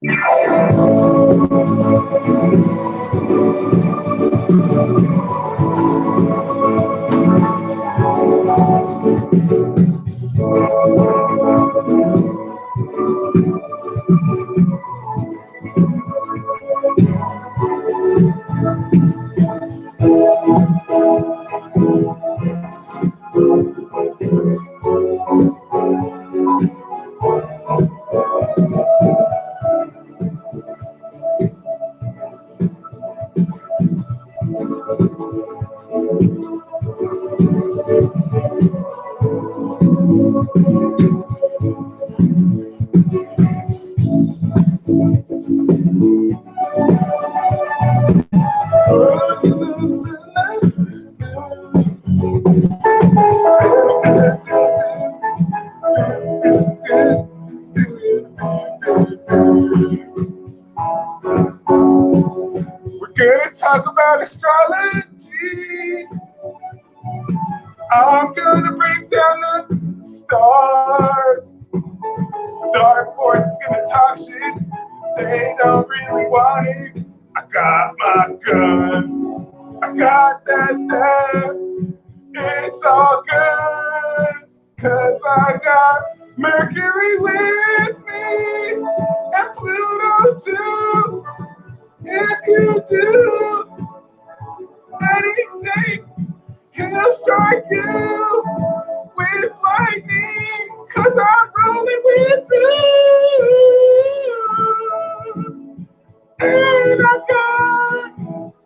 We're gonna talk about astrology. I'm gonna break down the stars. Dark Force is gonna talk shit. They don't really want it. I got my guns. I got that stuff. It's all good. Cause I got Mercury with me. And Pluto too. If you do anything, he'll strike you with lightning, cause I'm rolling with you. And I got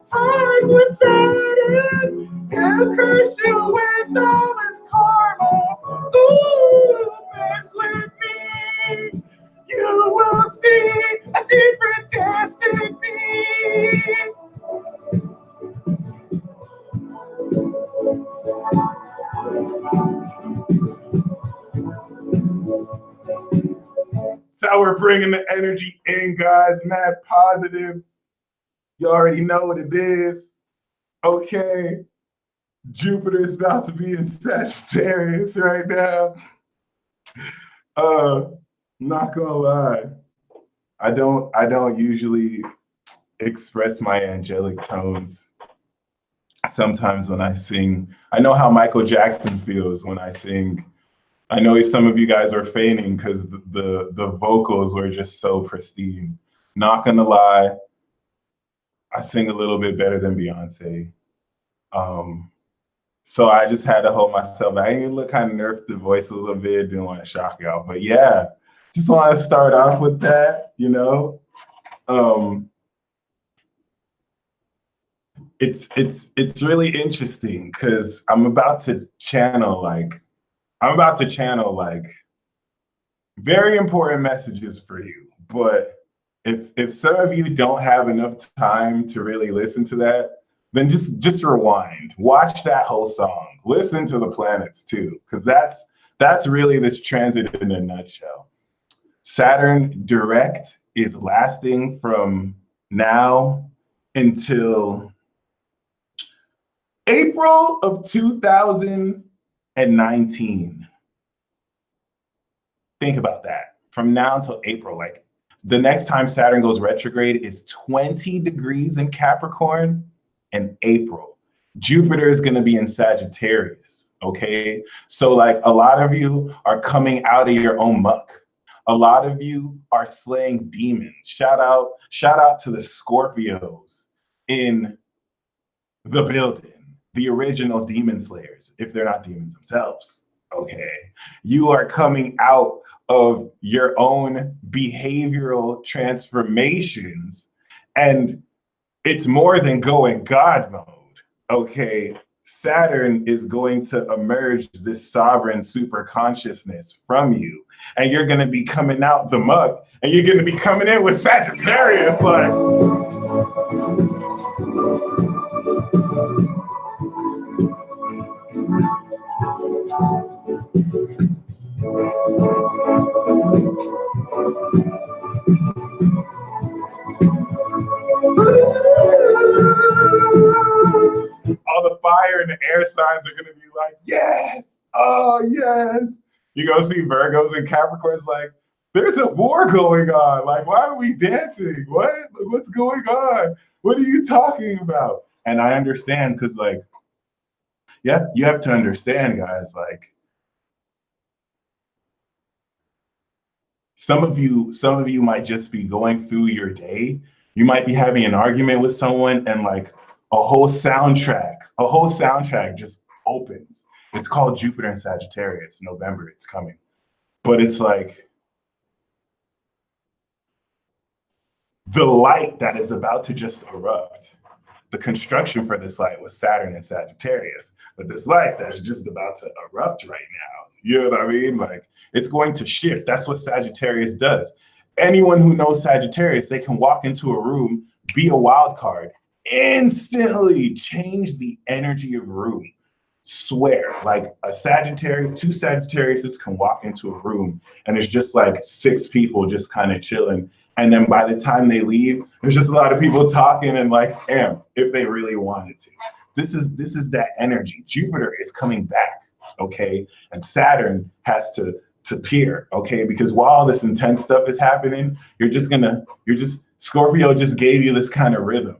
ties with Saturn, he'll curse you with all his karma. Ooh, mess with me, you will see a different destiny. So we're bringing the energy in, guys. Mad positive. You already know what it is. Okay. Jupiter's about to be in Sagittarius right now. Not gonna lie. I don't usually express my angelic tones. Sometimes when I sing, I know how Michael Jackson feels when I sing. I know some of you guys are fainting because the vocals were just so pristine. Not gonna lie, I sing a little bit better than Beyonce. So I just had to hold myself. I even look kind of nerfed the voice a little bit, didn't want to shock y'all. But yeah, just want to start off with that, you know. It's really interesting because I'm about to channel like very important messages for you. But if some of you don't have enough time to really listen to that, then just rewind. Watch that whole song. Listen to the planets too, because that's really this transit in a nutshell. Saturn direct is lasting from now until April of 2019. Think about that. From now until April, like the next time Saturn goes retrograde is 20 degrees in Capricorn in April. Jupiter is going to be in Sagittarius, okay? So like a lot of you are coming out of your own muck. A lot of you are slaying demons. Shout out to the Scorpios in the building, the original demon slayers, if they're not demons themselves, okay? You are coming out of your own behavioral transformations, and it's more than going God mode, okay? Saturn is going to emerge this sovereign super consciousness from you, and you're going to be coming out the muck, and you're going to be coming in with Sagittarius, like. All the fire and the air signs are gonna be like, yes, oh yes. You go see Virgos and Capricorns like, There's a war going on. Like, why are we dancing? What? What's going on? What are you talking about? And I understand because, like, yeah, you have to understand, guys. Like, some of you might just be going through your day. You might be having an argument with someone, and like a whole soundtrack just opens. It's called Jupiter and Sagittarius. November, it's coming. But it's like the light that is about to just erupt. The construction for this light was Saturn and Sagittarius, but this light that's just about to erupt right now. You know what I mean? Like, it's going to shift. That's what Sagittarius does. Anyone who knows Sagittarius, they can walk into a room, be a wild card, instantly change the energy of a room. Swear, like a Sagittarius, two Sagittariuses can walk into a room and it's just like six people just kind of chilling. And then by the time they leave, there's just a lot of people talking and like, damn, if they really wanted to. This is that energy. Jupiter is coming back, okay? And Saturn has to peer, okay? Because while all this intense stuff is happening, Scorpio just gave you this kind of rhythm.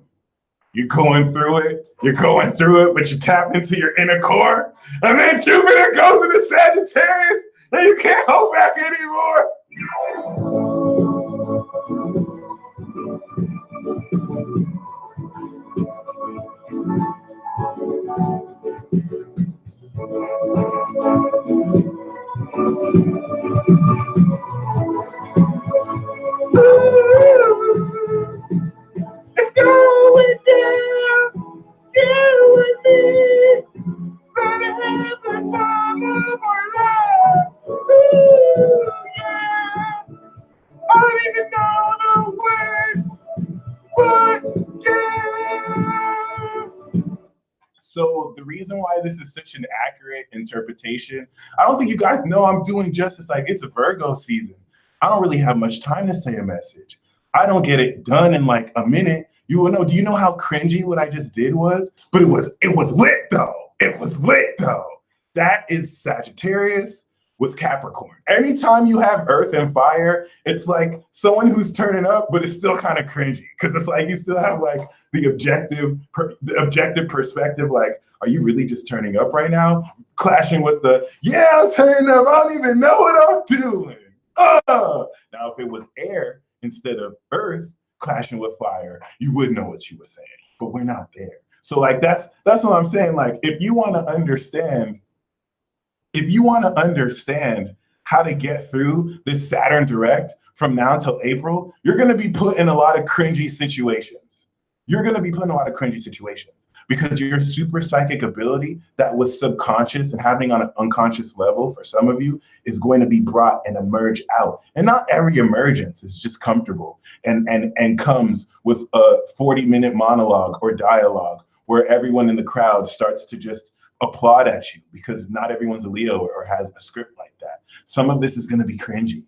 You're going through it, but you tap into your inner core, and then Jupiter goes into Sagittarius, and you can't hold back anymore. It's going down, you and me, better have the time of our life. Ooh, yeah. I don't even know the words, but yeah. So the reason why this is such an accurate interpretation, I don't think you guys know I'm doing justice. Like, it's a Virgo season. I don't really have much time to say a message. I don't get it done in like a minute. You will know. Do you know how cringy what I just did was? But it was lit though. It was lit though. That is Sagittarius with Capricorn. Anytime you have earth and fire, it's like someone who's turning up, but it's still kind of cringy because it's like you still have like the objective perspective. Like, are you really just turning up right now? Clashing with the, yeah, I'm turning up. I don't even know what I'm doing. Now, if it was air instead of earth clashing with fire, you would know what you were saying. But we're not there. So like that's what I'm saying. Like, if you want to understand how to get through this Saturn direct from now until April, you're going to be put in a lot of cringy situations. Because your super psychic ability that was subconscious and happening on an unconscious level for some of you is going to be brought and emerge out. And not every emergence is just comfortable and comes with a 40-minute monologue or dialogue where everyone in the crowd starts to just applaud at you, because not everyone's a Leo or has a script like that. Some of this is going to be cringy.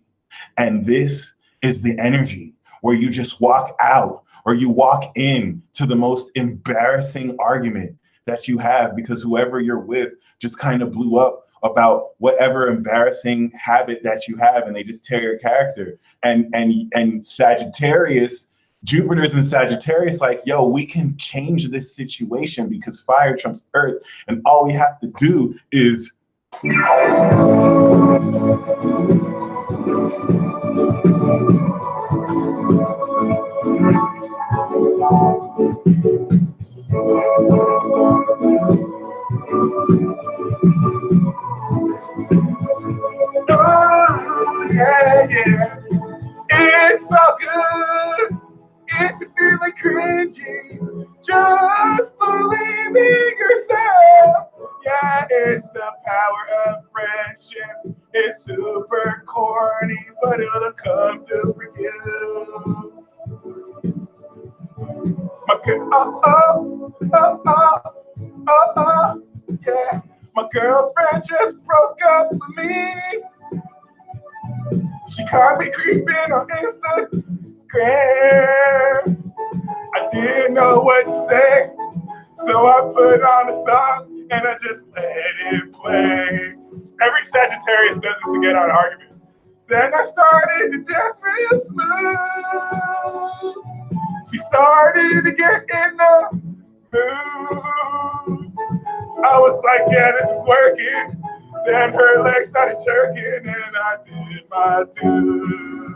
And this is the energy where you just walk out or you walk in to the most embarrassing argument that you have because whoever you're with just kind of blew up about whatever embarrassing habit that you have, and they just tear your character. And Sagittarius, Jupiter's in Sagittarius, like, yo, we can change this situation because fire trumps earth, and all we have to do is oh, yeah, yeah. It's all good. If you're feeling cringy, just believe in yourself. Yeah, it's the power of friendship. It's super corny, but it'll come through for you. My girl, yeah. My girlfriend just broke up with me. She caught me creeping on Instagram. I didn't know what to say, so I put on a song and I just let it play. Every Sagittarius does this to get out of argument. Then I started to dance real smooth. She started to get in the mood. I was like, yeah, this is working. Then her legs started jerking and I did my do.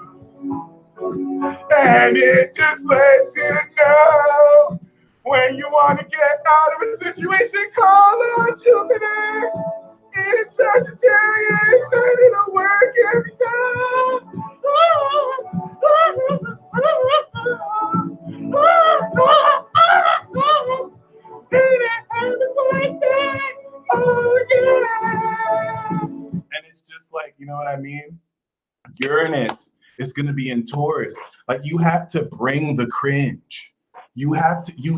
And it just lets you know when you want to get out of a situation, call on Jupiter. It's Sagittarius and it'll work every time. Oh, yeah. And it's just like, you know what I mean? Uranus is going to be in Taurus. Like, you have to bring the cringe. You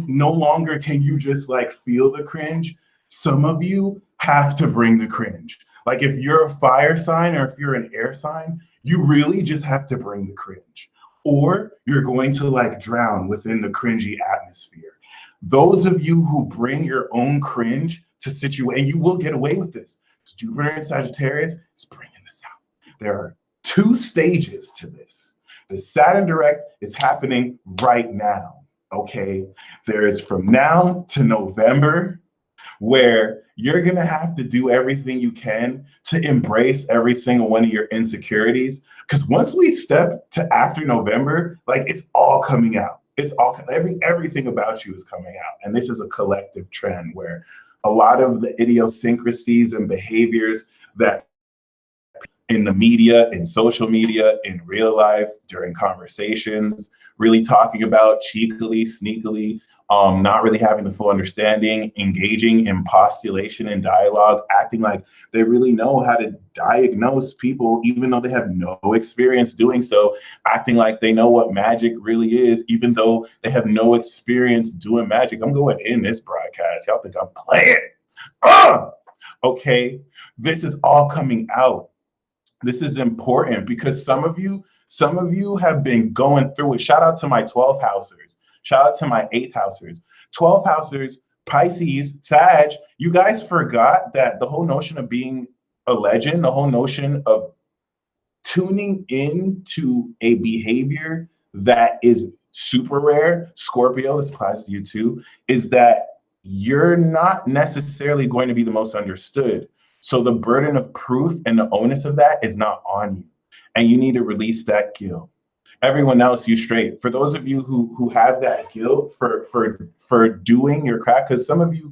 no longer can you just like feel the cringe. Some of you have to bring the cringe. Like, if you're a fire sign or if you're an air sign, you really just have to bring the cringe, or you're going to like drown within the cringy atmosphere. Those of you who bring your own cringe to situation, you will get away with this. Jupiter and Sagittarius is bringing this out. There are 2 stages to this. The Saturn direct is happening right now. Okay, there is from now to November, where you're gonna have to do everything you can to embrace every single one of your insecurities. Because once we step to after November, like, it's all coming out. It's all everything about you is coming out, and this is a collective trend where a lot of the idiosyncrasies and behaviors that in the media, in social media, in real life, during conversations, really talking about cheekily, sneakily, not really having the full understanding, engaging in postulation and dialogue, acting like they really know how to diagnose people, even though they have no experience doing so, acting like they know what magic really is, even though they have no experience doing magic. I'm going in this broadcast. Y'all think I'm playing? Okay, this is all coming out. This is important because some of you have been going through it. Shout out to my 12th housers. Shout out to my 8th housers. 12 housers, Pisces, Sag, you guys forgot that the whole notion of being a legend, the whole notion of tuning into a behavior that is super rare, Scorpio, this applies to you too, is that you're not necessarily going to be the most understood. So the burden of proof and the onus of that is not on you. And you need to release that guilt. Everyone else, you straight. For those of you who have that guilt for doing your craft, because some of you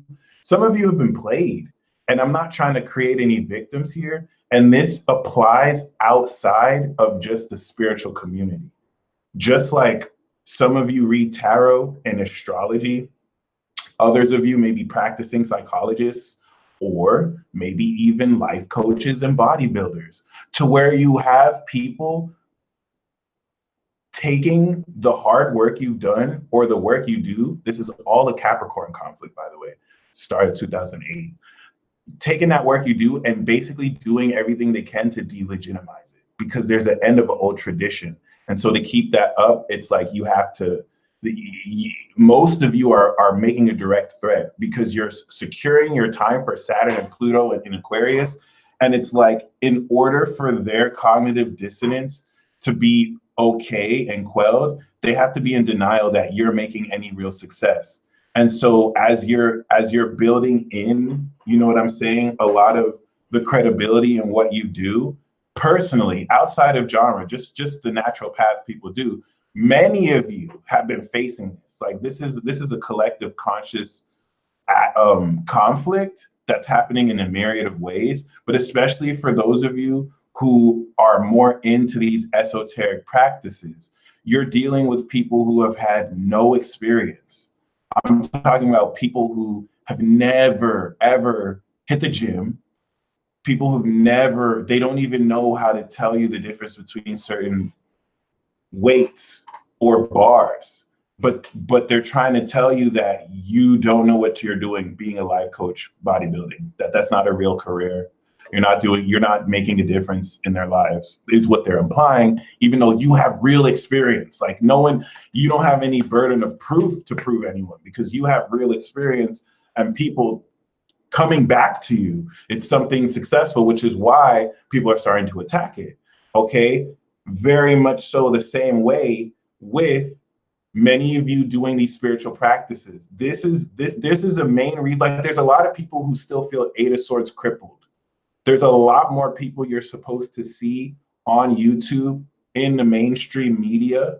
have been played. And I'm not trying to create any victims here. And this applies outside of just the spiritual community. Just like some of you read tarot and astrology, others of you may be practicing psychologists, or maybe even life coaches and bodybuilders, to where you have people taking the hard work you've done or the work you do. This is all a Capricorn conflict, by the way, started 2008. Taking that work you do and basically doing everything they can to delegitimize it, because there's an end of an old tradition. And so to keep that up, it's like you have to, most of you are making a direct threat because you're securing your time for Saturn and Pluto in Aquarius. And it's like, in order for their cognitive dissonance to be okay and quelled, they have to be in denial that you're making any real success. And so as you're building in, you know what I'm saying, a lot of the credibility in what you do personally, outside of genre, just the natural path people do, many of you have been facing this. Like, this is a collective conscious conflict that's happening in a myriad of ways, but especially for those of you who are more into these esoteric practices, you're dealing with people who have had no experience. I'm talking about people who have never, ever hit the gym, people they don't even know how to tell you the difference between certain weights or bars, but they're trying to tell you that you don't know what you're doing being a life coach bodybuilding, that's not a real career. You're not making a difference in their lives, is what they're implying, even though you have real experience. Like, you don't have any burden of proof to prove anyone because you have real experience and people coming back to you. It's something successful, which is why people are starting to attack it. Okay, very much so the same way with many of you doing these spiritual practices. This is a main reason. Like, there's a lot of people who still feel Eight of Swords crippled. There's a lot more people you're supposed to see on YouTube, in the mainstream media,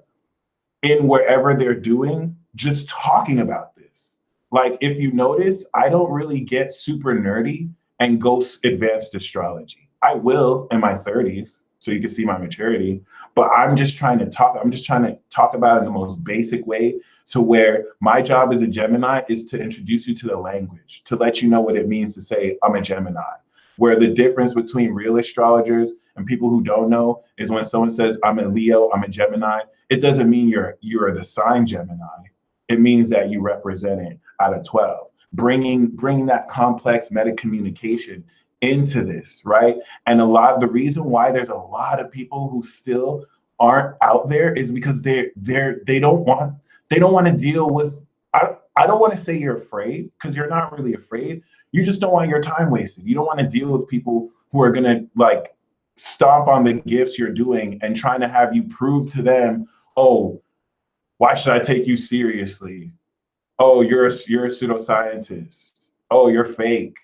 in wherever they're doing, just talking about this. Like, if you notice, I don't really get super nerdy and go advanced astrology. I will in my 30s, so you can see my maturity. But I'm just trying to talk. I'm just trying to talk about it in the most basic way, to where my job as a Gemini is to introduce you to the language, to let you know what it means to say I'm a Gemini. Where the difference between real astrologers and people who don't know is when someone says I'm a Leo, I'm a Gemini, it doesn't mean you're the sign Gemini. It means that you represent it out of 12. Bringing that complex meta communication into this, right? And the reason why there's a lot of people who still aren't out there is because they don't want to deal with. I don't want to say you're afraid, because you're not really afraid. You just don't want your time wasted. You don't want to deal with people who are gonna like stomp on the gifts you're doing and trying to have you prove to them, oh, why should I take you seriously? Oh, you're a pseudoscientist. Oh, you're fake.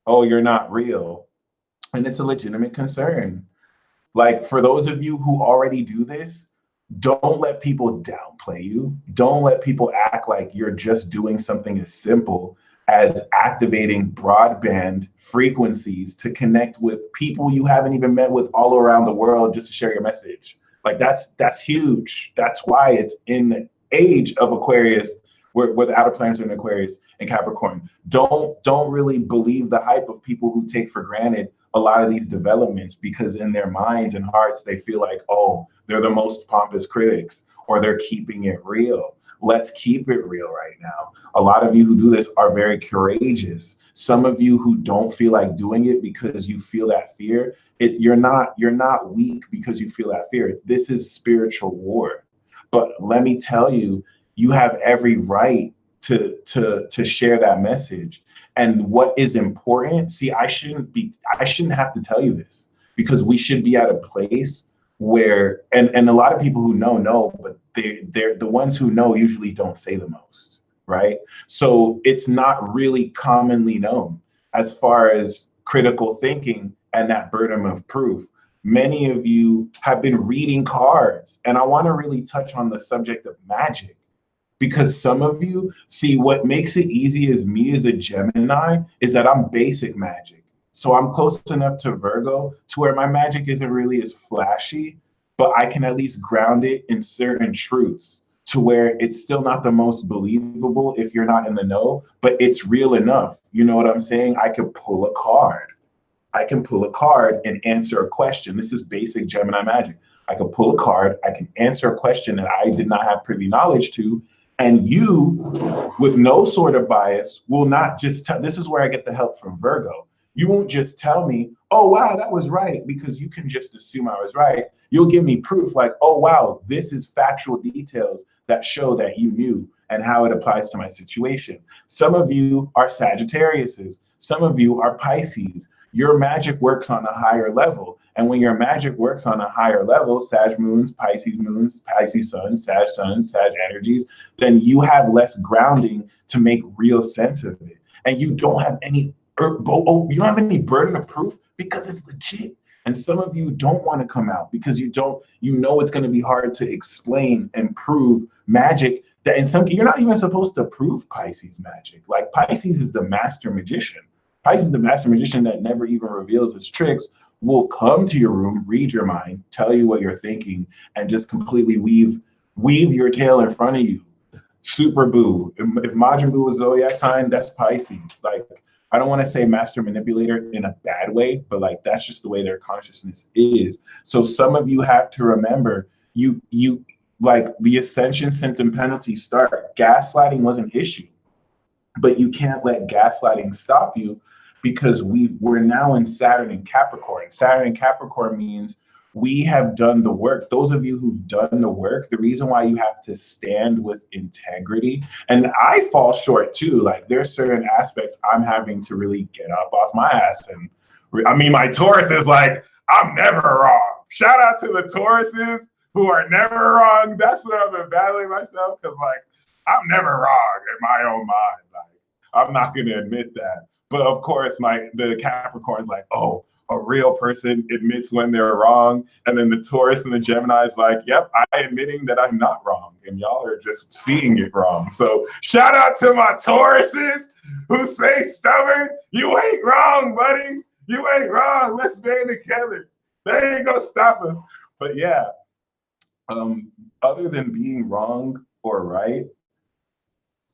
Oh, you're not real. And it's a legitimate concern. Like, for those of you who already do this, don't let people downplay you. Don't let people act like you're just doing something as simple as activating broadband frequencies to connect with people you haven't even met with all around the world just to share your message. Like, that's huge. That's why it's in the age of Aquarius, where the outer planets are in Aquarius and Capricorn. Don't really believe the hype of people who take for granted a lot of these developments, because in their minds and hearts they feel like, oh, they're the most pompous critics, or they're keeping it real. Let's keep it real right now. A lot of you who do this are very courageous. Some of you who don't feel like doing it because you feel that fear, you're not weak because you feel that fear. This is spiritual war. But let me tell you, you have every right to share that message. And what is important, see, I shouldn't have to tell you this, because we should be at a place where, and a lot of people who know, but they're the ones who know usually don't say the most, right? So it's not really commonly known as far as critical thinking and that burden of proof. Many of you have been reading cards, and I want to really touch on the subject of magic, because some of you see, what makes it easy as me as a Gemini is that I'm basic magic. So I'm close enough to Virgo to where my magic isn't really as flashy, but I can at least ground it in certain truths to where it's still not the most believable if you're not in the know, but it's real enough. You know what I'm saying? I can pull a card. I can pull a card and answer a question. This is basic Gemini magic. I can pull a card. I can answer a question that I did not have privy knowledge to. And you, with no sort of bias, will not just tell. This is where I get the help from Virgo. You won't just tell me, oh, wow, that was right, because you can just assume I was right. You'll give me proof like, oh, wow, this is factual details that show that you knew and how it applies to my situation. Some of you are Sagittariuses. Some of you are Pisces. Your magic works on a higher level. And when your magic works on a higher level, Sag moons, Pisces suns, Sag energies, then you have less grounding to make real sense of it. And you don't have any burden of proof because it's legit. And some of you don't want to come out because you know it's going to be hard to explain and prove magic that you're not even supposed to prove Pisces magic. Like, Pisces is the master magician. Pisces is the master magician that never even reveals his tricks, will come to your room, read your mind, tell you what you're thinking, and just completely weave your tail in front of you. Super boo. If Majin Buu was zodiac sign, that's Pisces. Like, I don't want to say master manipulator in a bad way, but like, that's just the way their consciousness is. So some of you have to remember, you like, the ascension symptom penalty start. Gaslighting was an issue, but you can't let gaslighting stop you, because we're now in Saturn and Capricorn. Saturn and Capricorn means we have done the work. Those of you who've done the work, the reason why you have to stand with integrity, and I fall short too. Like, there's certain aspects I'm having to really get up off my ass. And I mean, my Taurus is like, I'm never wrong. shout out to the Tauruses who are never wrong. That's what I've been battling myself, because like I'm never wrong in my own mind. Like I'm not gonna admit that. But of course, the Capricorn's like, oh, a real person admits when they're wrong. And then the Taurus and the Gemini's like, yep, I'm admitting that I'm not wrong. And y'all are just seeing it wrong. So shout out to my Tauruses who say stubborn. You ain't wrong, buddy. You ain't wrong. Let's band together. They ain't gonna stop us. But yeah, other than being wrong or right,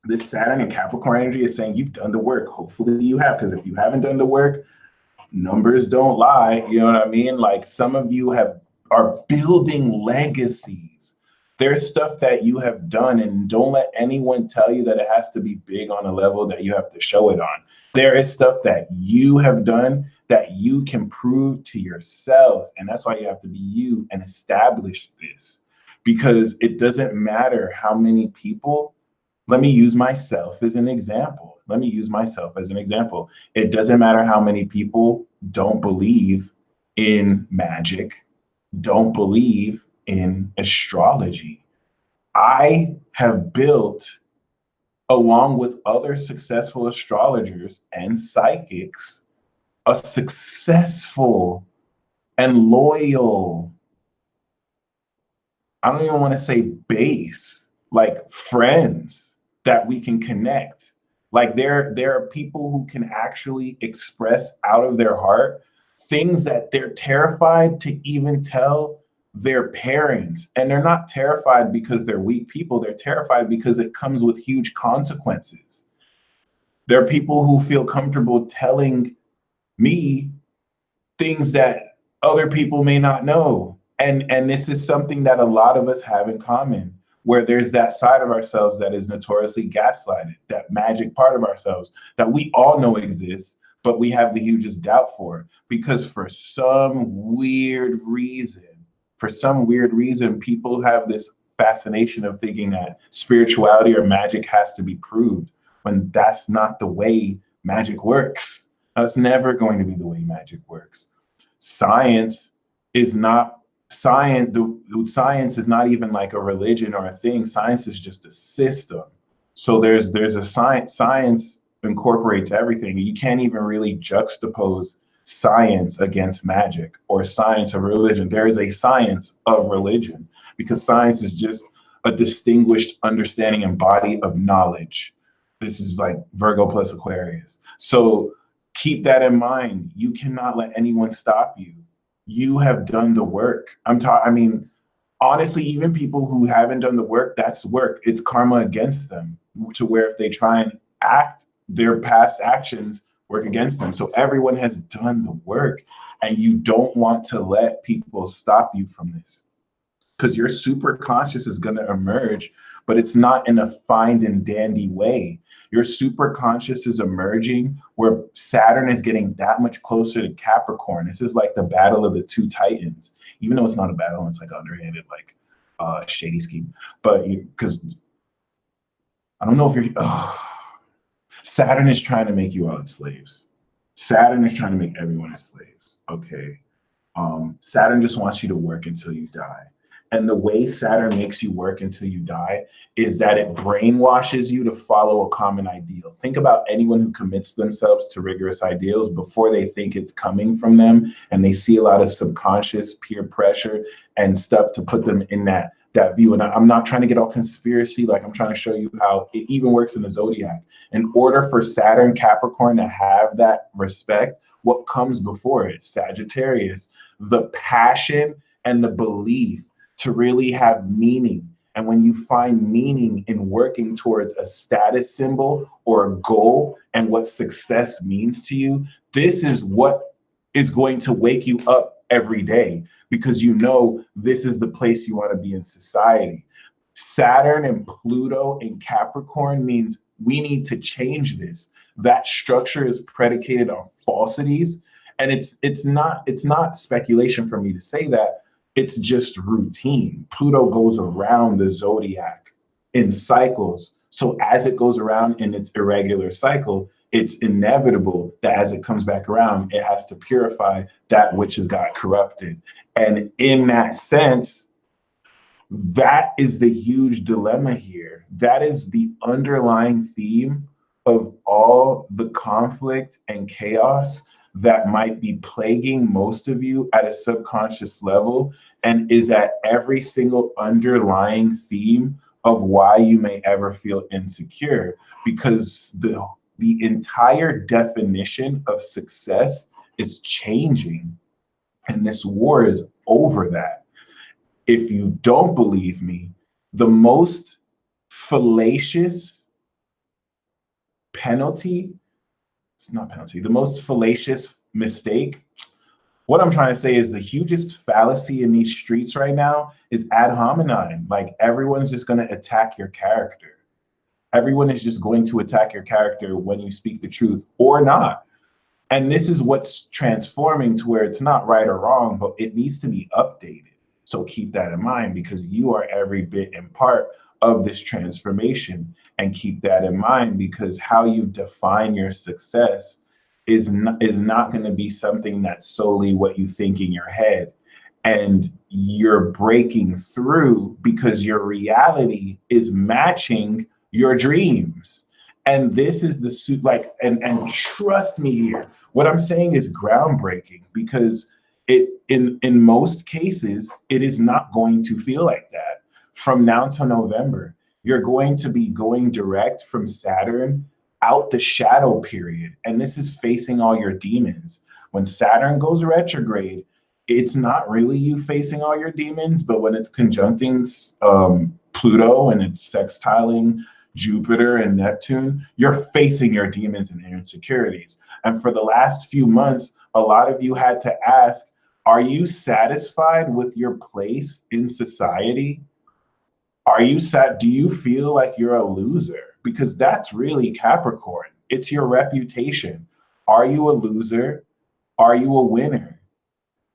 this Saturn and Capricorn energy is saying you've done the work. Hopefully you have, because if you haven't done the work, numbers don't lie. You know what I mean? Like some of you are building legacies. There's stuff that you have done, and don't let anyone tell you that it has to be big on a level that you have to show it on. There is stuff that you have done that you can prove to yourself. And that's why you have to be you and establish this, because it doesn't matter how many people. Let me use myself as an example. It doesn't matter how many people don't believe in magic, don't believe in astrology. I have built, along with other successful astrologers and psychics, a successful and loyal, I don't even want to say base, like friends that we can connect. Like there are people who can actually express out of their heart things that they're terrified to even tell their parents. And they're not terrified because they're weak people. They're terrified because it comes with huge consequences. There are people who feel comfortable telling me things that other people may not know. And this is something that a lot of us have in common, where there's that side of ourselves that is notoriously gaslighted, that magic part of ourselves that we all know exists, but we have the hugest doubt for, because for some weird reason, people have this fascination of thinking that spirituality or magic has to be proved, when that's not the way magic works. That's never going to be the way magic works. Science is not science is not even like a religion or a thing. Science is just a system. So there's a science incorporates everything. You can't even really juxtapose science against magic or science of religion. There is a science of religion, because science is just a distinguished understanding and body of knowledge. This is like Virgo plus Aquarius. So keep that in mind. You cannot let anyone stop you. You have done the work. I mean, honestly, even people who haven't done the work, that's work. It's karma against them, to where if they try and act, their past actions work against them. So everyone has done the work, and you don't want to let people stop you from this, because your super conscious is going to emerge, but it's not in a fine and dandy way. Your super conscious is emerging where Saturn is getting that much closer to Capricorn. This is like the battle of the two titans, even though it's not a battle, it's like underhanded, like shady scheme. But because I don't know if you're, Saturn is trying to make you all slaves. Saturn is trying to make everyone as slaves. Okay. Saturn just wants you to work until you die. And the way Saturn makes you work until you die is that it brainwashes you to follow a common ideal. Think about anyone who commits themselves to rigorous ideals before they think it's coming from them, and they see a lot of subconscious peer pressure and stuff to put them in that view. And I'm not trying to get all conspiracy, like I'm trying to show you how it even works in the zodiac. In order for Saturn Capricorn to have that respect, what comes before it? Sagittarius, the passion and the belief to really have meaning. And when you find meaning in working towards a status symbol or a goal and what success means to you, this is what is going to wake you up every day, because you know this is the place you want to be in society. Saturn and Pluto in Capricorn means we need to change this. That structure is predicated on falsities. And it's not speculation for me to say that. It's just routine. Pluto goes around the zodiac in cycles. So as it goes around in its irregular cycle, it's inevitable that as it comes back around, it has to purify that which has got corrupted. And in that sense, that is the huge dilemma here. That is the underlying theme of all the conflict and chaos that might be plaguing most of you at a subconscious level, and is at every single underlying theme of why you may ever feel insecure. Because the entire definition of success is changing, and this war is over that. If you don't believe me, the most fallacious penalty, it's not penalty, the most fallacious mistake, what I'm trying to say is the hugest fallacy in these streets right now is ad hominem. Like, everyone's just going to attack your character. Everyone is just going to attack your character when you speak the truth or not. And this is what's transforming to where it's not right or wrong, but it needs to be updated. So keep that in mind, because you are every bit and part of this transformation. And keep that in mind, because how you define your success is not going to be something that's solely what you think in your head. And you're breaking through because your reality is matching your dreams. And this is the suit, like, and trust me here, what I'm saying is groundbreaking, because in most cases, it is not going to feel like that. From now to November, you're going to be going direct from Saturn out the shadow period. And this is facing all your demons. When Saturn goes retrograde, it's not really you facing all your demons, but when it's conjuncting Pluto and it's sextiling Jupiter and Neptune, you're facing your demons and your insecurities. And for the last few months, a lot of you had to ask, are you satisfied with your place in society? Do you feel like you're a loser? Because that's really Capricorn. It's your reputation. Are you a loser? Are you a winner?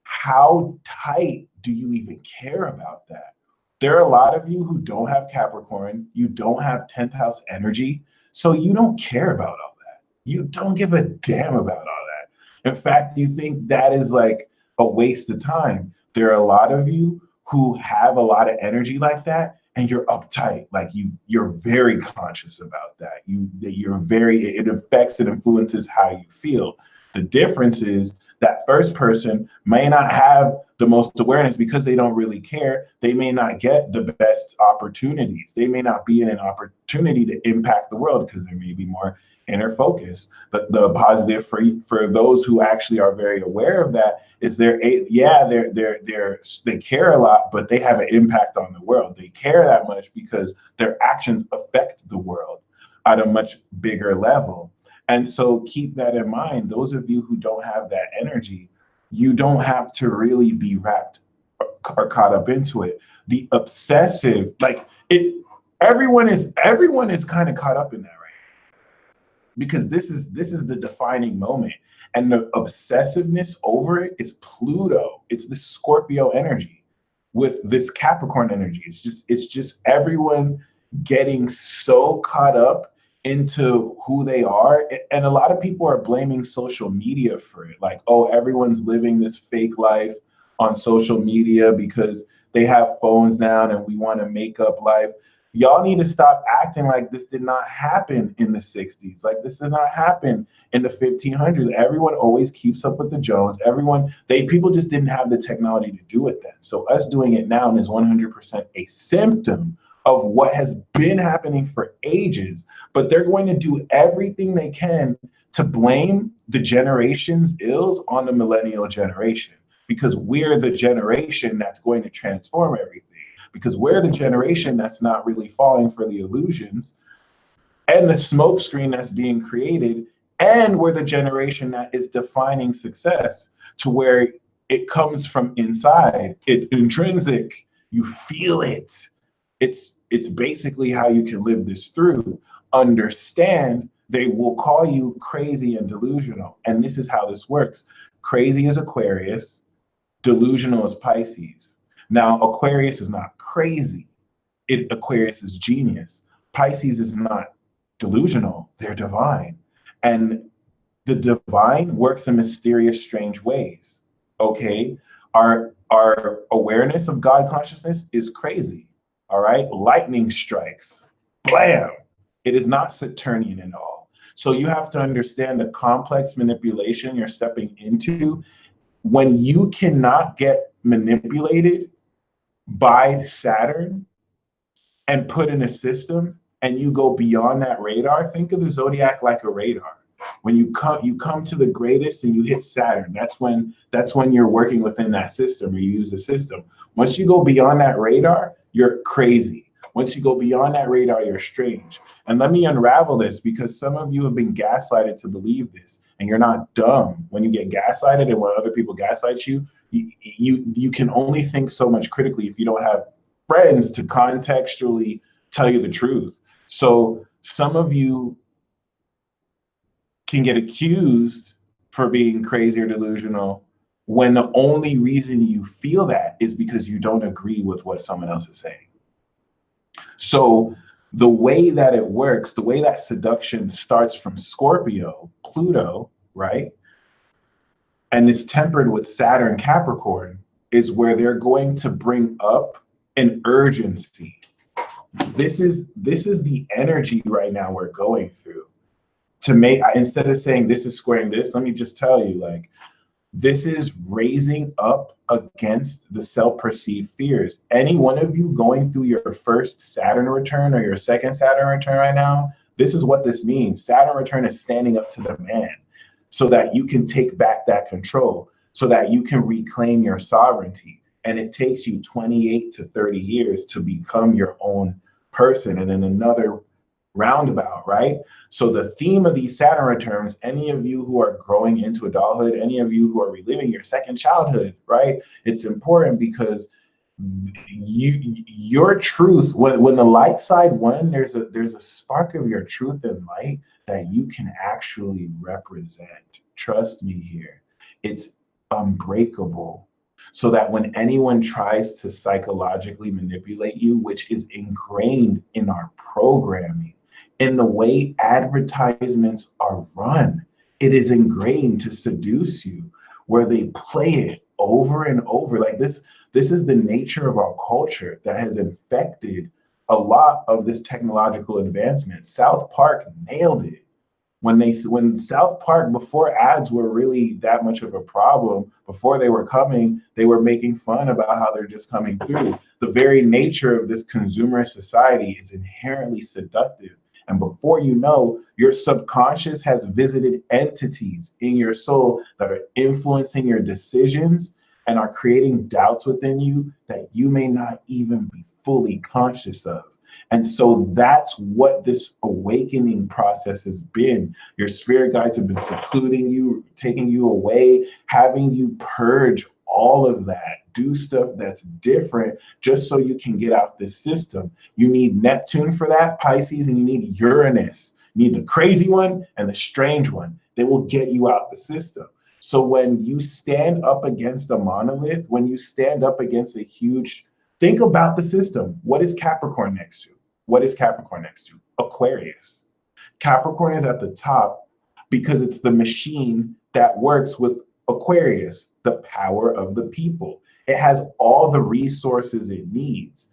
How tight do you even care about that? There are a lot of you who don't have Capricorn. You don't have 10th house energy. So you don't care about all that. You don't give a damn about all that. In fact, you think that is like a waste of time. There are a lot of you who have a lot of energy like that, and you're uptight. Like you're very conscious about that. It affects and influences how you feel. The difference is that first person may not have the most awareness because they don't really care. They may not get the best opportunities. They may not be in an opportunity to impact the world because they may be more inner focus. The positive for those who actually are very aware of that is they care a lot, but they have an impact on the world. They care that much because their actions affect the world at a much bigger level. And so keep that in mind. Those of you who don't have that energy, you don't have to really be wrapped or caught up into it. The obsessive, everyone is kind of caught up in that, right? Because this is the defining moment. And the obsessiveness over it is Pluto. It's the Scorpio energy with this Capricorn energy. It's just everyone getting so caught up into who they are. And a lot of people are blaming social media for it. Like, oh, everyone's living this fake life on social media because they have phones now and we want to make up life. Y'all need to stop acting like this did not happen in the 60s. Like, this did not happen in the 1500s. Everyone always keeps up with the Jones. People just didn't have the technology to do it then. So us doing it now is 100% a symptom of what has been happening for ages. But they're going to do everything they can to blame the generation's ills on the millennial generation, because we're the generation that's going to transform everything. Because we're the generation that's not really falling for the illusions and the smokescreen that's being created. And we're the generation that is defining success to where it comes from inside. It's intrinsic. You feel it. It's basically how you can live this through. Understand they will call you crazy and delusional. And this is how this works. Crazy is Aquarius. Delusional is Pisces. Now, Aquarius is not crazy. Aquarius is genius. Pisces is not delusional. They're divine. And the divine works in mysterious, strange ways. Okay? Our Our awareness of God consciousness is crazy. All right. Lightning strikes. Blam. It is not Saturnian at all. So you have to understand the complex manipulation you're stepping into. When you cannot get manipulated by Saturn and put in a system and you go beyond that radar, think of the zodiac like a radar. When you come to the greatest and you hit Saturn, that's when you're working within that system, or you use the system. Once you go beyond that radar, you're crazy. Once you go beyond that radar, you're strange. And let me unravel this, because some of you have been gaslighted to believe this, and you're not dumb. When you get gaslighted and when other people gaslight you, you can only think so much critically if you don't have friends to contextually tell you the truth. So some of you can get accused for being crazy or delusional when the only reason you feel that is because you don't agree with what someone else is saying. So the way that it works, the way that seduction starts from Scorpio, Pluto, right? And is tempered with Saturn, Capricorn, is where they're going to bring up an urgency. This is the energy right now we're going through. To make, instead of saying this is squaring this, let me just tell you, like, this is raising up against the self-perceived fears. Any one of you going through your first Saturn return or your second Saturn return right now, this is what this means. Saturn return is standing up to the man so that you can take back that control, so that you can reclaim your sovereignty. And it takes you 28 to 30 years to become your own person. And in another roundabout, right? So the theme of these Saturn returns, any of you who are growing into adulthood, any of you who are reliving your second childhood, right? It's important because your truth, when the light side won, there's a spark of your truth and light that you can actually represent. Trust me here. It's unbreakable. So that when anyone tries to psychologically manipulate you, which is ingrained in our programming, in the way advertisements are run, it is ingrained to seduce you, where they play it over and over. Like this is the nature of our culture that has infected a lot of this technological advancement. South Park nailed it. When South Park, before ads were really that much of a problem, before they were coming, they were making fun about how they're just coming through. The very nature of this consumerist society is inherently seductive. And before you know, your subconscious has visited entities in your soul that are influencing your decisions and are creating doubts within you that you may not even be fully conscious of. And so that's what this awakening process has been. Your spirit guides have been secluding you, taking you away, having you purge all of that, do stuff that's different just so you can get out this system. You need Neptune for that, Pisces, and you need Uranus. You need the crazy one and the strange one. They will get you out the system. So when you stand up against a monolith, when you stand up against a huge, think about the system. What is Capricorn next to? What is Capricorn next to? Aquarius. Capricorn is at the top because it's the machine that works with Aquarius, the power of the people. It has all the resources it needs.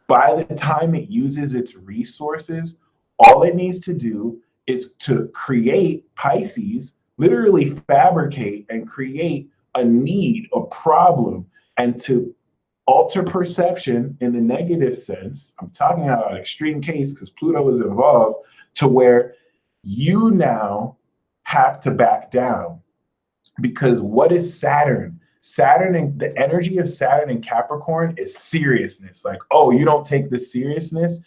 By the time it uses its resources, all it needs to do is to create Pisces, literally fabricate and create a need, a problem, and to alter perception in the negative sense. I'm talking about an extreme case because Pluto is involved, to where you now have to back down. Because what is Saturn? Saturn, and the energy of Saturn and Capricorn is seriousness. Like, oh, you don't take this seriousness?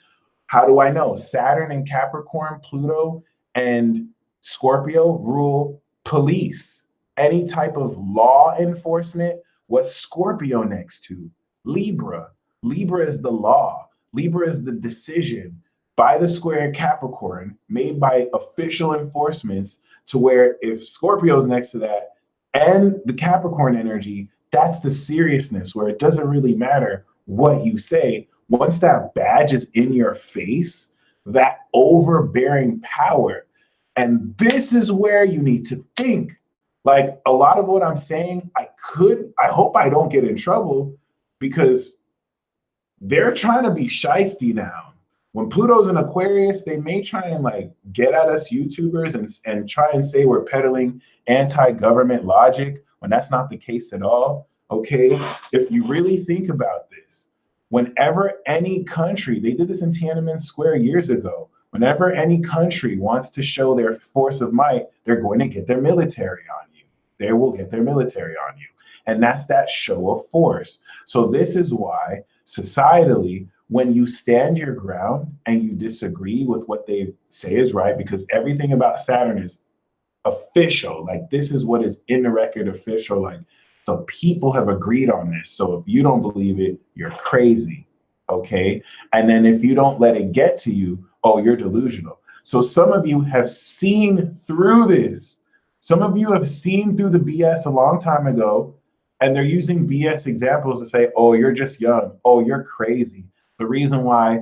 How do I know? Saturn and Capricorn, Pluto and Scorpio rule police. Any type of law enforcement. What's Scorpio next to? Libra. Libra is the law. Libra is the decision by the square Capricorn made by official enforcements, to where if Scorpio is next to that and the Capricorn energy, that's the seriousness, where it doesn't really matter what you say. Once that badge is in your face, that overbearing power. And this is where you need to think Like a lot of what I'm saying, I hope I don't get in trouble because they're trying to be shisty now. When Pluto's in Aquarius, they may try and like get at us YouTubers and try and say we're peddling anti-government logic when that's not the case at all. Okay, if you really think about this, whenever any country, they did this in Tiananmen Square years ago, whenever any country wants to show their force of might, they're going to get their military on you. They will get their military on you. And that's that show of force. So this is why societally, when you stand your ground and you disagree with what they say is right, because everything about Saturn is official, like this is what is in the record official, like the people have agreed on this. So if you don't believe it, you're crazy. Okay. And then if you don't let it get to you, oh, you're delusional. So some of you have seen through this. Some of you have seen through the BS a long time ago, and they're using BS examples to say, oh, you're just young. Oh, you're crazy. The reason why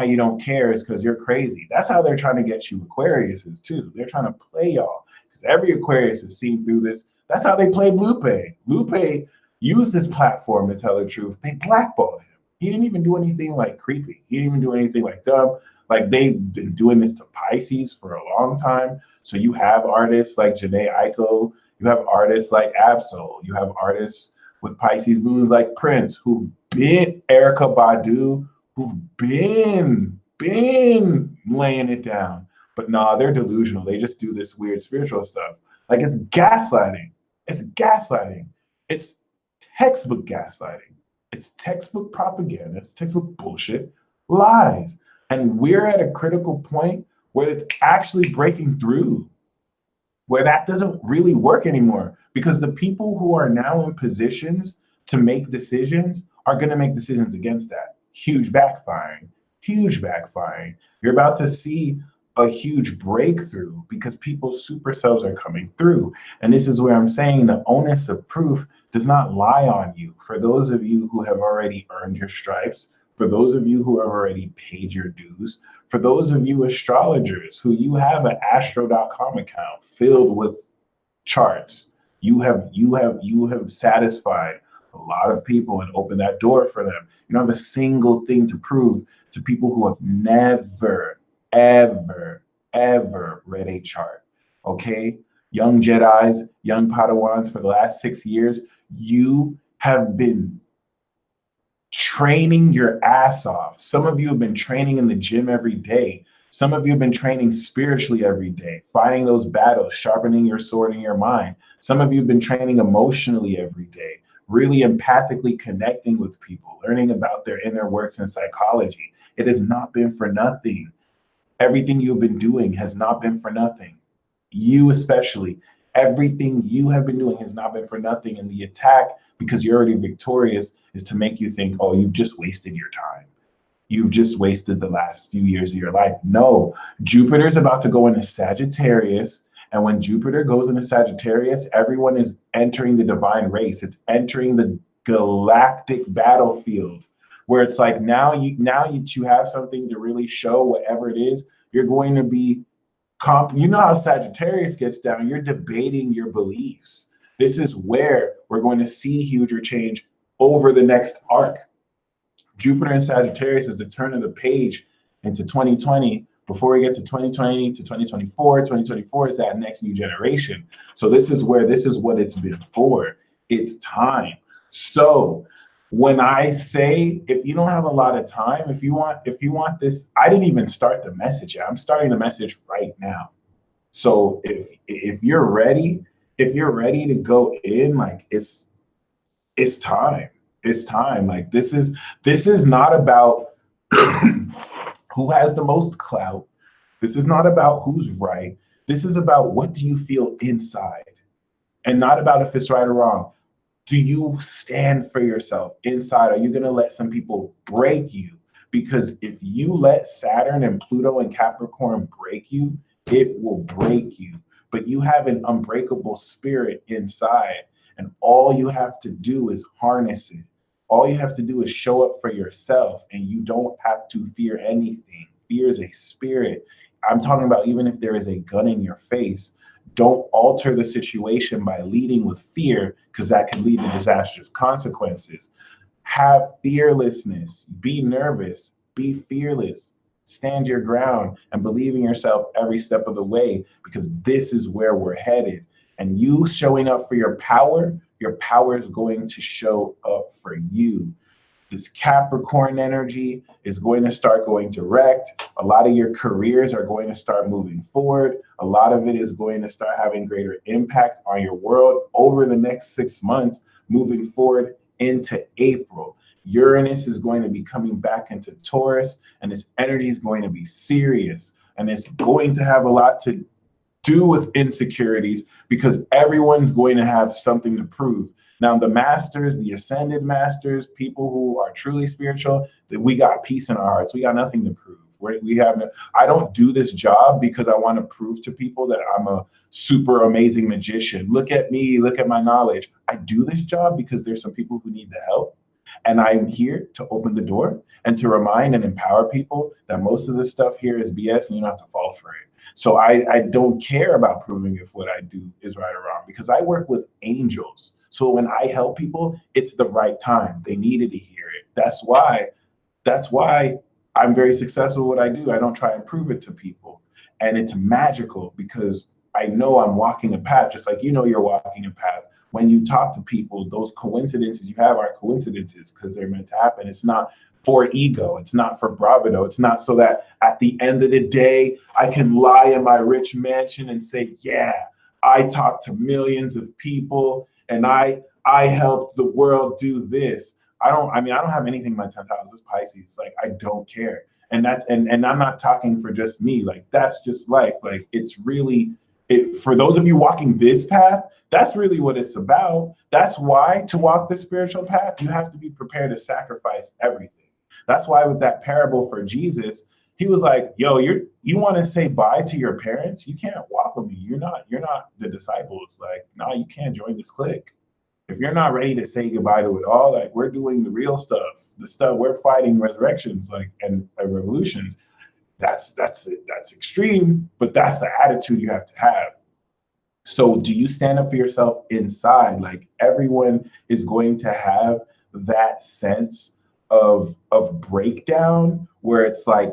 you don't care is because you're crazy. That's how they're trying to get you Aquariuses too. They're trying to play y'all because every Aquarius has seen through this. That's how they played Lupe. Lupe used this platform to tell the truth. They blackballed him. He didn't even do anything like creepy. He didn't even do anything like dumb. Like they've been doing this to Pisces for a long time. So you have artists like Janae Aiko. You have artists like Absol. You have artists with Pisces moons like Prince, who've been Erykah Badu, who've been laying it down. But nah, they're delusional. They just do this weird spiritual stuff. Like it's gaslighting. It's gaslighting. It's textbook gaslighting. It's textbook propaganda. It's textbook bullshit, lies. And we're at a critical point where it's actually breaking through, where that doesn't really work anymore, because the people who are now in positions to make decisions are going to make decisions against that. Huge backfiring, huge backfiring. You're about to see a huge breakthrough because people's super selves are coming through. And this is where I'm saying the onus of proof does not lie on you. For those of you who have already earned your stripes, for those of you who have already paid your dues, for those of you astrologers who you have an astro.com account filled with charts, you have satisfied a lot of people and opened that door for them. You don't have a single thing to prove to people who have never, ever read a chart. Okay? Young Jedis, young Padawans, for the last 6 years, you have been training your ass off. Some of you have been training in the gym every day. Some of you have been training spiritually every day, fighting those battles, sharpening your sword in your mind. Some of you have been training emotionally every day, really empathically connecting with people, learning about their inner works and psychology. It has not been for nothing. Everything you've been doing has not been for nothing. You especially, everything you have been doing has not been for nothing. And the attack, because you're already victorious, is to make you think, oh, you've just wasted your time. You've just wasted the last few years of your life. No, Jupiter's about to go into Sagittarius. And when Jupiter goes into Sagittarius, everyone is entering the divine race. It's entering the galactic battlefield, where it's like now that you have something to really show, whatever it is, you're going to be you know how Sagittarius gets down. You're debating your beliefs. This is where we're going to see huger change over the next arc. Jupiter in Sagittarius is the turn of the page into 2020. Before we get to 2020 to 2024 is that next new generation. So this is what it's been for. It's time. So when I say, if you don't have a lot of time, if you want this, I didn't even start the message yet. I'm starting the message right now. So if you're ready to go in, like it's time. It's time. Like this is not about who has the most clout. This is not about who's right. This is about what do you feel inside, and not about if it's right or wrong. Do you stand for yourself inside? Are you going to let some people break you? Because if you let Saturn and Pluto and Capricorn break you, it will break you. But you have an unbreakable spirit inside, and all you have to do is harness it. All you have to do is show up for yourself, and you don't have to fear anything. Fear is a spirit. I'm talking about even if there is a gun in your face, Don't alter the situation by leading with fear, because that can lead to disastrous consequences. Have fearlessness. Be nervous. Be fearless. Stand your ground and believe in yourself every step of the way, because this is where we're headed. And you showing up for your power is going to show up for you. This Capricorn energy is going to start going direct. A lot of your careers are going to start moving forward. A lot of it is going to start having greater impact on your world over the next 6 months, moving forward into April. Uranus is going to be coming back into Taurus, and this energy is going to be serious. And it's going to have a lot to do with insecurities, because everyone's going to have something to prove. Now, the masters, the ascended masters, people who are truly spiritual, that we got peace in our hearts. We got nothing to prove. I don't do this job because I want to prove to people that I'm a super amazing magician. Look at me, look at my knowledge. I do this job because there's some people who need the help. And I'm here to open the door and to remind and empower people that most of this stuff here is BS and you don't have to fall for it. So I don't care about proving if what I do is right or wrong, because I work with angels. So when I help people, it's the right time. They needed to hear it. That's why I'm very successful at what I do. I don't try and prove it to people. And it's magical because I know I'm walking a path, just like you're walking a path. When you talk to people, those coincidences you have aren't coincidences because they're meant to happen. It's not for ego. It's not for bravado. It's not so that at the end of the day, I can lie in my rich mansion and say, yeah, I talked to millions of people and I helped the world do this. I don't have anything in my 10th house. It's Pisces. Like, I don't care. And I'm not talking for just me. Like, that's just life. Like, it's really, for those of you walking this path, that's really what it's about. That's why to walk the spiritual path, you have to be prepared to sacrifice everything. That's why with that parable for Jesus, he was like, yo, you want to say bye to your parents? You can't walk with me. You're not the disciples. Like, no, you can't join this clique. If you're not ready to say goodbye to it all, like, we're doing the real stuff, the stuff we're fighting resurrections, like, and revolutions. That's extreme, but that's the attitude you have to have. So do you stand up for yourself inside? Like, everyone is going to have that sense of breakdown where it's like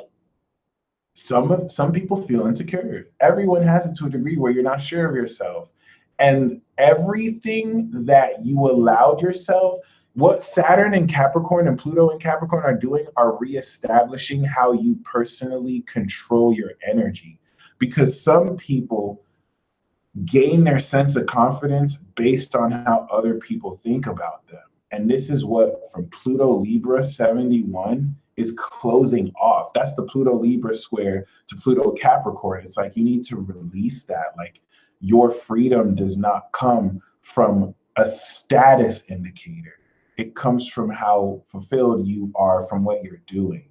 some people feel insecure. Everyone has it to a degree where you're not sure of yourself. And everything that you allowed yourself, what Saturn and Capricorn and Pluto and Capricorn are doing are reestablishing how you personally control your energy. Because some people gain their sense of confidence based on how other people think about them. And this is what, from Pluto Libra 71, is closing off. That's the Pluto Libra square to Pluto Capricorn. It's like you need to release that. Like, your freedom does not come from a status indicator. It comes from how fulfilled you are from what you're doing.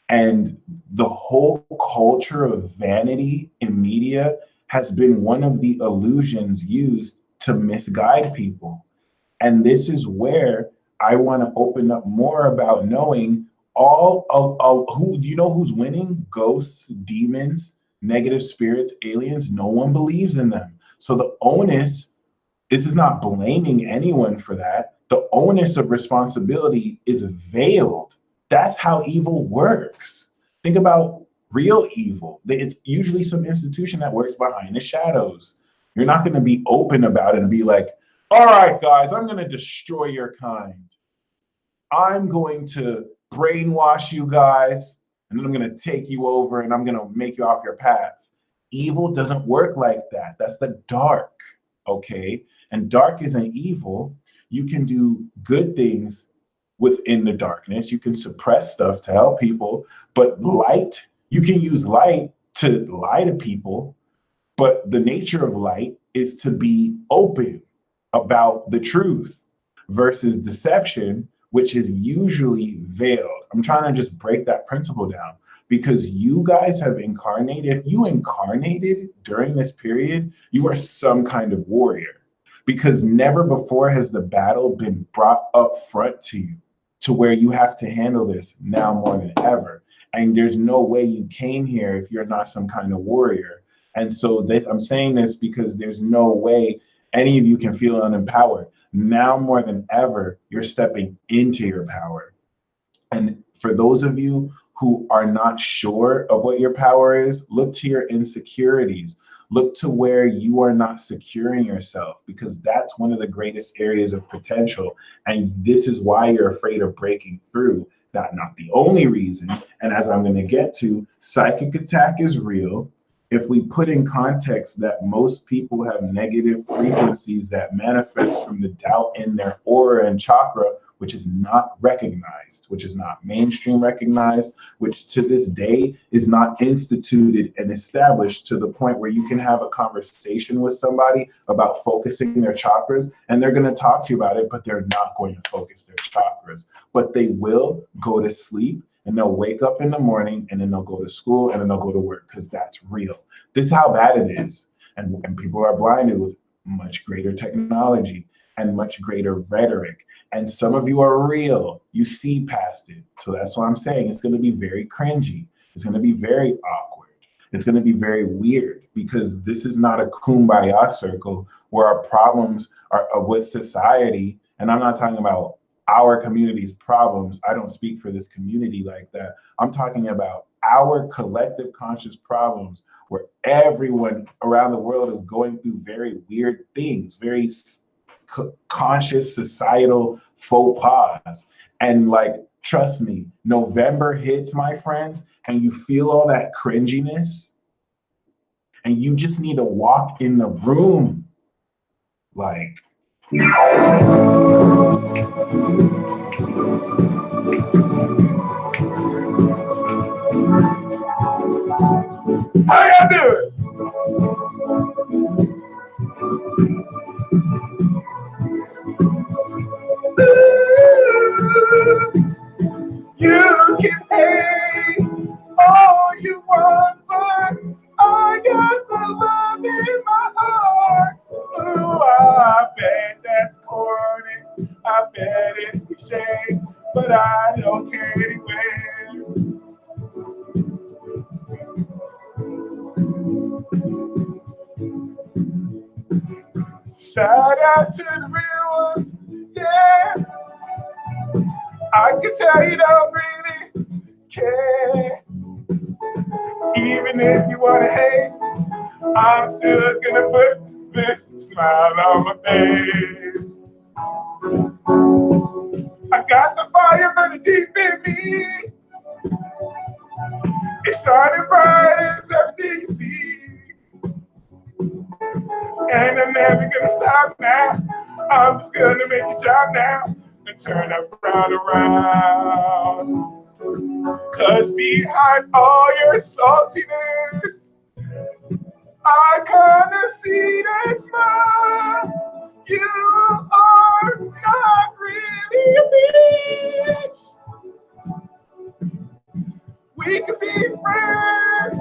And the whole culture of vanity in media has been one of the illusions used to misguide people. And this is where I want to open up more about knowing all of who, do you know who's winning? Ghosts, demons, negative spirits, aliens. No one believes in them. So the onus, this is not blaming anyone for that. The onus of responsibility is veiled. That's how evil works. Think about real evil. It's usually some institution that works behind the shadows. You're not going to be open about it and be like, all right, guys, I'm going to destroy your kind. I'm going to brainwash you guys, and then I'm going to take you over and I'm going to make you off your paths. Evil doesn't work like that. That's the dark, okay? And dark isn't evil. You can do good things within the darkness. You can suppress stuff to help people, but light, you can use light to lie to people, but the nature of light is to be open about the truth versus deception, which is usually veiled. I'm trying to just break that principle down because you guys have incarnated. If you incarnated during this period, you are some kind of warrior, because never before has the battle been brought up front to you to where you have to handle this now more than ever. And there's no way you came here if you're not some kind of warrior. And so I'm saying this because there's no way any of you can feel unempowered. Now more than ever, you're stepping into your power. And for those of you who are not sure of what your power is, look to your insecurities. Look to where you are not securing yourself, because that's one of the greatest areas of potential. And this is why you're afraid of breaking through. Not the only reason. And as I'm going to get to, psychic attack is real. If we put in context that most people have negative frequencies that manifest from the doubt in their aura and chakra, which is not recognized, which is not mainstream recognized, which to this day is not instituted and established to the point where you can have a conversation with somebody about focusing their chakras, and they're going to talk to you about it, but they're not going to focus their chakras. But they will go to sleep, and they'll wake up in the morning, and then they'll go to school, and then they'll go to work, because that's real. This is how bad it is. And people are blinded with much greater technology and much greater rhetoric. And some of you are real. You see past it. So that's why I'm saying it's going to be very cringy. It's going to be very awkward. It's going to be very weird, because this is not a kumbaya circle where our problems are with society. And I'm not talking about our community's problems. I don't speak for this community like that. I'm talking about our collective conscious problems, where everyone around the world is going through very weird things, very conscious societal faux pas. And like, trust me, November hits, my friends, and you feel all that cringiness, and you just need to walk in the room like, how y'all doing? You can pay all you want, but I got the love in my heart. Ooh, I bet that's corny. I bet it's cliche, but I don't care anyway. Shout out to the real ones, yeah. I can tell you don't really care. Even if you wanna hate, I'm still gonna put this smile on my face. I got the fire burning deep in me. It started bright as everything you see. And I'm never gonna stop now. I'm just gonna make a job now and turn around. Cause behind all your saltiness, I kinda see that smile. You are not really a bitch. We could be friends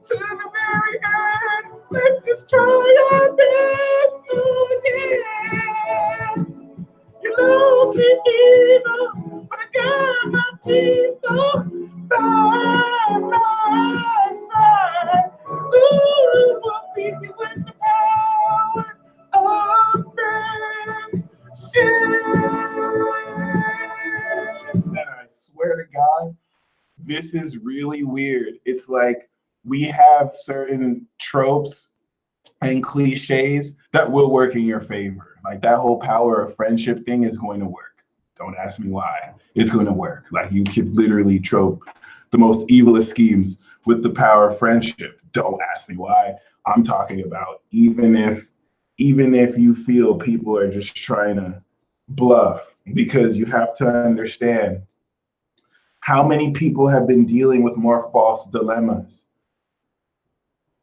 to the very end. Let's just try our best, oh yeah. You look evil, but I got my people by my side. Ooh, we'll beat you with the power of friendship. And I swear to God, this is really weird. It's like we have certain tropes and cliches that will work in your favor. Like that whole power of friendship thing is going to work. Don't ask me why. It's going to work. Like you could literally trope the most evilest schemes with the power of friendship. Don't ask me why. I'm talking about even if you feel people are just trying to bluff, because you have to understand how many people have been dealing with more false dilemmas.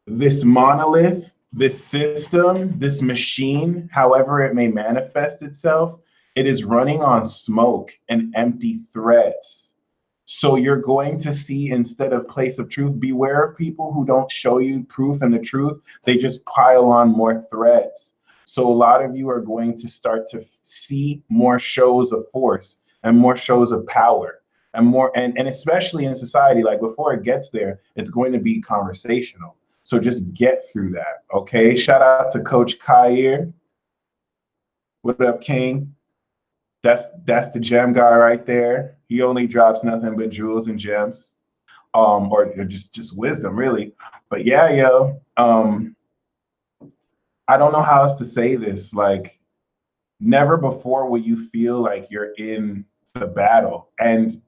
This monolith, this system, this machine, however it may manifest itself, it is running on smoke and empty threats. So you're going to see, instead of place of truth, beware of people who don't show you proof and the truth. They just pile on more threats. So a lot of you are going to start to see more shows of force and more shows of power. And more, and especially in society, like before it gets there, it's going to be conversational. So just get through that, okay? Shout out to Coach Kair. What up, King? That's the gem guy right there. He only drops nothing but jewels and gems, or just wisdom, really. But yeah, yo, I don't know how else to say this. Like, never before will you feel like you're in the battle, and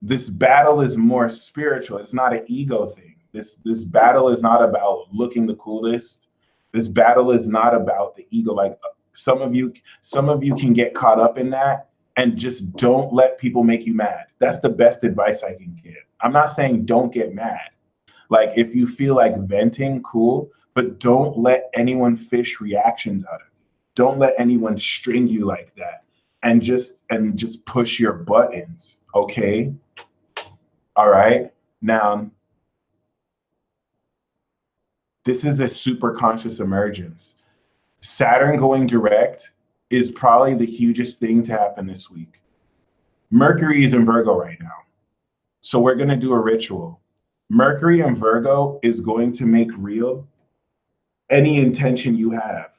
this battle is more spiritual. It's not an ego thing. This battle is not about looking the coolest. This battle is not about the ego. Like some of you can get caught up in that, and just don't let people make you mad. That's the best advice I can give. I'm not saying don't get mad. Like if you feel like venting, cool, but don't let anyone fish reactions out of you. Don't let anyone string you like that. And just push your buttons, okay? All right. Now, this is a super conscious emergence. Saturn going direct is probably the hugest thing to happen this week. Mercury is in Virgo right now. So we're going to do a ritual. Mercury in Virgo is going to make real any intention you have.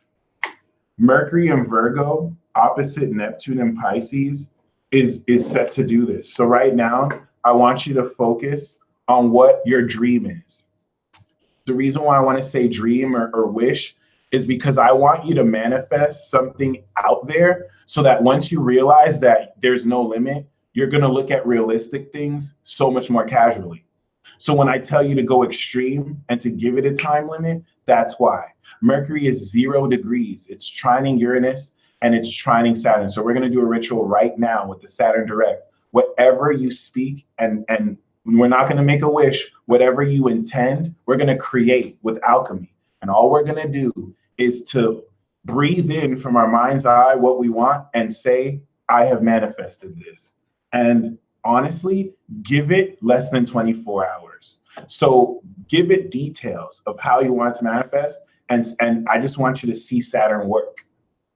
Mercury in Virgo, opposite Neptune and Pisces, is set to do this. So right now, I want you to focus on what your dream is. The reason why I want to say dream or wish is because I want you to manifest something out there so that once you realize that there's no limit, you're going to look at realistic things so much more casually. So when I tell you to go extreme and to give it a time limit, that's why. Mercury is 0 degrees. It's trining Uranus and it's trining Saturn. So we're going to do a ritual right now with the Saturn direct. Whatever you speak, and we're not going to make a wish, whatever you intend, we're going to create with alchemy. And all we're going to do is to breathe in from our mind's eye what we want and say, I have manifested this. And honestly, give it less than 24 hours. So give it details of how you want it to manifest. And I just want you to see Saturn work.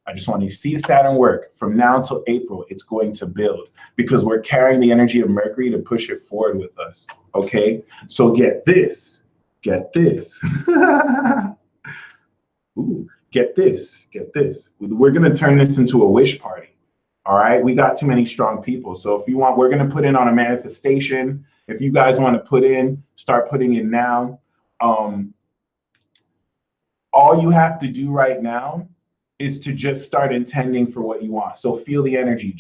I just want you to see Saturn work. From now until April, it's going to build because we're carrying the energy of Mercury to push it forward with us. Okay? So get this. Get this. Ooh, get this. Get this. We're going to turn this into a wish party. All right? We got too many strong people. So if you want, we're going to put in on a manifestation. If you guys want to put in, start putting in now. All you have to do right now is to just start intending for what you want. So feel the energy,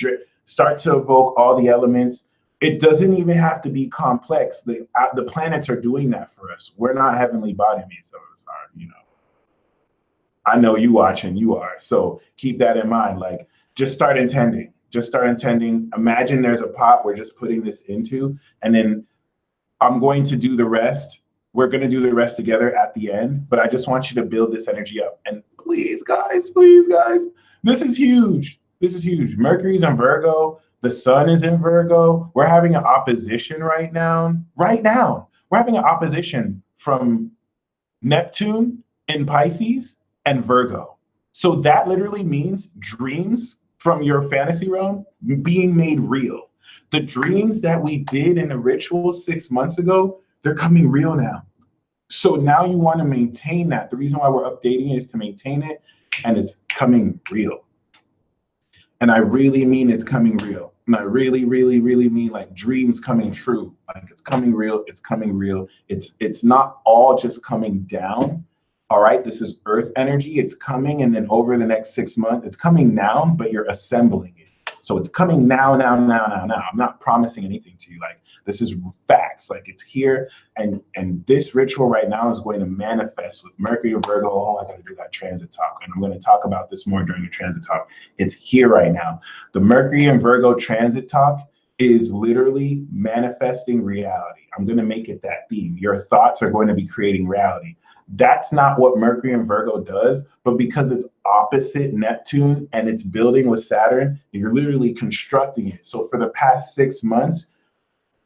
start to evoke all the elements. It doesn't even have to be complex. The planets are doing that for us. We're not heavenly body mates, you know. I know you watching, you are. So keep that in mind. Like, just start intending. Just start intending. Imagine there's a pot we're just putting this into, and then I'm going to do the rest. We're going to do the rest together at the end, but I just want you to build this energy up. And please, guys, this is huge. This is huge. Mercury's in Virgo. The sun is in Virgo. We're having an opposition right now. Right now, we're having an opposition from Neptune in Pisces and Virgo. So that literally means dreams from your fantasy realm being made real. The dreams that we did in the ritual 6 months ago, they're coming real now. So now you want to maintain that. The reason why we're updating it is to maintain it, and it's coming real. And I really mean it's coming real. And I really, really, really mean like dreams coming true. Like it's coming real, it's coming real. It's not all just coming down. All right, this is earth energy. It's coming, and then over the next 6 months, it's coming now, but you're assembling it. So it's coming now. I'm not promising anything to you. Like, this is facts. Like, it's here, and this ritual right now is going to manifest with Mercury and Virgo. Oh, I got to do that transit talk, and I'm going to talk about this more during the transit talk. It's here right now. The Mercury and Virgo transit talk is literally manifesting reality. I'm going to make it that theme. Your thoughts are going to be creating reality. That's not what Mercury and Virgo does, but because it's opposite Neptune and it's building with Saturn, you're literally constructing it. So for the past 6 months,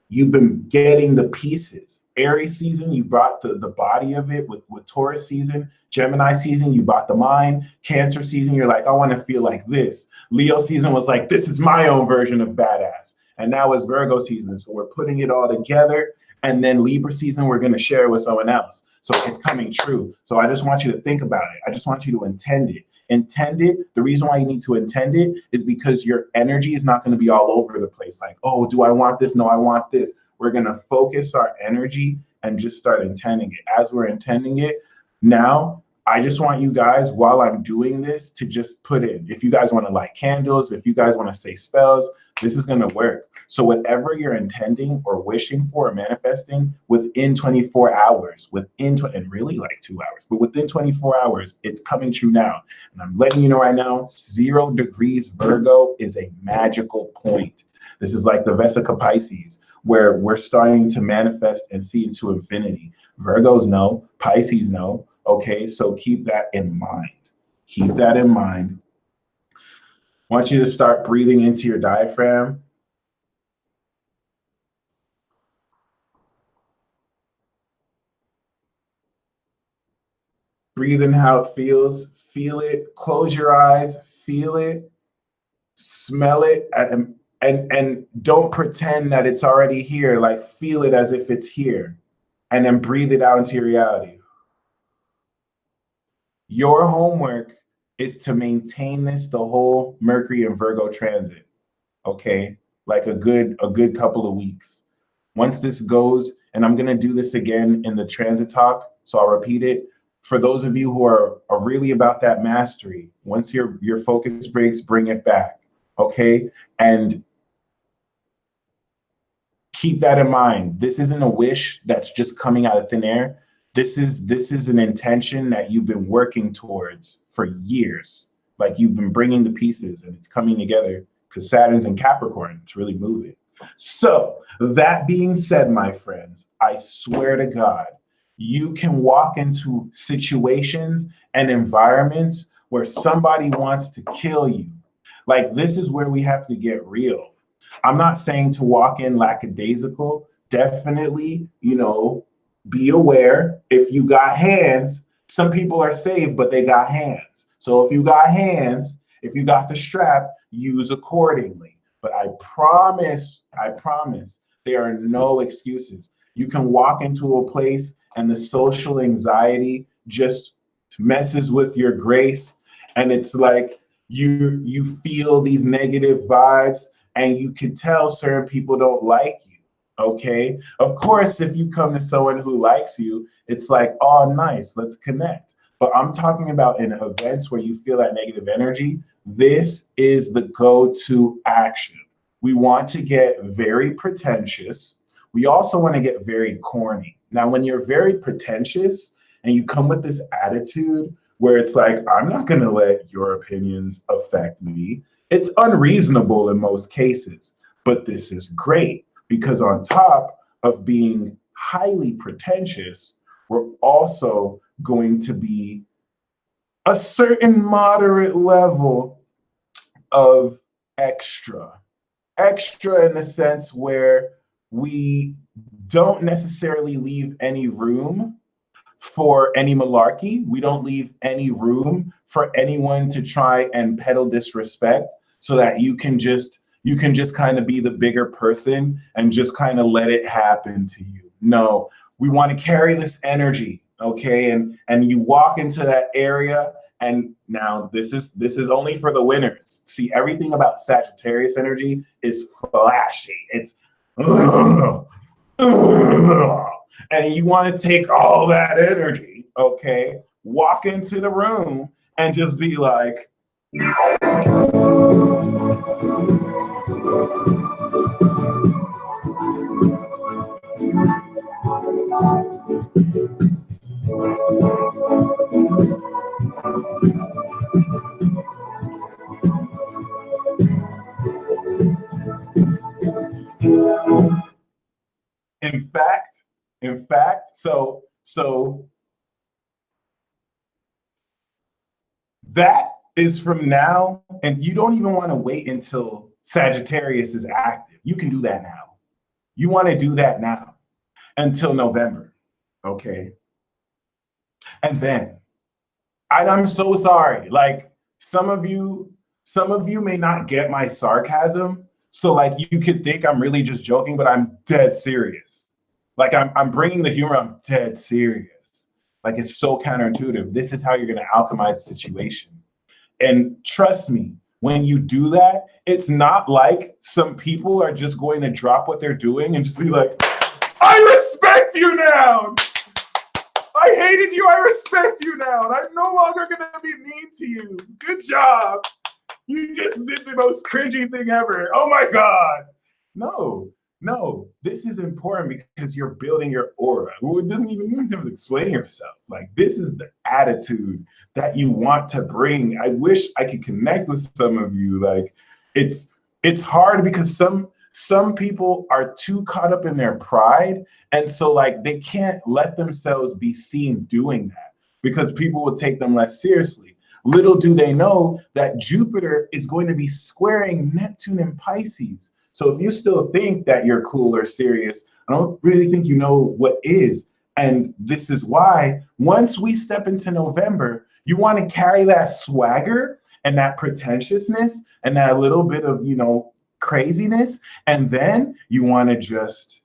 you've been getting the pieces. Aries season, you brought the body of it with Taurus season. Gemini season, you brought the mind. Cancer season, you're like, I want to feel like this. Leo season was like, this is my own version of badass. And now it's Virgo season. So we're putting it all together. And then Libra season, we're going to share it with someone else. So it's coming true. So I just want you to think about it. I just want you to intend it. Intend it. The reason why you need to intend it is because your energy is not going to be all over the place. Like, oh, do I want this? No, I want this. We're going to focus our energy and just start intending it. As we're intending it, now I just want you guys, while I'm doing this, to just put in. If you guys want to light candles, if you guys want to say spells, this is going to work. So whatever you're intending or wishing for or manifesting within 24 hours, and really like 2 hours, but within 24 hours, it's coming true now. And I'm letting you know right now, 0 degrees Virgo is a magical point. This is like the Vesica Pisces, where we're starting to manifest and see into infinity. Virgos know, Pisces know. Okay, so keep that in mind. Keep that in mind. I want you to start breathing into your diaphragm. Breathe in how it feels. Feel it. Close your eyes. Feel it. Smell it. And don't pretend that it's already here. Like, feel it as if it's here. And then breathe it out into your reality. Your homework is to maintain this the whole Mercury and Virgo transit. Okay? Like a good couple of weeks. Once this goes, and I'm going to do this again in the transit talk, so I'll repeat it. For those of you who are really about that mastery, once your focus breaks, bring it back, okay? And keep that in mind. This isn't a wish that's just coming out of thin air. This is an intention that you've been working towards for years. Like, you've been bringing the pieces and it's coming together because Saturn's in Capricorn. It's really moving. So that being said, my friends, I swear to God, you can walk into situations and environments where somebody wants to kill you. Like, this is where we have to get real. I'm not saying to walk in lackadaisical. Definitely, be aware. If you got hands, some people are saved, but they got hands. So if you got hands, if you got the strap, use accordingly. But I promise, there are no excuses. You can walk into a place and the social anxiety just messes with your grace. And it's like you feel these negative vibes and you can tell certain people don't like you. Okay. Of course, if you come to someone who likes you, it's like, oh, nice, let's connect. But I'm talking about in events where you feel that negative energy. This is the go-to action. We want to get very pretentious. We also want to get very corny. Now, when you're very pretentious and you come with this attitude where it's like, I'm not going to let your opinions affect me, it's unreasonable in most cases. But this is great because on top of being highly pretentious, we're also going to be a certain moderate level of extra in the sense where we don't necessarily leave any room for any malarkey. We don't leave any room for anyone to try and peddle disrespect so that you can just kind of be the bigger person and just kind of let it happen to you. No, we want to carry this energy, okay? And you walk into that area, and now this is only for the winners. See, everything about Sagittarius energy is flashy. It's and you want to take all that energy, okay? Walk into the room and just be like, in fact, so that is from now, and you don't even want to wait until Sagittarius is active. You can do that now. You want to do that now until November, okay? And then, I'm so sorry. Like, some of you may not get my sarcasm. So like, you could think I'm really just joking, but I'm dead serious. Like, I'm bringing the humor. I'm dead serious. Like, it's so counterintuitive. This is how you're going to alchemize the situation. And trust me, when you do that, it's not like some people are just going to drop what they're doing and just be like, I respect you now. I hated you. I respect you now. And I'm no longer going to be mean to you. Good job. You just did the most cringy thing ever. Oh my God. No, this is important because you're building your aura. Well, it doesn't even need to explain yourself. Like, this is the attitude that you want to bring. I wish I could connect with some of you. Like, it's hard because some people are too caught up in their pride. And so, like, they can't let themselves be seen doing that because people will take them less seriously. Little do they know that Jupiter is going to be squaring Neptune and Pisces. So if you still think that you're cool or serious, I don't really think you know what is. And this is why once we step into November, you want to carry that swagger and that pretentiousness and that little bit of, craziness. And then you want to just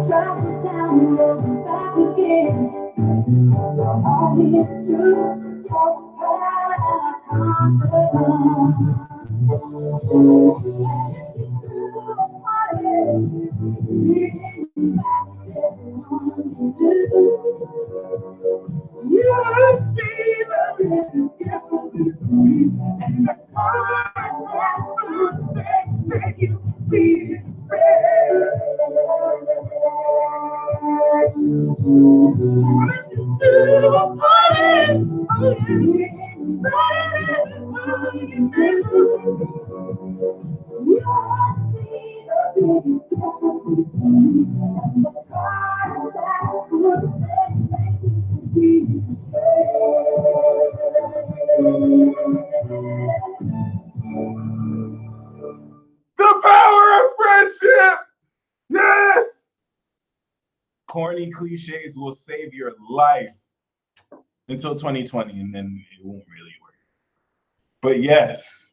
travel down the road and back again. All is true, your path confident. You see the living skillfully, and the heart that say thank you, be afraid. The power of friendship! Yes! Corny cliches will save your life until 2020, and then it won't really work. But yes,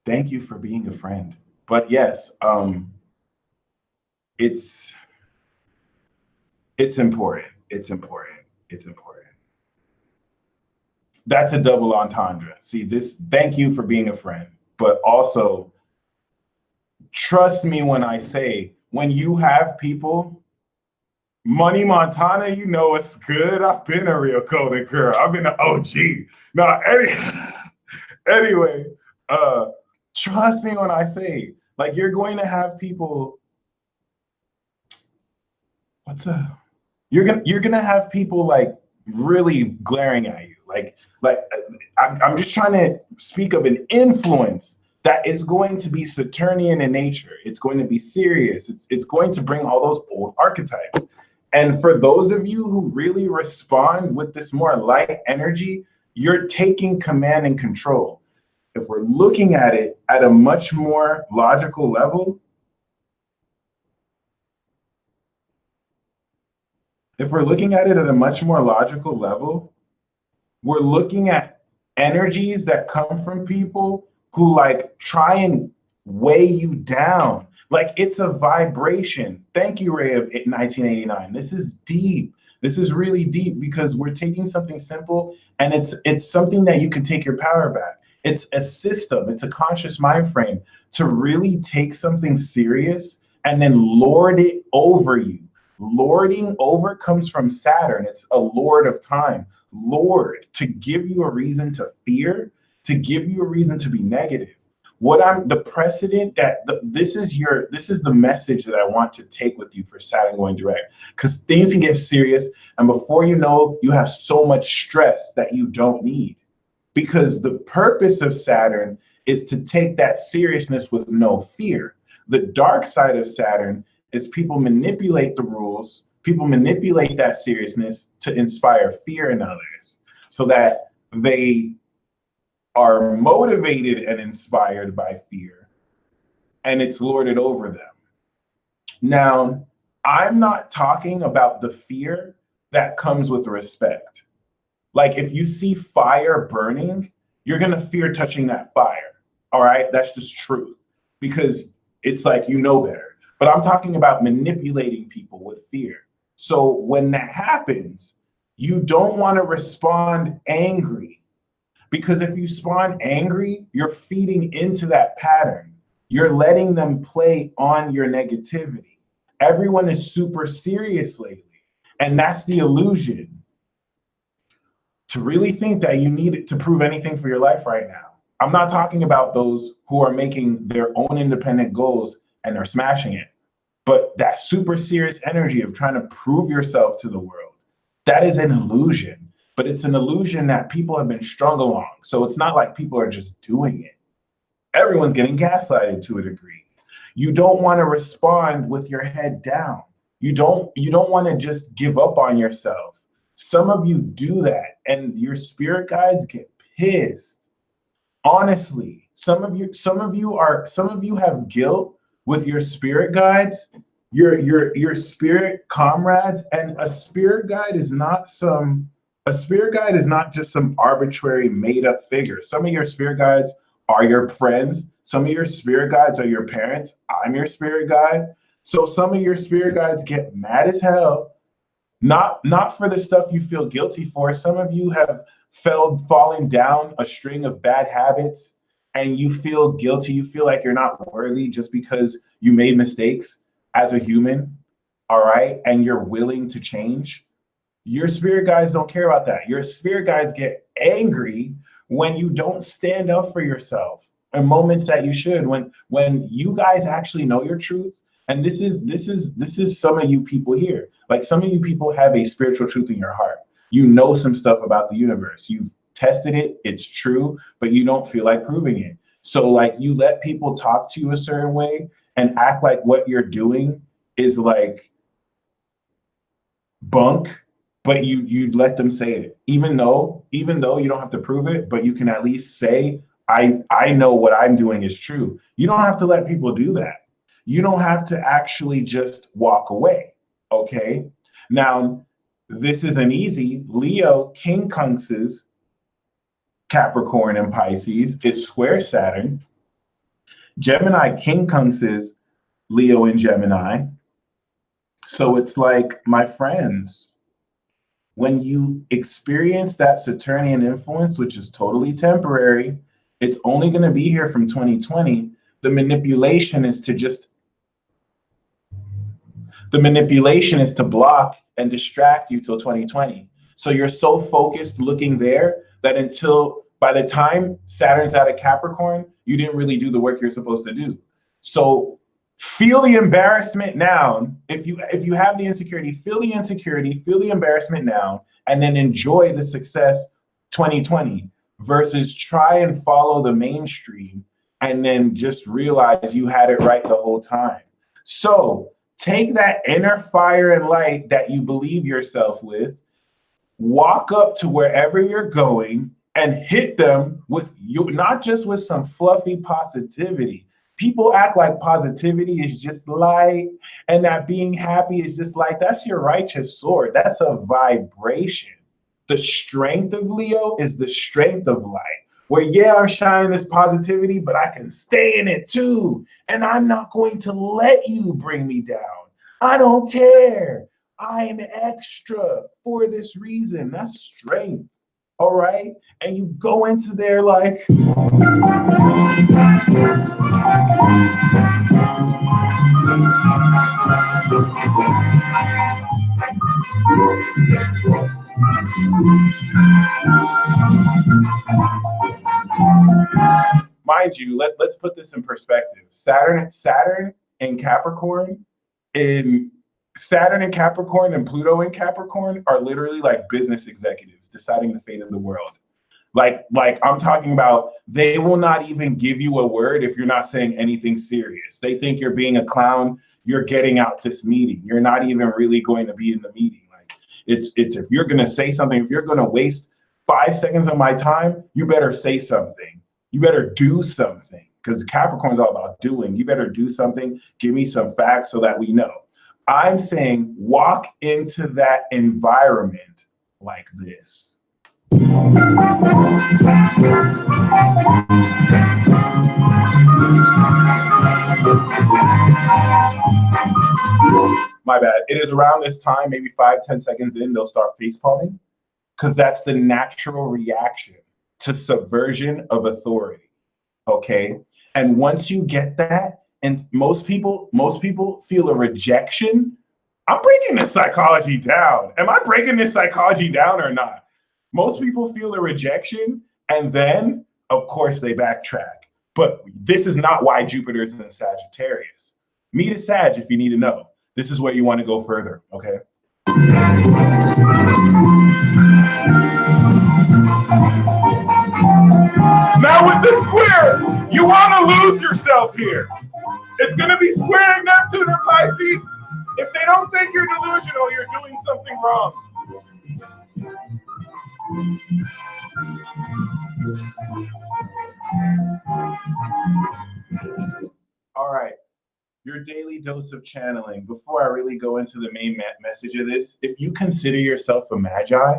thank you for being a friend. But yes, it's important. It's important. It's important. That's a double entendre. See, this, thank you for being a friend, but also trust me when I say, when you have people, Money Montana, you know it's good. I've been a real coded girl. I've been an OG. No, anyway, trust me when I say, like, you're going to have people. You're gonna have people like really glaring at you. Like I'm just trying to speak of an influence that is going to be Saturnian in nature. It's going to be serious. It's going to bring all those old archetypes. And for those of you who really respond with this more light energy, you're taking command and control. If we're looking at it at a much more logical level, we're looking at energies that come from people who like try and weigh you down. Like, it's a vibration. Thank you, Ray of 1989. This is deep. This is really deep because we're taking something simple and it's something that you can take your power back. It's a system. It's a conscious mind frame to really take something serious and then lord it over you. Lording over comes from Saturn. It's a lord of time. Lord, to give you a reason to fear, to give you a reason to be negative. The precedent that this is the message that I want to take with you for Saturn going direct, because things can get serious, and before you know, you have so much stress that you don't need, because the purpose of Saturn is to take that seriousness with no fear. The dark side of Saturn is people manipulate the rules, people manipulate that seriousness to inspire fear in others so that they are motivated and inspired by fear, and it's lorded over them. Now, I'm not talking about the fear that comes with respect. Like if you see fire burning, you're gonna fear touching that fire. All right, that's just truth because it's like you know better. But I'm talking about manipulating people with fear. So when that happens, you don't want to respond angry because if you respond angry, you're feeding into that pattern. You're letting them play on your negativity. Everyone is super serious lately. And that's the illusion. To really think that you need it to prove anything for your life right now. I'm not talking about those who are making their own independent goals and are smashing it. But that super serious energy of trying to prove yourself to the world, that is an illusion. But it's an illusion that people have been strung along. So it's not like people are just doing it. Everyone's getting gaslighted to a degree. You don't want to respond with your head down. You don't want to just give up on yourself. Some of you do that and your spirit guides get pissed. Honestly, some of you have guilt with your spirit guides, your spirit comrades, and a spirit guide is not just some arbitrary made up figure. Some of your spirit guides are your friends. Some of your spirit guides are your parents. I'm your spirit guide. So some of your spirit guides get mad as hell, not for the stuff you feel guilty for. Some of you have fallen down a string of bad habits and you feel guilty. You feel like you're not worthy just because you made mistakes as a human. All right. And you're willing to change. Your spirit guides don't care about that. Your spirit guides get angry when you don't stand up for yourself in moments that you should, when you guys actually know your truth. And this is some of you people here. Like some of you people have a spiritual truth in your heart. You know some stuff about the universe. You've tested it, it's true, but you don't feel like proving it. So like you let people talk to you a certain way and act like what you're doing is like bunk, but you let them say it. Even though you don't have to prove it, but you can at least say, I know what I'm doing is true. You don't have to let people do that. You don't have to actually just walk away. Okay. Now, this isn't easy. Leo quincunxes Capricorn and Pisces. It's square Saturn. Gemini quincunxes Leo and Gemini. So it's like, my friends, when you experience that Saturnian influence, which is totally temporary, it's only going to be here from 2020. The manipulation is to block and distract you till 2020. So you're so focused looking there that until by the time Saturn's out of Capricorn, you didn't really do the work you're supposed to do. So feel the embarrassment now. If you have the insecurity, feel the embarrassment now, and then enjoy the success 2020 versus try and follow the mainstream and then just realize you had it right the whole time. So take that inner fire and light that you believe yourself with, walk up to wherever you're going and hit them with you, not just with some fluffy positivity. People act like positivity is just light and that being happy is just like, that's your righteous sword. That's a vibration. The strength of Leo is the strength of light. Where, yeah, I'm shining this positivity, but I can stay in it too. And I'm not going to let you bring me down. I don't care. I am extra for this reason. That's strength. All right. And you go into there like, mind you, let's put this in perspective. Saturn and Capricorn and Pluto in Capricorn are literally like business executives deciding the fate of the world. Like I'm talking about, they will not even give you a word if you're not saying anything serious. They think you're being a clown. You're getting out this meeting. You're not even really going to be in the meeting. Like it's if you're going to say something, if you're going to waste 5 seconds of my time, you better say something. You better do something, because Capricorn's all about doing. You better do something. Give me some facts so that we know. I'm saying walk into that environment like this. My bad. It is around this time, maybe 5, 10 seconds in, they'll start face palming because that's the natural reaction to subversion of authority. Okay. And once you get that, and most people feel a rejection. I'm breaking this psychology down. Am I breaking this psychology down or not? Most people feel a rejection and then, of course, they backtrack. But this is not why Jupiter is in Sagittarius. Meet a Sag if you need to know. This is where you want to go further, okay? Now with the square, you want to lose yourself here. It's going to be squaring Neptune or Pisces. If they don't think you're delusional, you're doing something wrong. All right, your daily dose of channeling. Before I really go into the main message of this, if you consider yourself a Magi,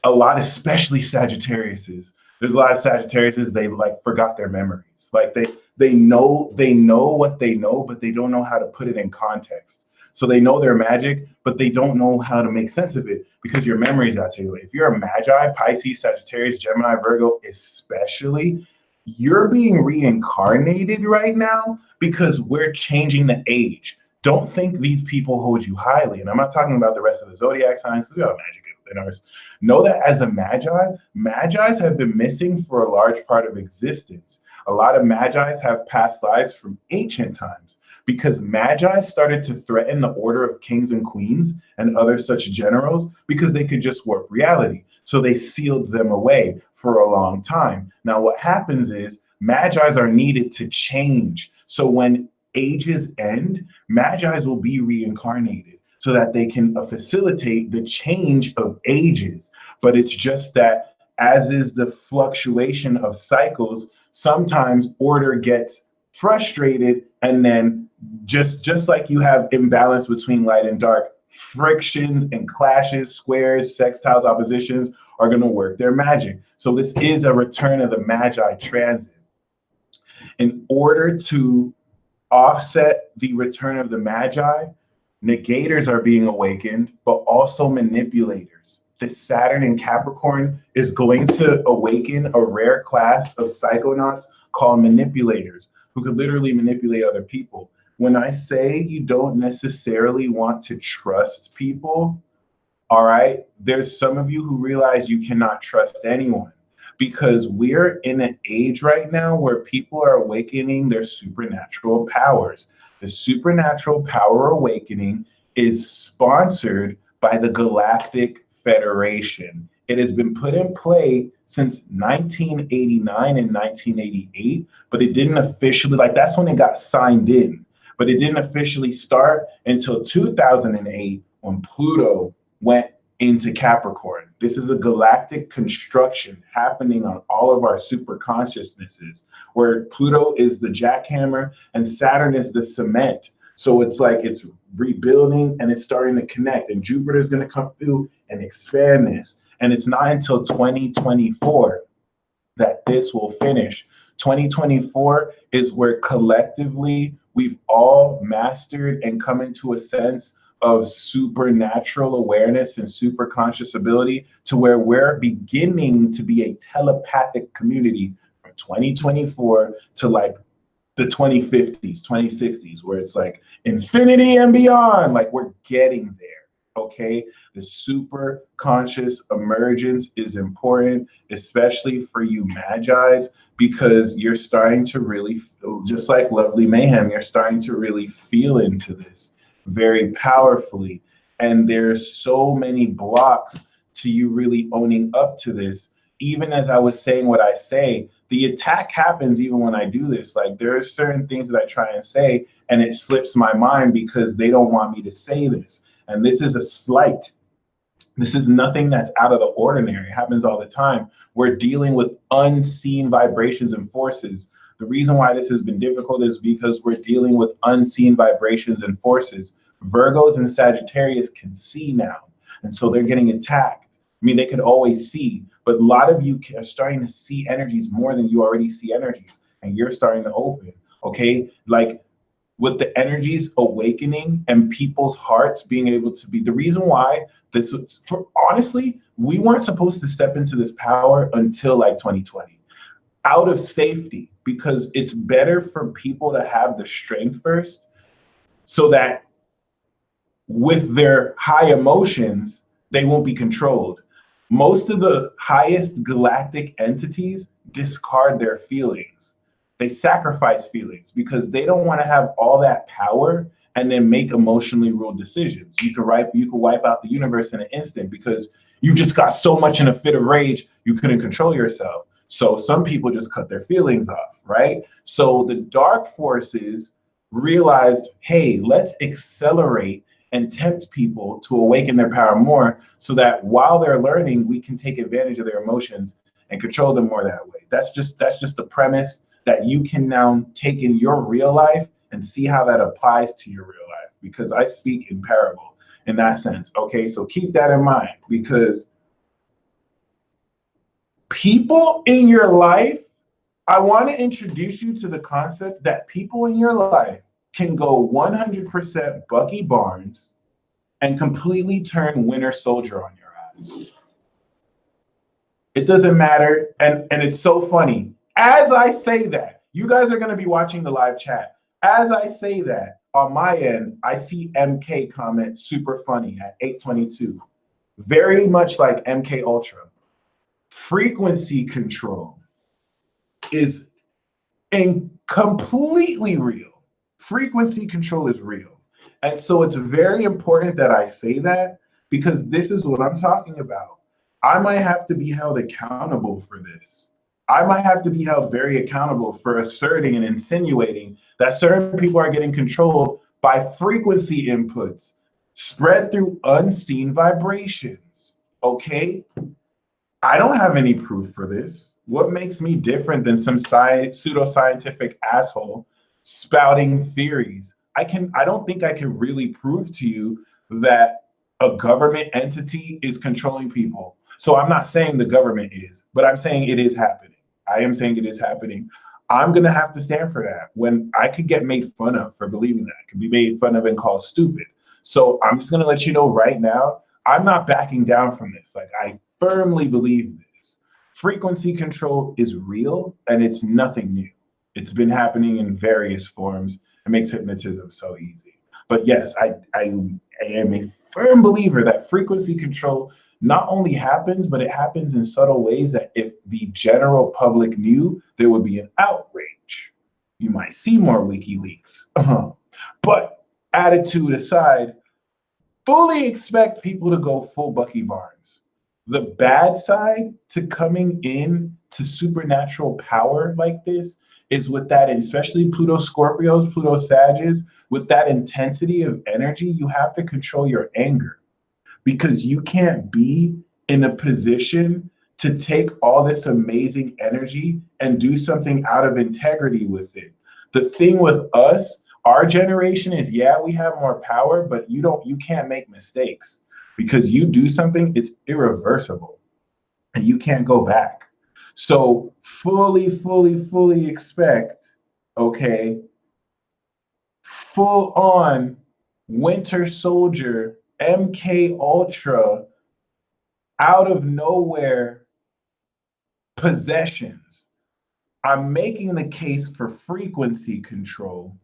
a lot, especially Sagittariuses, there's a lot of Sagittariuses, they like forgot their memories. Like they know what they know, but they don't know how to put it in context. So they know their magic, but they don't know how to make sense of it because your memories got taken away. If you're a Magi, Pisces, Sagittarius, Gemini, Virgo, especially, you're being reincarnated right now because we're changing the age. Don't think these people hold you highly. And I'm not talking about the rest of the zodiac signs. We have magic in ours. Know that as a Magi, Magis have been missing for a large part of existence. A lot of Magis have past lives from ancient times because Magi started to threaten the order of kings and queens and other such generals because they could just warp reality. So they sealed them away for a long time. Now, what happens is Magis are needed to change. So when ages end, Magis will be reincarnated so that they can facilitate the change of ages. But it's just that, as is the fluctuation of cycles, sometimes order gets frustrated, and then just like you have imbalance between light and dark, frictions and clashes, squares, sextiles, oppositions are going to work their magic. So this is a return of the Magi transit. In order to offset the return of the Magi, negators are being awakened, but also manipulators. The Saturn in Capricorn is going to awaken a rare class of psychonauts called manipulators, who could literally manipulate other people. When I say you don't necessarily want to trust people, all right, there's some of you who realize you cannot trust anyone because we're in an age right now where people are awakening their supernatural powers. The supernatural power awakening is sponsored by the Galactic Federation. It has been put in play since 1989 and 1988, but it didn't officially, like that's when it got signed in, but it didn't officially start until 2008 when Pluto went into Capricorn. This is a galactic construction happening on all of our super consciousnesses, where Pluto is the jackhammer and Saturn is the cement. So it's like it's rebuilding and it's starting to connect, and Jupiter is going to come through and expand this. And it's not until 2024 that this will finish. 2024 is where collectively we've all mastered and come into a sense of supernatural awareness and super conscious ability to where we're beginning to be a telepathic community from 2024 to like the 2050s, 2060s, where it's like infinity and beyond. Like we're getting there. Okay, the super conscious emergence is important, especially for you Magis, because you're starting to really, just like Lovely Mayhem, you're starting to really feel into this very powerfully. And there's so many blocks to you really owning up to this. Even as I was saying what I say, the attack happens even when I do this. Like there are certain things that I try and say and it slips my mind because they don't want me to say this. And this is a slight. This is nothing that's out of the ordinary. It happens all the time. We're dealing with unseen vibrations and forces. The reason why this has been difficult is because we're dealing with unseen vibrations and forces. Virgos and Sagittarius can see now, and so they're getting attacked. I mean, they could always see, but a lot of you are starting to see energies more than you already see energies, and you're starting to open. Okay, like with the energies awakening and people's hearts being able to be the reason why this was for honestly, we weren't supposed to step into this power until like 2020 out of safety, because it's better for people to have the strength first so that with their high emotions, they won't be controlled. Most of the highest galactic entities discard their feelings. They sacrifice feelings because they don't want to have all that power and then make emotionally ruled decisions. You could wipe out the universe in an instant because you just got so much in a fit of rage you couldn't control yourself. So some people just cut their feelings off, right? So the dark forces realized, hey, let's accelerate and tempt people to awaken their power more so that while they're learning, we can take advantage of their emotions and control them more that way. That's just the premise that you can now take in your real life and see how that applies to your real life, because I speak in parable in that sense. Okay, so keep that in mind, because people in your life, I want to introduce you to the concept that people in your life can go 100% Bucky Barnes and completely turn Winter Soldier on your ass. It doesn't matter. And it's so funny. As I say that, you guys are going to be watching the live chat. As I say that, on my end, I see MK comment super funny at 822. Very much like MK Ultra. Frequency control is completely real. Frequency control is real. And so it's very important that I say that, because this is what I'm talking about. I might have to be held accountable for this. I might have to be held very accountable for asserting and insinuating that certain people are getting controlled by frequency inputs spread through unseen vibrations. Okay? I don't have any proof for this. What makes me different than some pseudoscientific asshole spouting theories? I don't think I can really prove to you that a government entity is controlling people. So I'm not saying the government is, but I'm saying it is happening. I am saying it is happening. I'm gonna have to stand for that. When I could get made fun of for believing that, I could be made fun of and called stupid. So I'm just gonna let you know right now, I'm not backing down from this. Like, I firmly believe this. Frequency control is real and it's nothing new. It's been happening in various forms. It makes hypnotism so easy. But yes, I am a firm believer that frequency control not only happens, but it happens in subtle ways that if the general public knew, there would be an outrage. You might see more WikiLeaks. But attitude aside, fully expect people to go full Bucky Barnes. The bad side to coming in to supernatural power like this is with that, especially Pluto Scorpios, Pluto Sages, with that intensity of energy, you have to control your anger, because you can't be in a position to take all this amazing energy and do something out of integrity with it. The thing with us, our generation, is, yeah, we have more power, but you can't make mistakes, because you do something, it's irreversible and you can't go back. So fully expect, okay, full on Winter Soldier, MK Ultra, out of nowhere possessions. I'm making the case for frequency control,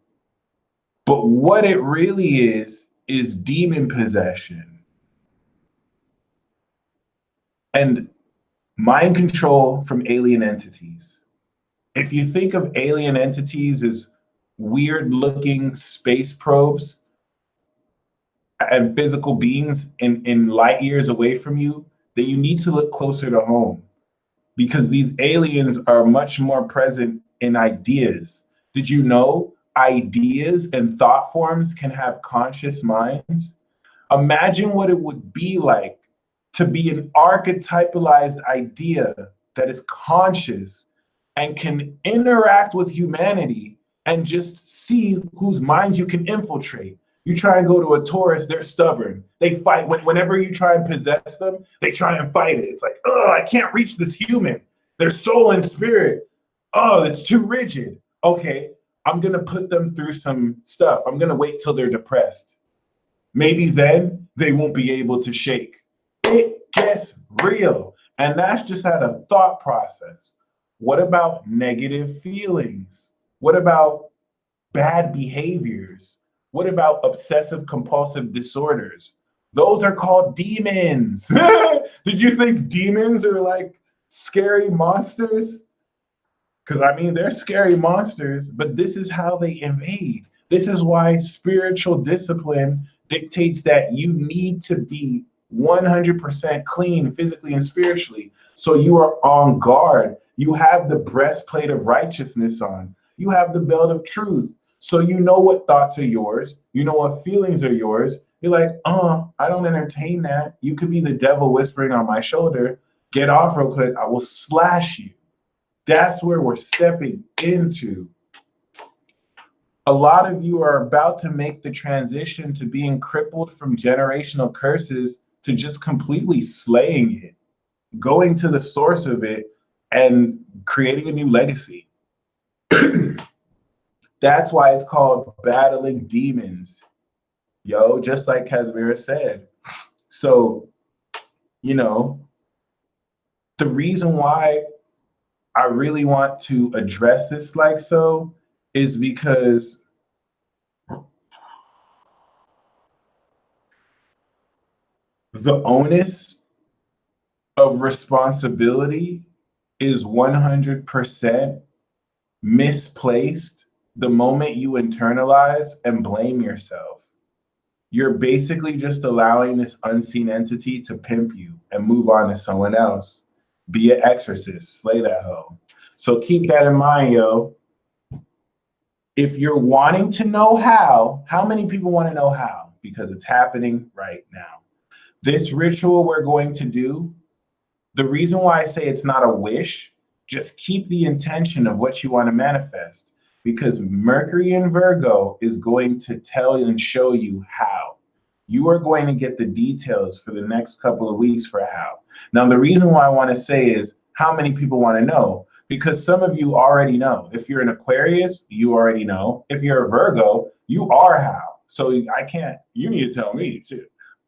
but what it really is demon possession and mind control from alien entities. If you think of alien entities as weird looking space probes and physical beings in light years away from you, then you need to look closer to home, because these aliens are much more present in ideas. Did you know ideas and thought forms can have conscious minds? Imagine what it would be like to be an archetypalized idea that is conscious and can interact with humanity and just see whose minds you can infiltrate. You try and go to a Taurus, they're stubborn. They fight. Whenever you try and possess them, they try and fight it. It's like, oh, I can't reach this human. Their soul and spirit. Oh, it's too rigid. Okay, I'm going to put them through some stuff. I'm going to wait till they're depressed. Maybe then they won't be able to shake. It gets real. And that's just at a thought process. What about negative feelings? What about bad behaviors? What about obsessive compulsive disorders? Those are called demons. Did you think demons are like scary monsters? Because I mean, they're scary monsters, but this is how they invade. This is why spiritual discipline dictates that you need to be 100% clean physically and spiritually. So you are on guard. You have the breastplate of righteousness on. You have the belt of truth. So you know what thoughts are yours. You know what feelings are yours. You're like, I don't entertain that. You could be the devil whispering on my shoulder. Get off real quick. I will slash you. That's where we're stepping into. A lot of you are about to make the transition to being crippled from generational curses to just completely slaying it, going to the source of it and creating a new legacy. That's why it's called battling demons. Yo, just like Casimira said. So, the reason why I really want to address this like so is because the onus of responsibility is 100% misplaced the moment you internalize and blame yourself. You're basically just allowing this unseen entity to pimp you and move on to someone else. Be an exorcist, slay that hoe. So keep that in mind, yo. If you're wanting to know how many people want to know how? Because it's happening right now. This ritual we're going to do, the reason why I say it's not a wish, just keep the intention of what you want to manifest, because Mercury in Virgo is going to tell and show you how. You are going to get the details for the next couple of weeks for how. Now, the reason why I want to say is how many people want to know, because some of you already know. If you're an Aquarius, you already know. If you're a Virgo, you are how. So you need to tell me too.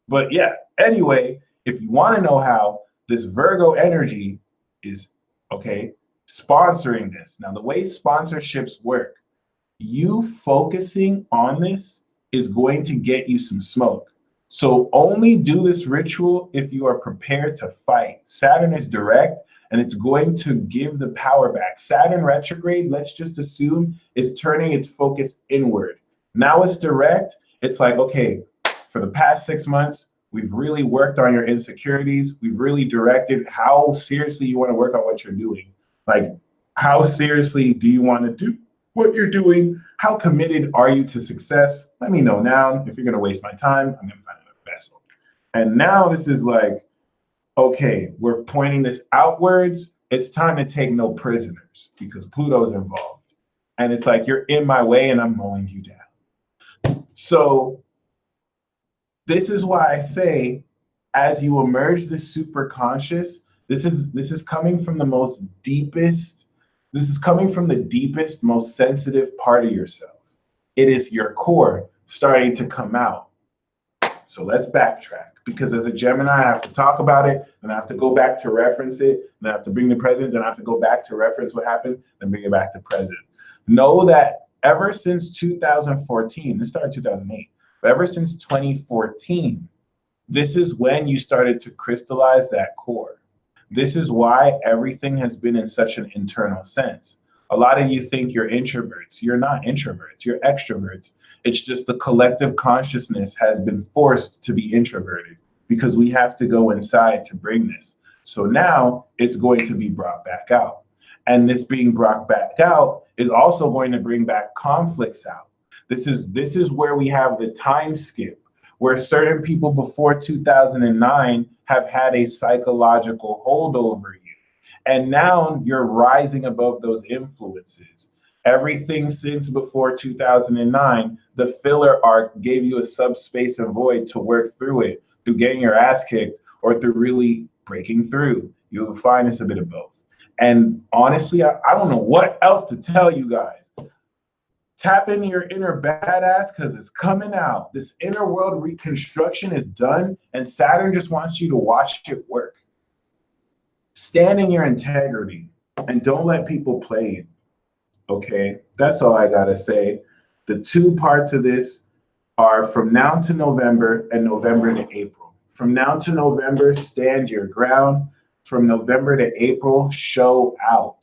But yeah, anyway, if you want to know how, this Virgo energy is, sponsoring this. Now, the way sponsorships work, you focusing on this is going to get you some smoke. So only do this ritual if you are prepared to fight. Saturn is direct, and it's going to give the power back. Saturn retrograde, let's just assume, is turning its focus inward. Now it's direct. It's like, okay, for the past 6 months, we've really worked on your insecurities. We've really directed how seriously you want to work on what you're doing. Like, how seriously do you want to do what you're doing? How committed are you to success? Let me know now. If you're going to waste my time, I'm going to find another vessel. And now this is like, okay, we're pointing this outwards. It's time to take no prisoners because Pluto's involved. And it's like, you're in my way and I'm mowing you down. So this is why I say, as you emerge the super conscious, this is coming from the deepest, most sensitive part of yourself. It is your core starting to come out. So let's backtrack, because as a Gemini, I have to talk about it, and I have to go back to reference it, and I have to bring the present, then I have to go back to reference what happened, and bring it back to present. Know that ever since 2014, this started 2008, but ever since 2014, this is when you started to crystallize that core. This is why everything has been in such an internal sense. A lot of you think you're introverts. You're not introverts, you're extroverts. It's just the collective consciousness has been forced to be introverted because we have to go inside to bring this. So now it's going to be brought back out. And this being brought back out is also going to bring back conflicts out. This is where we have the time skip, where certain people before 2009 have had a psychological hold over you. And now you're rising above those influences. Everything since before 2009, the filler arc gave you a subspace and void to work through it, through getting your ass kicked or through really breaking through. You'll find it's a bit of both. And honestly, I don't know what else to tell you guys. Tap into your inner badass because it's coming out. This inner world reconstruction is done, and Saturn just wants you to watch it work. Stand in your integrity and don't let people play you. Okay, that's all I gotta say. The two parts of this are from now to November and November to April. From now to November, stand your ground. From November to April, show out.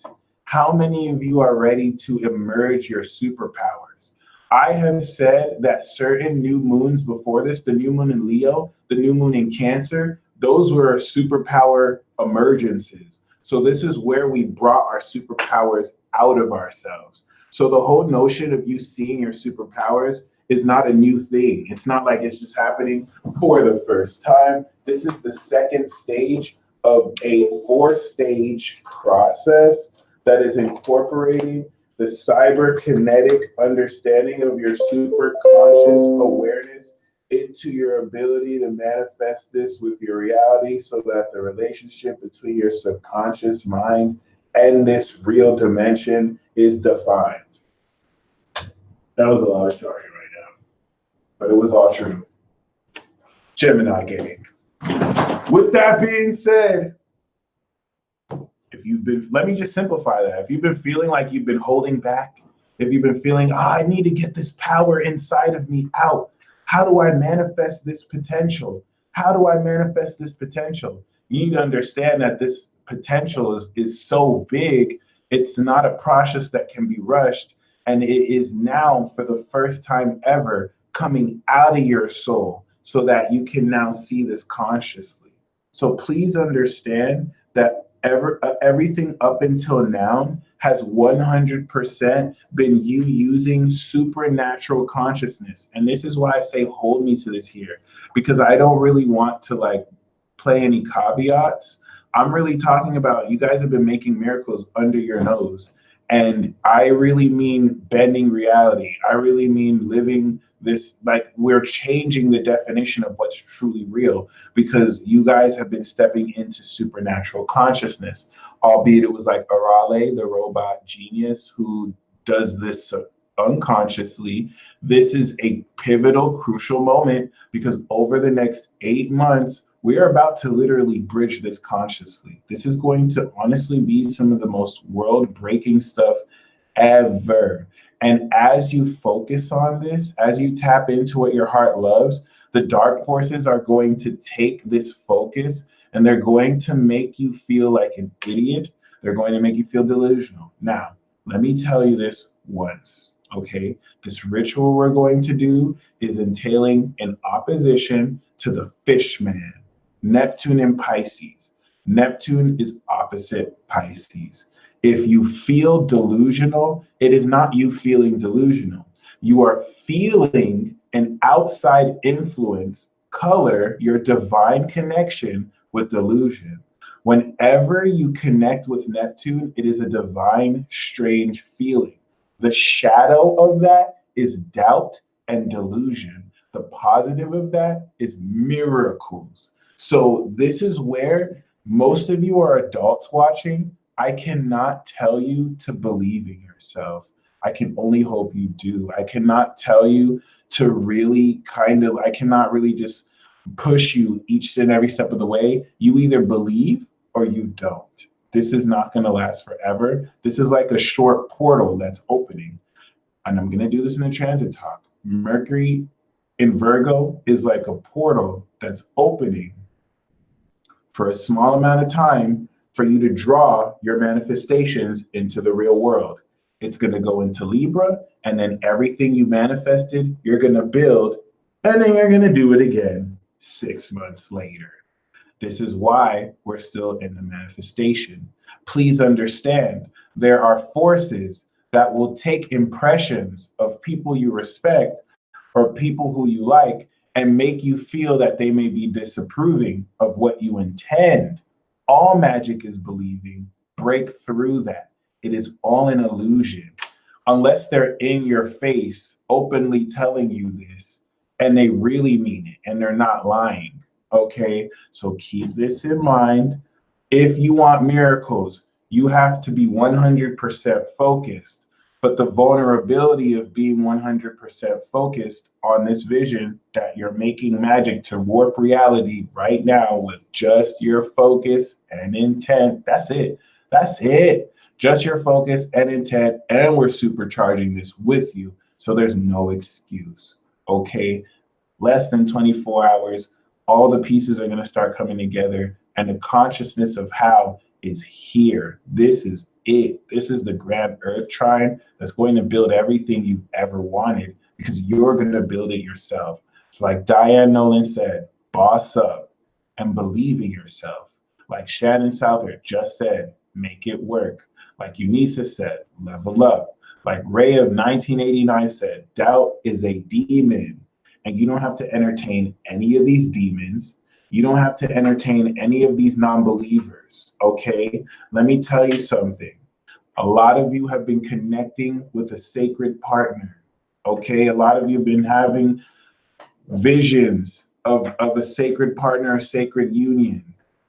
How many of you are ready to emerge your superpowers? I have said that certain new moons before this, the new moon in Leo, the new moon in Cancer, those were superpower emergences. So this is where we brought our superpowers out of ourselves. So the whole notion of you seeing your superpowers is not a new thing. It's not like it's just happening for the first time. This is the second stage of a 4-stage process that is incorporating the cyberkinetic understanding of your superconscious awareness into your ability to manifest this with your reality so that the relationship between your subconscious mind and this real dimension is defined. That was a lot of jargon right now, but it was all true. Gemini gang. With that being said, let me just simplify that. If you've been feeling like you've been holding back, if you've been feeling, I need to get this power inside of me out. How do I manifest this potential? How do I manifest this potential? You need to understand that this potential is so big, it's not a process that can be rushed. And it is now, for the first time ever, coming out of your soul so that you can now see this consciously. So please understand that everything up until now has 100% been you using supernatural consciousness. And this is why I say hold me to this here, because I don't really want to like play any caveats. I'm really talking about you guys have been making miracles under your nose. And I really mean bending reality. I really mean living this, like we're changing the definition of what's truly real because you guys have been stepping into supernatural consciousness, albeit it was like Arale, the robot genius who does this unconsciously. This is a pivotal, crucial moment because over the next 8 months, we are about to literally bridge this consciously. This is going to honestly be some of the most world-breaking stuff ever. And as you focus on this, as you tap into what your heart loves, the dark forces are going to take this focus and they're going to make you feel like an idiot. They're going to make you feel delusional. Now, let me tell you this once, okay? This ritual we're going to do is entailing an opposition to the fish man, Neptune in Pisces. Neptune is opposite Pisces. If you feel delusional, it is not you feeling delusional. You are feeling an outside influence color your divine connection with delusion. Whenever you connect with Neptune, it is a divine, strange feeling. The shadow of that is doubt and delusion. The positive of that is miracles. So this is where most of you are adults watching. I cannot tell you to believe in yourself. I can only hope you do. I cannot tell you to really I cannot really just push you each and every step of the way. You either believe or you don't. This is not going to last forever. This is like a short portal that's opening. And I'm going to do this in the transit talk. Mercury in Virgo is like a portal that's opening for a small amount of time for you to draw your manifestations into the real world. It's going to go into Libra, and then everything you manifested, you're going to build, and then you're going to do it again 6 months later. This is why we're still in the manifestation. Please understand, there are forces that will take impressions of people you respect or people who you like and make you feel that they may be disapproving of what you intend. All magic is believing. Break through that. It is all an illusion. unless they're in your face openly telling you this and they really mean it and they're not lying. Okay, so keep this in mind. If you want miracles, you have to be 100% focused. But the vulnerability of being 100% focused on this vision that you're making magic to warp reality right now with just your focus and intent. That's it. That's it. Just your focus and intent. And we're supercharging this with you. So there's no excuse. Okay. Less than 24 hours, all the pieces are going to start coming together. And the consciousness of how is here. This is it. This is the grand earth trine that's going to build everything you've ever wanted because you're going to build it yourself. So like Diane Nolan said, boss up and believe in yourself. Like Shannon Souther just said, make it work. Like Eunice said, level up. Like Ray of 1989 said, doubt is a demon. And you don't have to entertain any of these demons. You don't have to entertain any of these non-believers, okay? Let me tell you something. A lot of you have been connecting with a sacred partner, okay? A lot of you have been having visions of a sacred partner, a sacred union.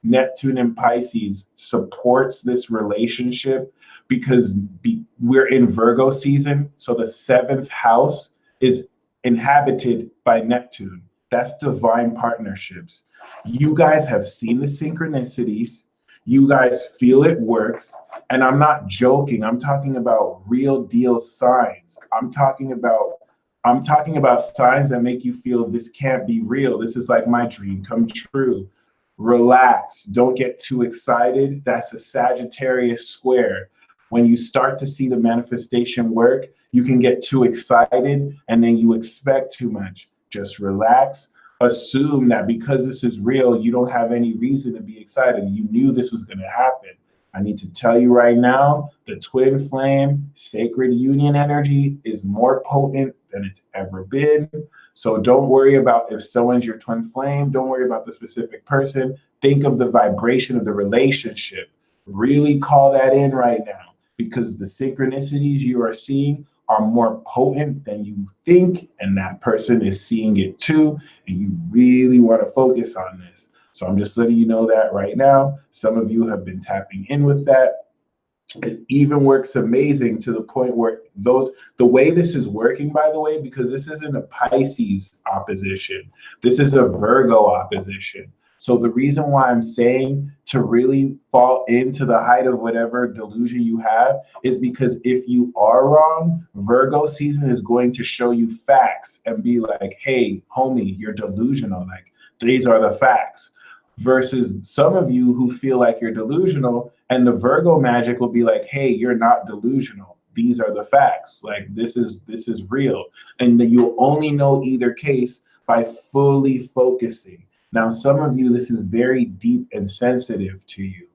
Neptune and Pisces supports this relationship because we're in Virgo season. So the seventh house is inhabited by Neptune. That's divine partnerships. You guys have seen the synchronicities. You guys feel it works. And I'm not joking. I'm talking about real deal signs. I'm talking about signs that make you feel this can't be real. This is like my dream come true. Relax. Don't get too excited. That's a Sagittarius square. When you start to see the manifestation work, you can get too excited and then you expect too much. Just relax. Assume that because this is real, you don't have any reason to be excited. You knew this was going to happen. I need to tell you right now, the twin flame sacred union energy is more potent than it's ever been. So don't worry about if someone's your twin flame. Don't worry about the specific person. Think of the vibration of the relationship. Really call that in right now because the synchronicities you are seeing are more potent than you think, and that person is seeing it too, and you really want to focus on this. So I'm just letting you know that right now. Some of you have been tapping in with that. It even works amazing to the point where the way this is working, by the way, because this isn't a Pisces opposition, this is a Virgo opposition. So the reason why I'm saying to really fall into the height of whatever delusion you have is because if you are wrong, Virgo season is going to show you facts and be like, hey, homie, you're delusional. Like, these are the facts. Versus some of you who feel like you're delusional, and the Virgo magic will be like, hey, you're not delusional. These are the facts. Like, this is real. And then you'll only know either case by fully focusing. Now, some of you, this is very deep and sensitive to you.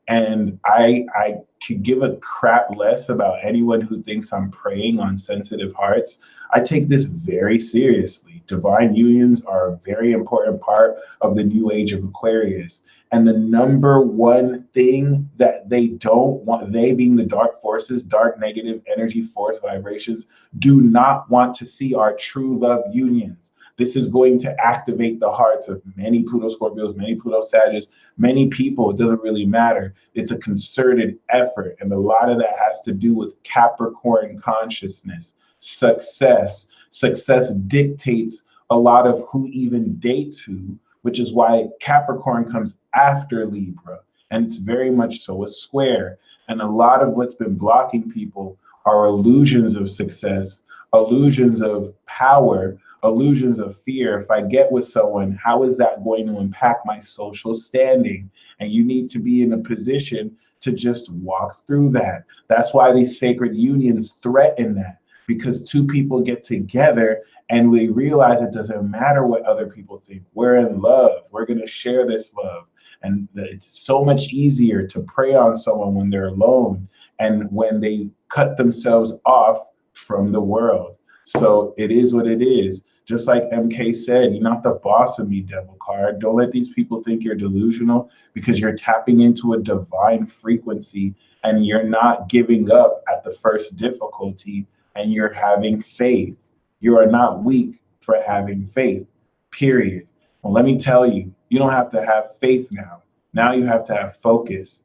And I could give a crap less about anyone who thinks I'm preying on sensitive hearts. I take this very seriously. Divine unions are a very important part of the new age of Aquarius. And the number one thing that they don't want, they being the dark forces, dark negative energy force vibrations, do not want to see our true love unions. This is going to activate the hearts of many Pluto Scorpios, many Pluto Sagittarius, many people. It doesn't really matter. It's a concerted effort. And a lot of that has to do with Capricorn consciousness, success. Success dictates a lot of who even dates who, which is why Capricorn comes after Libra. And it's very much so a square. And a lot of what's been blocking people are illusions of success, illusions of power, illusions of fear. If I get with someone, how is that going to impact my social standing? And you need to be in a position to just walk through that. That's why these sacred unions threaten that, because two people get together and we realize it doesn't matter what other people think. We're in love. We're going to share this love. And it's so much easier to prey on someone when they're alone and when they cut themselves off from the world. So it is what it is. Just like MK said, you're not the boss of me, devil card. Don't let these people think you're delusional because you're tapping into a divine frequency and you're not giving up at the first difficulty. and you're having faith. You are not weak for having faith, period. Well, let me tell you, you don't have to have faith now. Now you have to have focus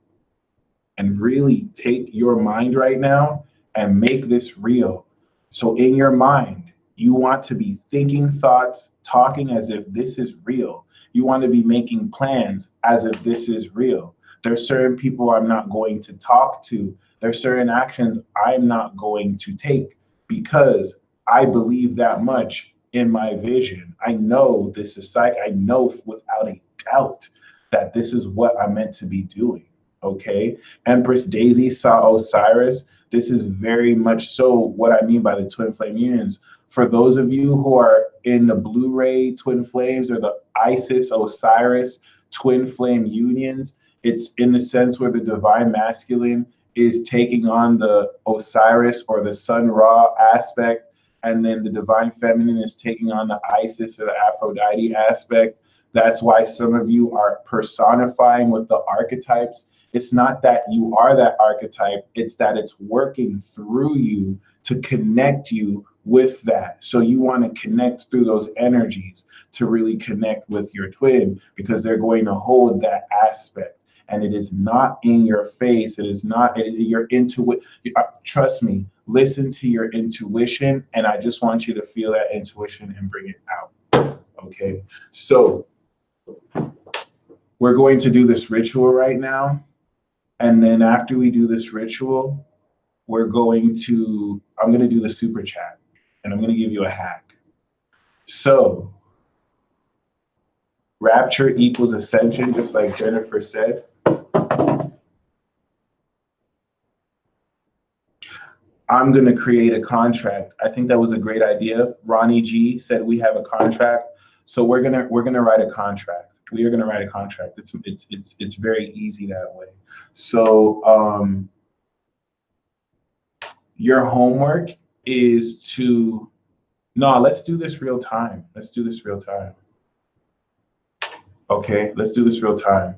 and really take your mind right now and make this real. So in your mind, you want to be thinking thoughts, talking as if this is real. You want to be making plans as if this is real. There's certain people I'm not going to talk to. There's certain actions I'm not going to take because I believe that much in my vision. I know this is psych. I know without a doubt that this is what I'm meant to be doing. Okay. Empress Daisy saw Osiris. This is very much so what I mean by the twin flame unions. For those of you who are in the Blu-ray twin flames or the Isis Osiris twin flame unions, it's in the sense where the divine masculine is taking on the Osiris or the Sun Ra aspect, and then the divine feminine is taking on the Isis or the Aphrodite aspect. That's why some of you are personifying with the archetypes. It's not that you are that archetype, it's that it's working through you to connect you with that. So you want to connect through those energies to really connect with your twin, because they're going to hold that aspect. And it is not in your face. It is not your intuition. Trust me, listen to your intuition. And I just want you to feel that intuition and bring it out. Okay. So we're going to do this ritual right now. And then after we do this ritual, I'm going to do the super chat and I'm going to give you a hack. So rapture equals ascension, just like Jennifer said. I'm going to create a contract. I think that was a great idea. Ronnie G said we have a contract. So we're going to write a contract. We are going to write a contract. It's very easy that way. So your homework is to, no, let's do this real time. Let's do this real time. Okay, let's do this real time.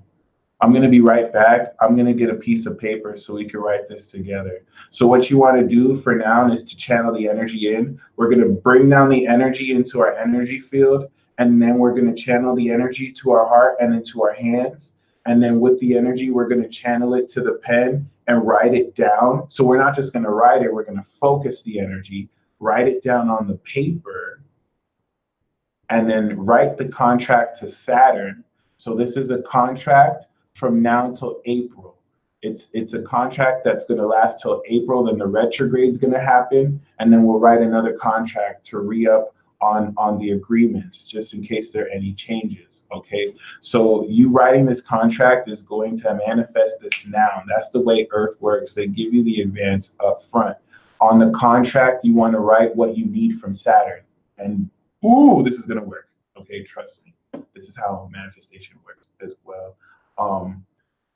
I'm going to be right back. I'm going to get a piece of paper so we can write this together. So what you want to do for now is to channel the energy in. We're going to bring down the energy into our energy field, and then we're going to channel the energy to our heart and into our hands. And then with the energy, we're going to channel it to the pen and write it down. So we're not just going to write it, we're going to focus the energy, write it down on the paper, and then write the contract to Saturn. So this is a contract from now until April. It's a contract that's going to last till April. Then the retrograde is going to happen, and then we'll write another contract to re-up on the agreements, just in case there are any changes. Okay, so you writing this contract is going to manifest this now. That's the way Earth works. They give you the advance up front. On the contract, you want to write what you need from Saturn, and ooh, this is going to work. Okay, trust me. This is how manifestation works as well.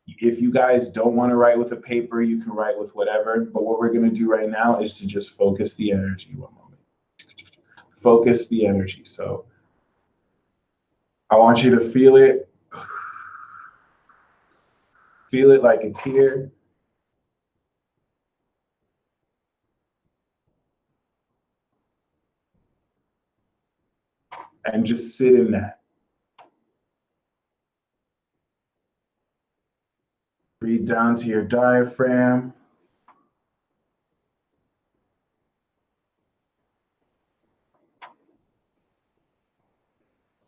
If you guys don't want to write with a paper, you can write with whatever. But what we're going to do right now is to just focus the energy. One moment. Focus the energy. So I want you to feel it. Feel it like it's here. And just sit in that. Breathe down to your diaphragm.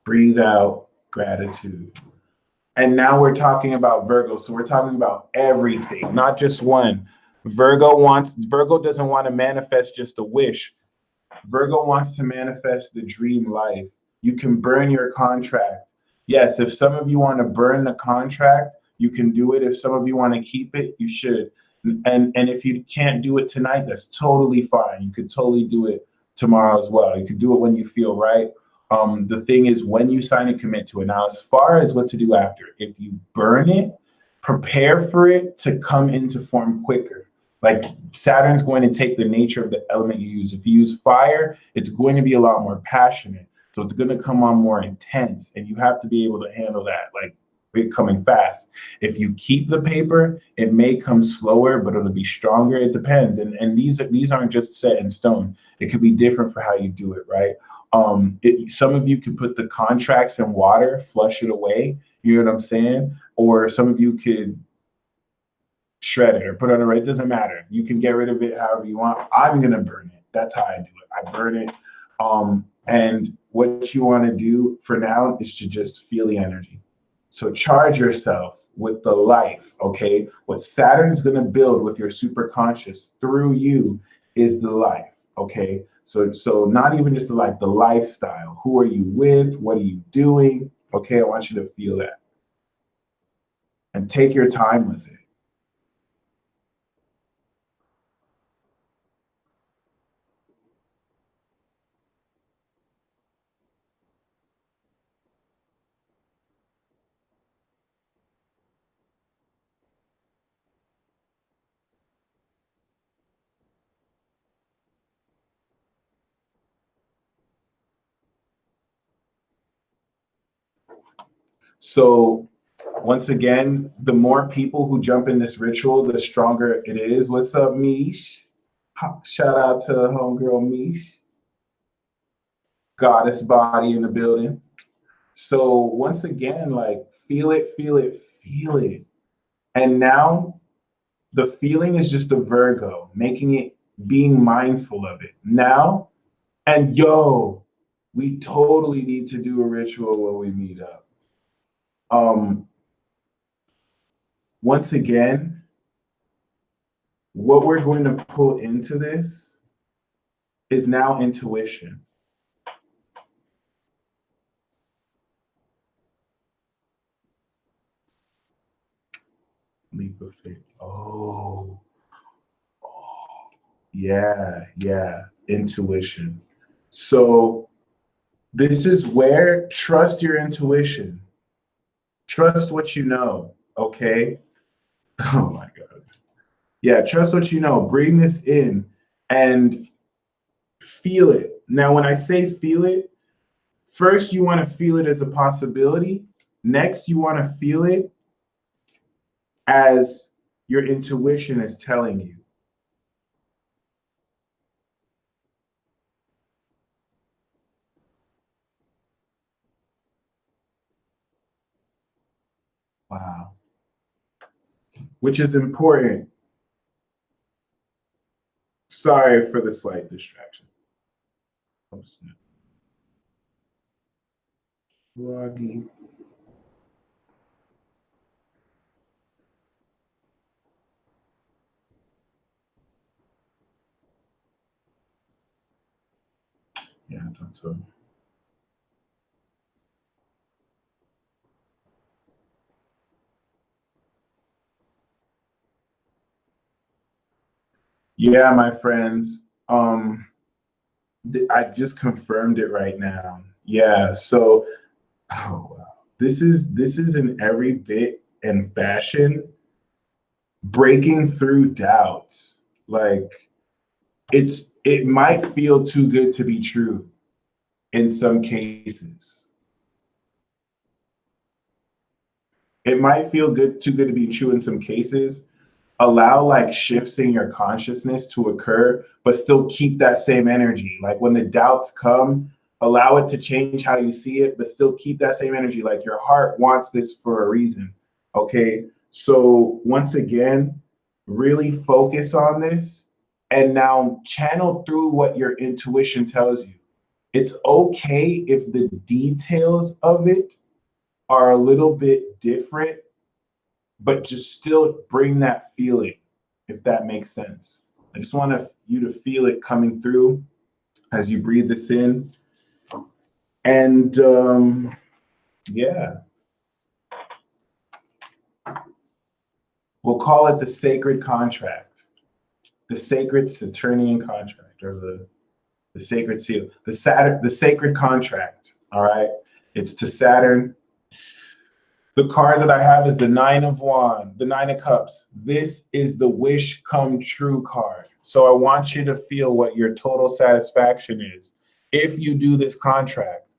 Breathe out gratitude. And now we're talking about Virgo. So we're talking about everything, not just one. Virgo doesn't want to manifest just a wish. Virgo wants to manifest the dream life. You can burn your contract. Yes, if some of you want to burn the contract, you can do it. If some of you want to keep it, you should. And if you can't do it tonight, that's totally fine. You could totally do it tomorrow as well. You could do it when you feel right. The thing is, when you sign and commit to it. Now, as far as what to do after, if you burn it, prepare for it to come into form quicker. Like Saturn's going to take the nature of the element you use. If you use fire, it's going to be a lot more passionate. So it's going to come on more intense, and you have to be able to handle that. Like coming fast. If you keep the paper, it may come slower, but it'll be stronger. It depends. And these aren't just set in stone. It could be different for how you do it, right? Some of you could put the contracts in water, flush it away. You know what I'm saying? Or some of you could shred it or put it on the right. It doesn't matter. You can get rid of it however you want. I'm gonna burn it. That's how I do it. I burn it. And what you want to do for now is to just feel the energy. So charge yourself with the life, okay? What Saturn's gonna build with your superconscious through you is the life, okay? So not even just the life, the lifestyle. Who are you with? What are you doing? Okay, I want you to feel that. And take your time with it. So once again, the more people who jump in this ritual, the stronger it is. What's up, Mish? Shout out to homegirl Mish. Goddess body in the building. So once again, like feel it, feel it, feel it. And now the feeling is just a Virgo, making it being mindful of it. Now, and yo, we totally need to do a ritual when we meet up. Um, Once again, what we're going to pull into this is now intuition. Leap of faith. Oh, yeah, intuition. So this is where trust your intuition. Trust what you know, okay? Oh my God. Yeah, trust what you know. Bring this in and feel it. Now, when I say feel it, first you want to feel it as a possibility. Next, you want to feel it as your intuition is telling you. Wow. Which is important. Sorry for the slight distraction. Oh, snap. Loggy. Yeah, I thought so. Yeah, my friends. I just confirmed it right now. Yeah, so oh wow. This is in every bit and fashion breaking through doubts. Like it might feel too good to be true in some cases. It might feel too good to be true in some cases. Allow like shifts in your consciousness to occur, but still keep that same energy. Like when the doubts come, allow it to change how you see it, but still keep that same energy. Like your heart wants this for a reason. Okay. So once again, really focus on this and now channel through what your intuition tells you. It's okay if the details of it are a little bit different, but just still bring that feeling, if that makes sense. I just want you to feel it coming through as you breathe this in. And yeah, we'll call it the sacred contract, the sacred Saturnian contract, or the sacred seal, the sacred contract. All right, it's to Saturn. The card that I have is the Nine of Wands, the Nine of Cups. This is the wish come true card. So I want you to feel what your total satisfaction is. If you do this contract,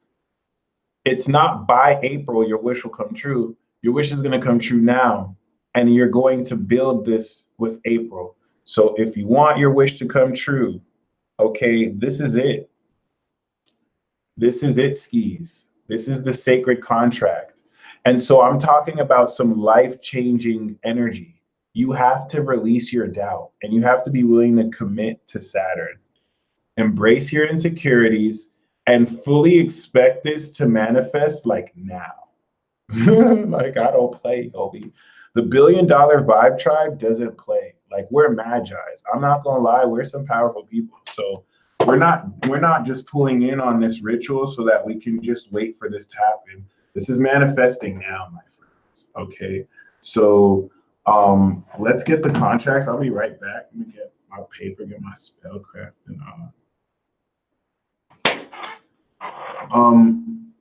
it's not by April your wish will come true. Your wish is going to come true now, and you're going to build this with April. So if you want your wish to come true, okay, this is it. This is it, skis. This is the sacred contract. And so I'm talking about some life changing energy. You have to release your doubt and you have to be willing to commit to Saturn. Embrace your insecurities and fully expect this to manifest like now. Like, I don't play, Obi. The $1 billion vibe tribe doesn't play. Like, we're Magi's. I'm not gonna lie, we're some powerful people. So we're not just pulling in on this ritual so that we can just wait for this to happen. This is manifesting now, my friends. Okay. So let's get the contracts. I'll be right back. Let me get my paper, get my spellcraft and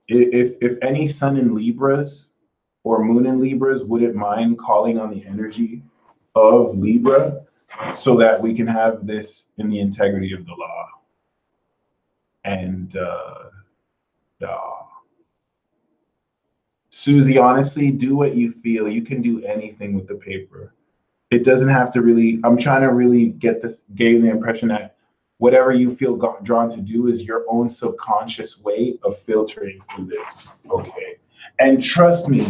if any sun in Libras or moon in Libras wouldn't mind calling on the energy of Libra so that we can have this in the integrity of the law. And Susie, honestly, do what you feel. You can do anything with the paper. It doesn't have to really, I'm trying to really gain the impression that whatever you feel drawn to do is your own subconscious way of filtering through this. Okay. And trust me,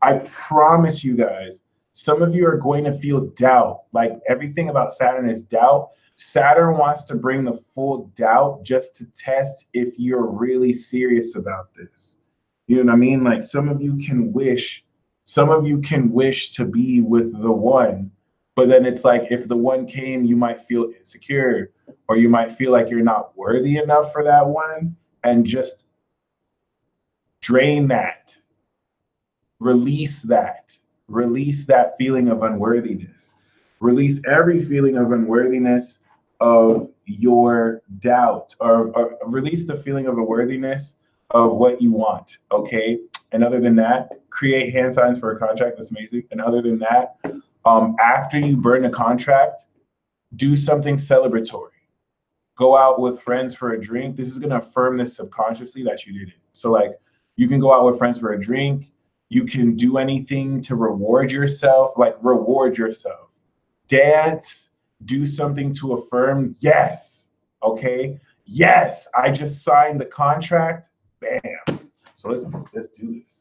I promise you guys, some of you are going to feel doubt. Like everything about Saturn is doubt. Saturn wants to bring the full doubt just to test if you're really serious about this. You know what I mean? Like some of you can wish to be with the one, but then it's like if the one came, you might feel insecure or you might feel like you're not worthy enough for that one and just drain that, release that, release that feeling of unworthiness, release every feeling of unworthiness of your doubt or release the feeling of unworthiness of what you want. Okay. And other than that, create hand signs for a contract. That's amazing. And other than that, after you burn a contract, do something celebratory. Go out with friends for a drink. This is going to affirm this subconsciously that you did it. So, like, you can go out with friends for a drink. You can do anything to reward yourself, like, reward yourself. Dance, do something to affirm. Yes. Okay. Yes. I just signed the contract. Bam. So let's do this.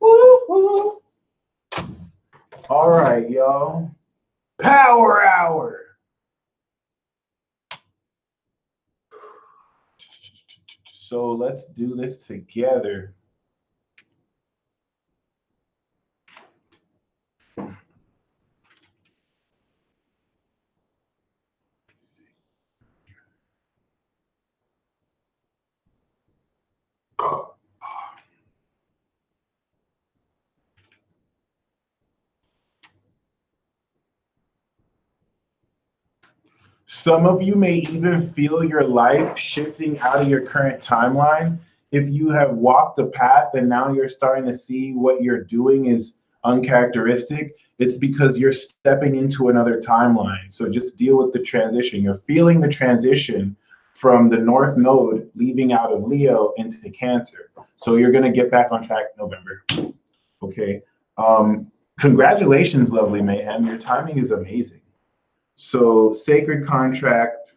Woo-hoo. All right, y'all. Power hour. So let's do this together. Some of you may even feel your life shifting out of your current timeline. If you have walked the path and now you're starting to see what you're doing is uncharacteristic, it's because you're stepping into another timeline. So just deal with the transition. You're feeling the transition from the North Node leaving out of Leo into Cancer. So you're going to get back on track in November. Okay. Congratulations, lovely mayhem. Your timing is amazing. So sacred contract.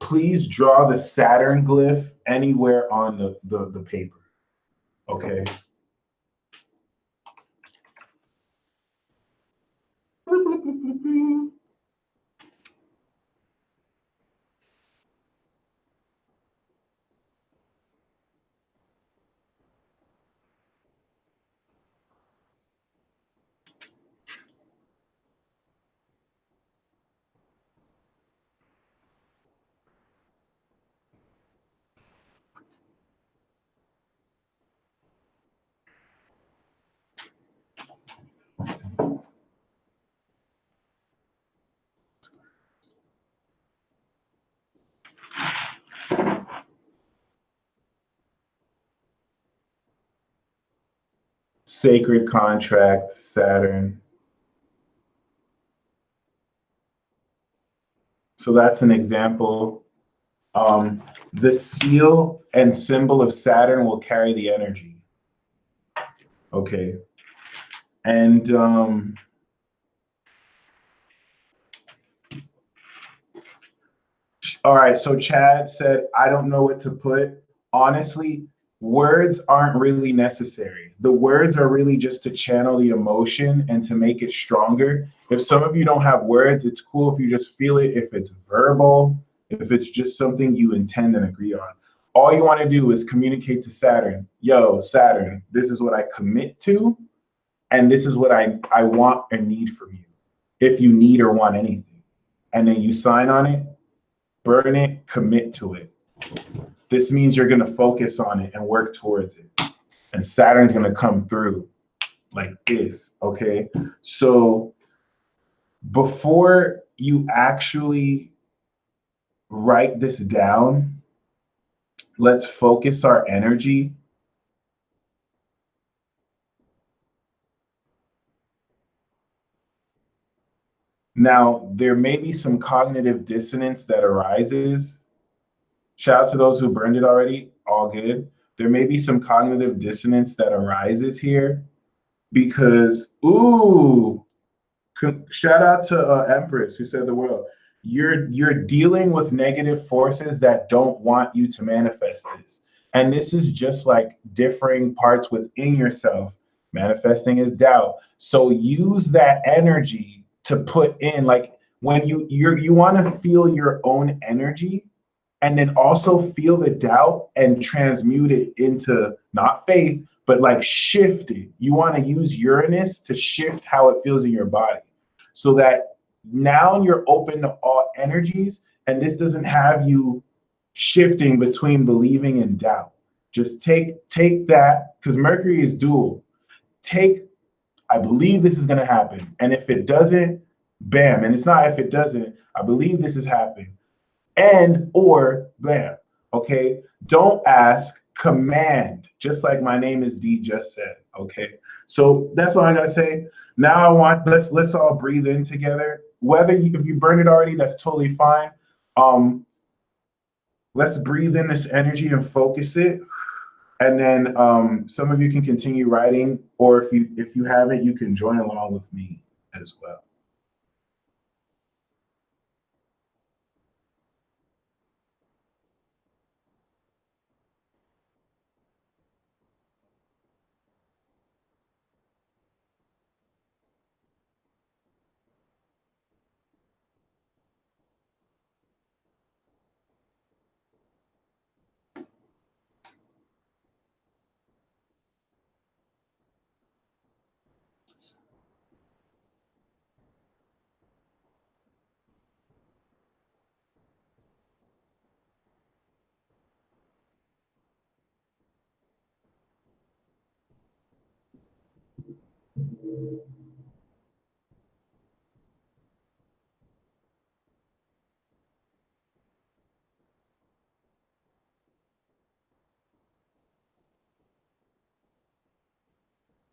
Please draw the Saturn glyph anywhere on the paper. Okay. Sacred contract, Saturn. So that's an example. The seal and symbol of Saturn will carry the energy. Okay. And all right, so Chad said, I don't know what to put. Honestly, words aren't really necessary. The words are really just to channel the emotion and to make it stronger. If some of you don't have words, it's cool if you just feel it, if it's verbal, if it's just something you intend and agree on. All you want to do is communicate to Saturn, yo, Saturn, this is what I commit to, and this is what I want and need from you, if you need or want anything. And then you sign on it, burn it, commit to it. This means you're going to focus on it and work towards it. And Saturn's going to come through like this. Okay. So before you actually write this down, let's focus our energy. Now, there may be some cognitive dissonance that arises. Shout out to those who burned it already. All good. There may be some cognitive dissonance that arises here because, ooh, shout out to Empress who said the world. You're dealing with negative forces that don't want you to manifest this. And this is just like differing parts within yourself. Manifesting is doubt. So use that energy to put in, like when you want to feel your own energy and then also feel the doubt and transmute it into not faith, but like shift it. You want to use Uranus to shift how it feels in your body so that now you're open to all energies and this doesn't have you shifting between believing and doubt. Just take that, because Mercury is dual. Take, I believe this is going to happen. And if it doesn't, bam. And it's not if it doesn't, I believe this is happening and or blam. Okay. Don't ask, command, just like my name is D just said. Okay. So that's all I gotta say. Now I want let's all breathe in together. Whether if you burn it already, that's totally fine. Let's breathe in this energy and focus it. And then some of you can continue writing, or if you haven't, you can join along with me as well.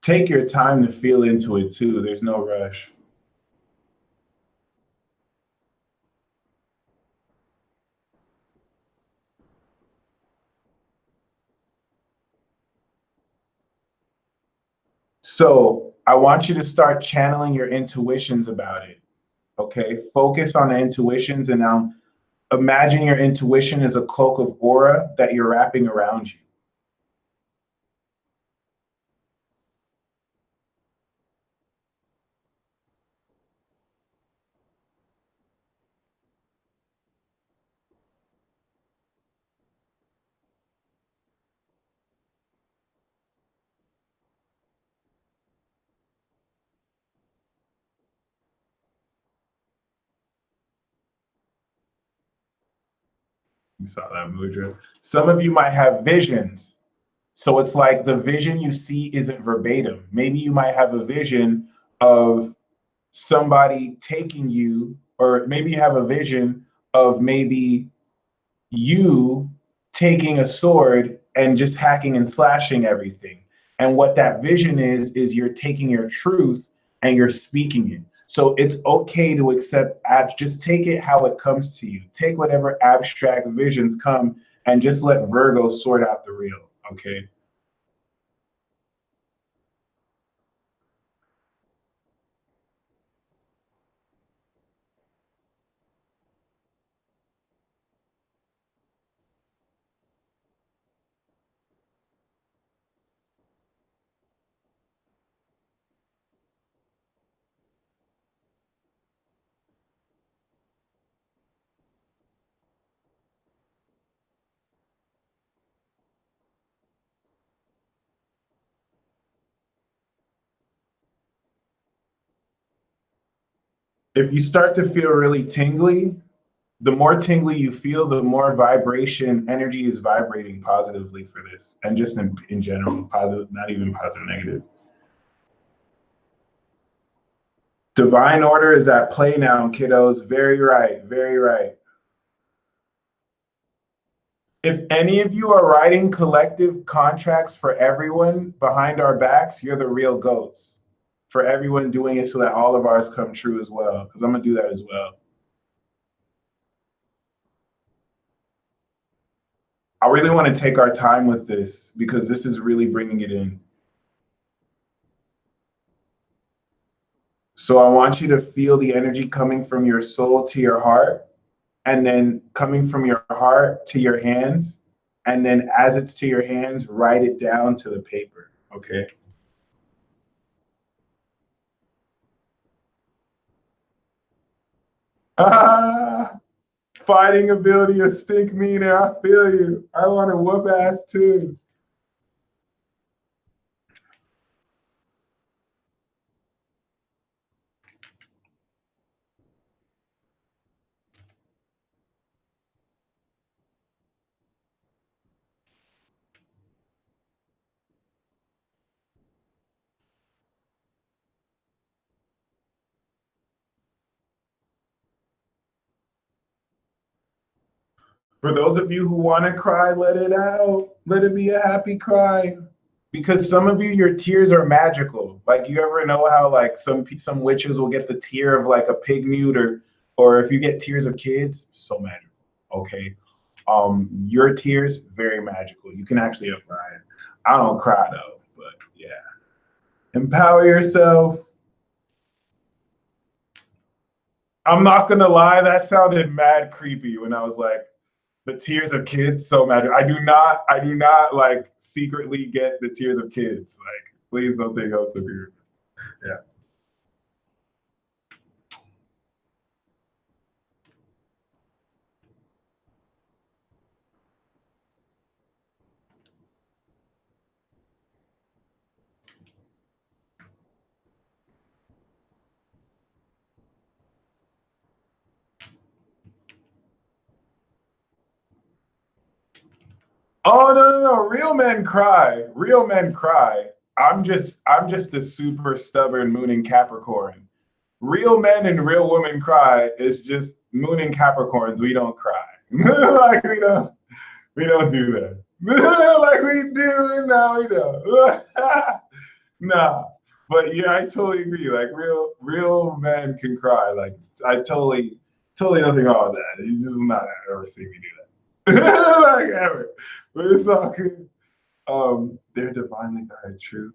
Take your time to feel into it too. There's no rush. So I want you to start channeling your intuitions about it. Okay. Focus on the intuitions and now imagine your intuition is a cloak of aura that you're wrapping around you. You saw that, Mudra. Some of you might have visions. So it's like the vision you see isn't verbatim. Maybe you might have a vision of somebody taking you, or maybe you have a vision of maybe you taking a sword and just hacking and slashing everything. And what that vision is you're taking your truth and you're speaking it. So it's okay to accept abs. Just take it how it comes to you. Take whatever abstract visions come and just let Virgo sort out the real. Okay. If you start to feel really tingly, the more tingly you feel, the more vibration energy is vibrating positively for this. And just in general, positive, not even positive, negative. Divine order is at play now, kiddos. Very right. Very right. If any of you are writing collective contracts for everyone behind our backs, you're the real goats. For everyone doing it so that all of ours come true as well. Because I'm going to do that as well. I really want to take our time with this because this is really bringing it in. So I want you to feel the energy coming from your soul to your heart, and then coming from your heart to your hands. And then as it's to your hands, write it down to the paper. Okay. Ah, fighting ability of stink meaner. I feel you. I want to whoop ass too. For those of you who want to cry, let it out. Let it be a happy cry. Because some of you, your tears are magical. Like you ever know how like some witches will get the tear of like a pig mute, or if you get tears of kids, so magical. Okay. Your tears, very magical. You can actually apply it. I don't cry though, but yeah. Empower yourself. I'm not gonna lie, that sounded mad creepy when I was like, the tears of kids, so magical. I do not like secretly get the tears of kids. Like, please don't think I was superior. Yeah. Oh no, no, no. Real men cry. Real men cry. I'm just a super stubborn moon in Capricorn. Real men and real women cry. It's just moon in Capricorns. We don't cry. Like we don't do that. Like we do. No, we don't. Nah. But yeah, I totally agree. Like real men can cry. Like I totally nothing wrong with that. You just not ever see me do that. Like ever. But it's all good. They're divinely guided, true.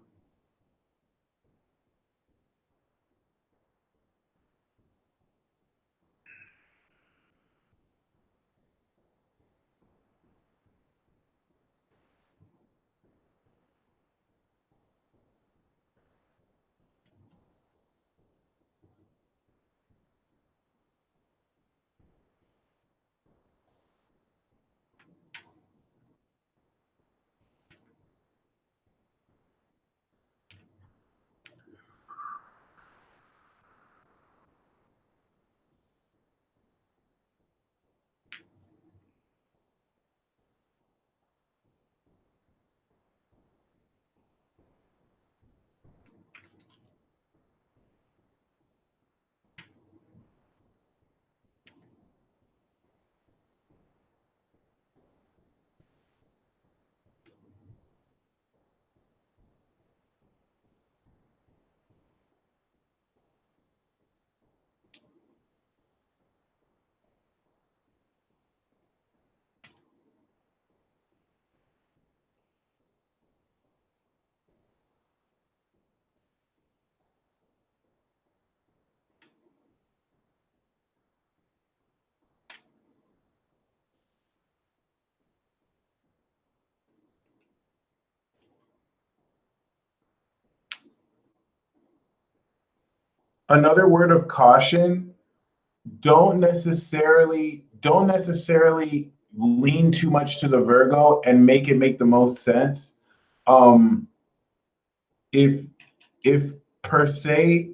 Another word of caution, don't necessarily lean too much to the Virgo and make it make the most sense. Um, if if per se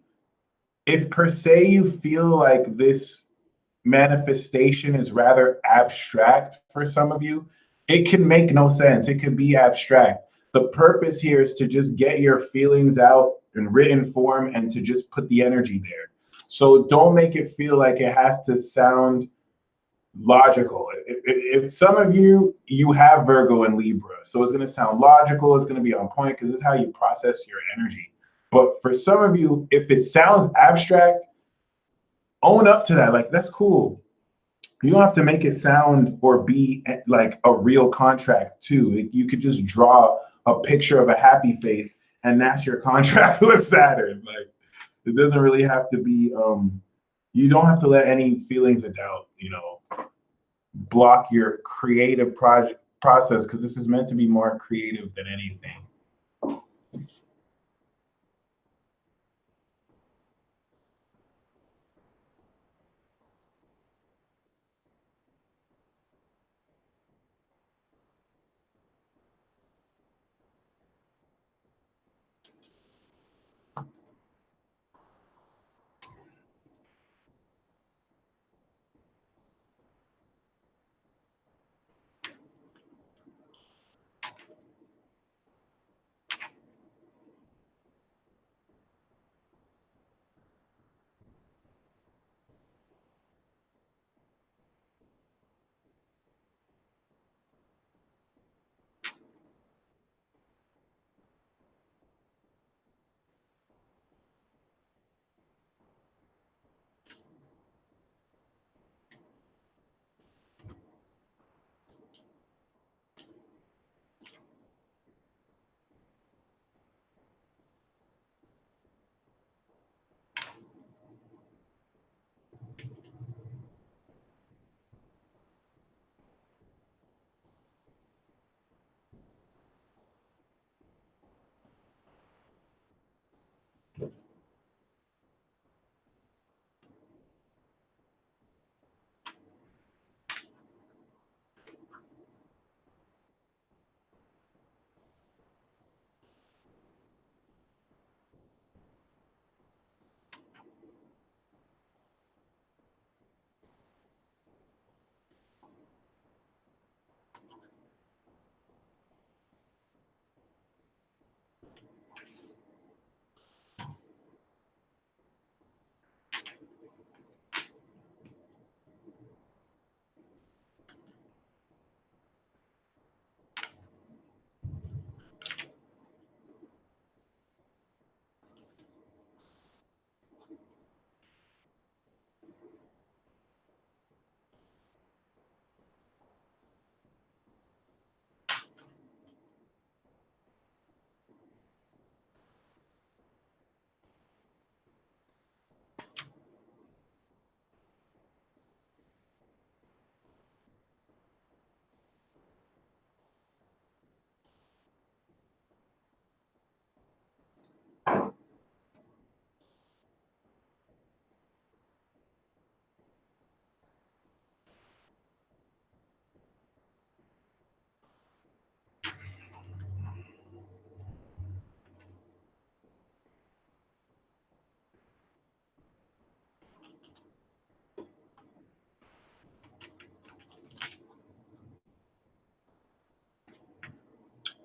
if per se you feel like this manifestation is rather abstract for some of you, it can make no sense. It could be abstract. The purpose here is to just get your feelings out in written form and to just put the energy there. So don't make it feel like it has to sound logical. If some of you have Virgo and Libra, so it's going to sound logical, it's going to be on point because this is how you process your energy. But for some of you, if it sounds abstract, own up to that. Like that's cool. You don't have to make it sound or be like a real contract too. You could just draw a picture of a happy face and that's your contract with Saturn. Like it doesn't really have to be you don't have to let any feelings of doubt, block your creative project process because this is meant to be more creative than anything.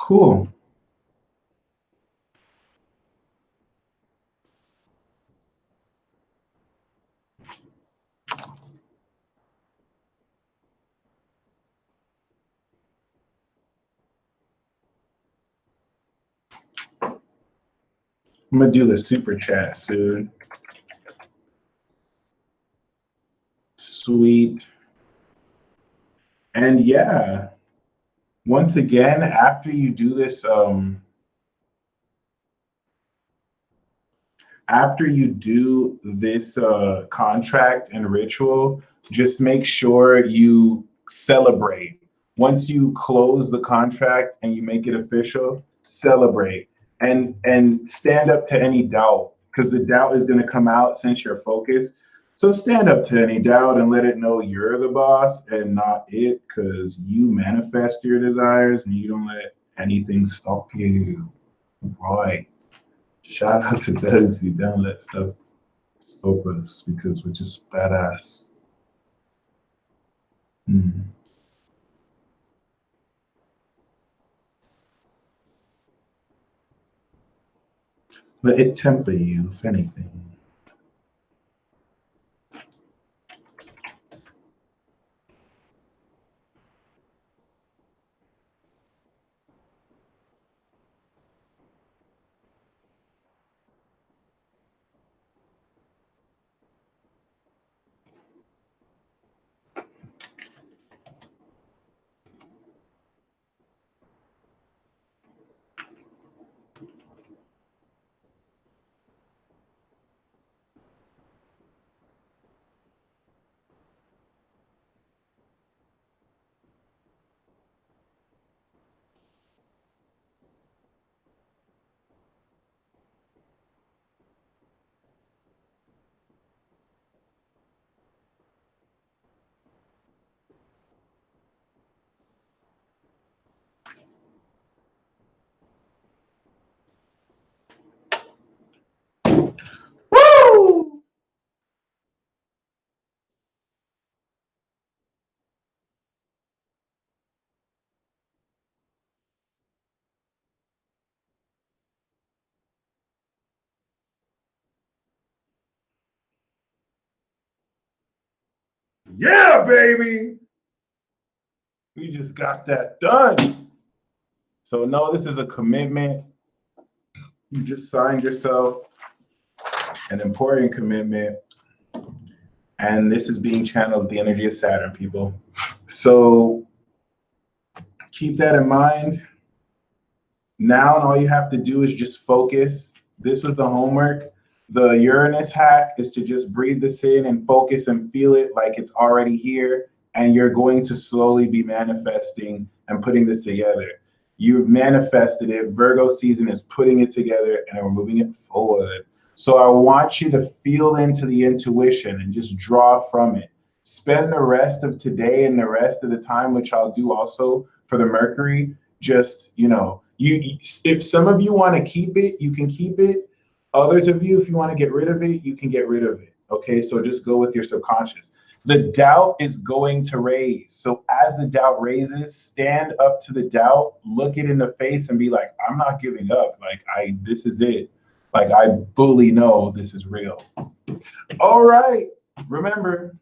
Cool. I'm gonna do the super chat soon. Sweet. And yeah, once again, after you do this contract and ritual, just make sure you celebrate. Once you close the contract and you make it official, celebrate and stand up to any doubt, because the doubt is going to come out since you're focused. So stand up to any doubt and let it know you're the boss and not it, because you manifest your desires and you don't let anything stop you. Right. Shout out to those who don't let stuff stop us because we're just badass. Mm. Let it temper you, if anything. Woo! Yeah, baby. We just got that done. So no, this is a commitment. You just signed yourself an important commitment. And this is being channeled the energy of Saturn, people. So keep that in mind. Now, all you have to do is just focus. This was the homework. The Uranus hack is to just breathe this in and focus and feel it like it's already here. And you're going to slowly be manifesting and putting this together. You've manifested it. Virgo season is putting it together and we're moving it forward. So I want you to feel into the intuition and just draw from it. Spend the rest of today and the rest of the time, which I'll do also for the Mercury, just, if some of you want to keep it, you can keep it. Others of you, if you want to get rid of it, you can get rid of it. Okay, so just go with your subconscious. The doubt is going to raise. So as the doubt raises, stand up to the doubt, look it in the face and be like, I'm not giving up. Like, this is it. Like, I fully know this is real. All right. Remember,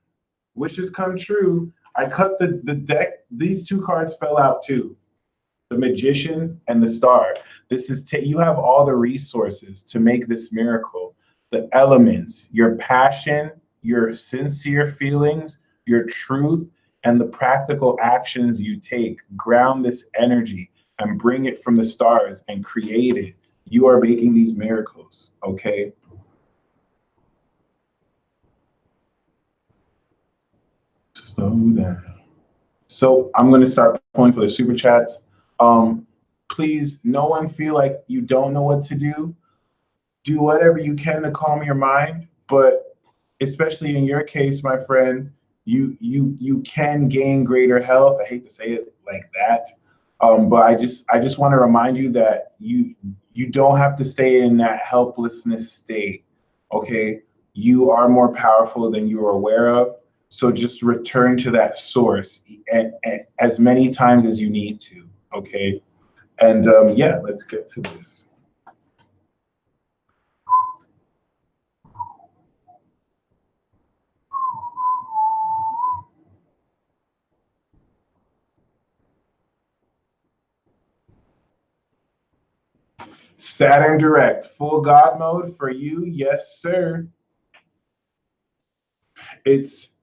wishes come true. I cut the deck. These two cards fell out too. The Magician and the Star. This is you have all the resources to make this miracle. The elements, your passion, your sincere feelings, your truth, and the practical actions you take. Ground this energy and bring it from the stars and create it. You are making these miracles, okay? Slow down. So I'm going to start pulling for the super chats. Please, no one feel like you don't know what to do. Do whatever you can to calm your mind, but especially in your case, my friend, you can gain greater health. I hate to say it like that, but I just want to remind you that you don't have to stay in that helplessness state. Okay, you are more powerful than you are aware of. So just return to that source as many times as you need to. Okay. And yeah, let's get to this. Saturn direct, full God mode for you, yes, sir. It's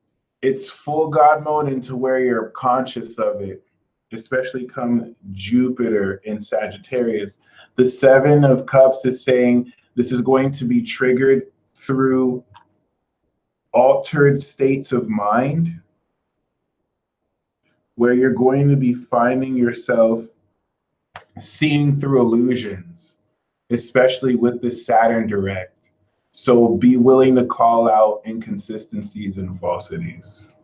full God mode into where you're conscious of it, especially come Jupiter in Sagittarius. The Seven of Cups is saying this is going to be triggered through altered states of mind, where you're going to be finding yourself seeing through illusions, especially with the Saturn direct. So be willing to call out inconsistencies and falsities.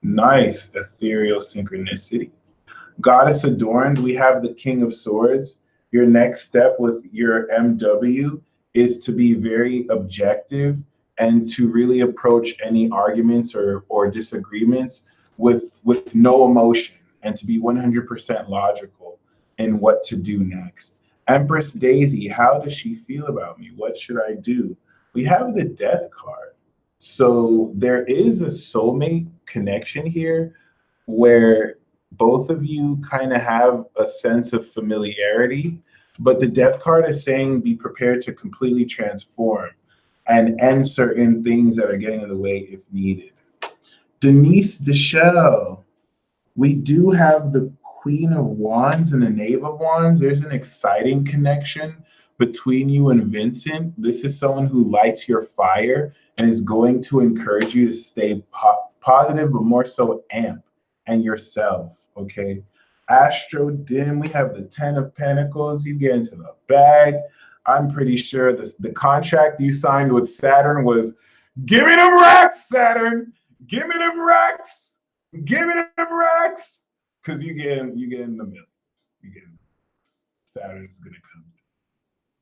Nice ethereal synchronicity. Goddess adorned, we have the King of Swords. Your next step with your MW is to be very objective and to really approach any arguments or disagreements with no emotion and to be 100% logical in what to do next. Empress Daisy, how does she feel about me? What should I do? We have the Death card. So there is a soulmate connection here where both of you kind of have a sense of familiarity, but the Death card is saying be prepared to completely transform and end certain things that are getting in the way if needed. Denise Deschelle, we do have the Queen of Wands and the Knave of Wands. There's an exciting connection between you and Vincent. This is someone who lights your fire and is going to encourage you to stay positive, but more so amp and yourself, okay? Astro Dim, we have the 10 of Pentacles. You get into the bag. I'm pretty sure the contract you signed with Saturn was, give me them racks, Saturn. Give me them racks. Give me them racks. Because you get in the millions. You get in Saturn's gonna come.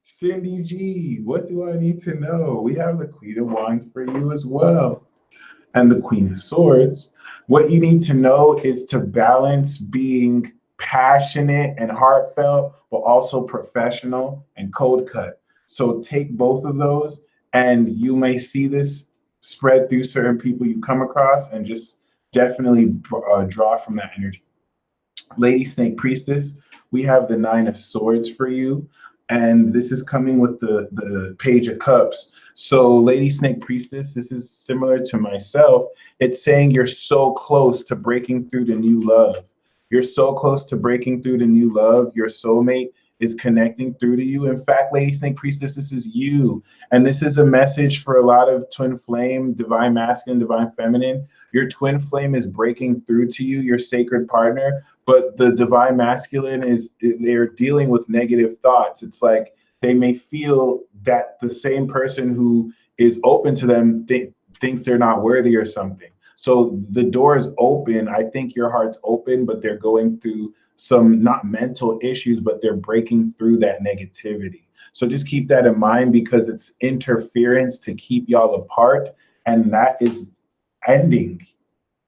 Cindy G, what do I need to know? We have the Queen of Wands for you as well. And the Queen of Swords. What you need to know is to balance being passionate and heartfelt, but also professional and cold cut. So take both of those, and you may see this spread through certain people you come across, and just definitely draw from that energy. Lady Snake Priestess, we have the 9 of Swords for you. And this is coming with the Page of Cups. So Lady Snake Priestess, this is similar to myself. It's saying you're so close to breaking through to new love. You're so close to breaking through to new love. Your soulmate is connecting through to you. In fact, Lady Snake Priestess, this is you. And this is a message for a lot of twin flame, divine masculine, divine feminine. Your twin flame is breaking through to you, your sacred partner. But the divine masculine they're dealing with negative thoughts. It's like they may feel that the same person who is open to them thinks they're not worthy or something. So the door is open. I think your heart's open, but they're going through some not mental issues, but they're breaking through that negativity. So just keep that in mind, because it's interference to keep y'all apart, and that is ending.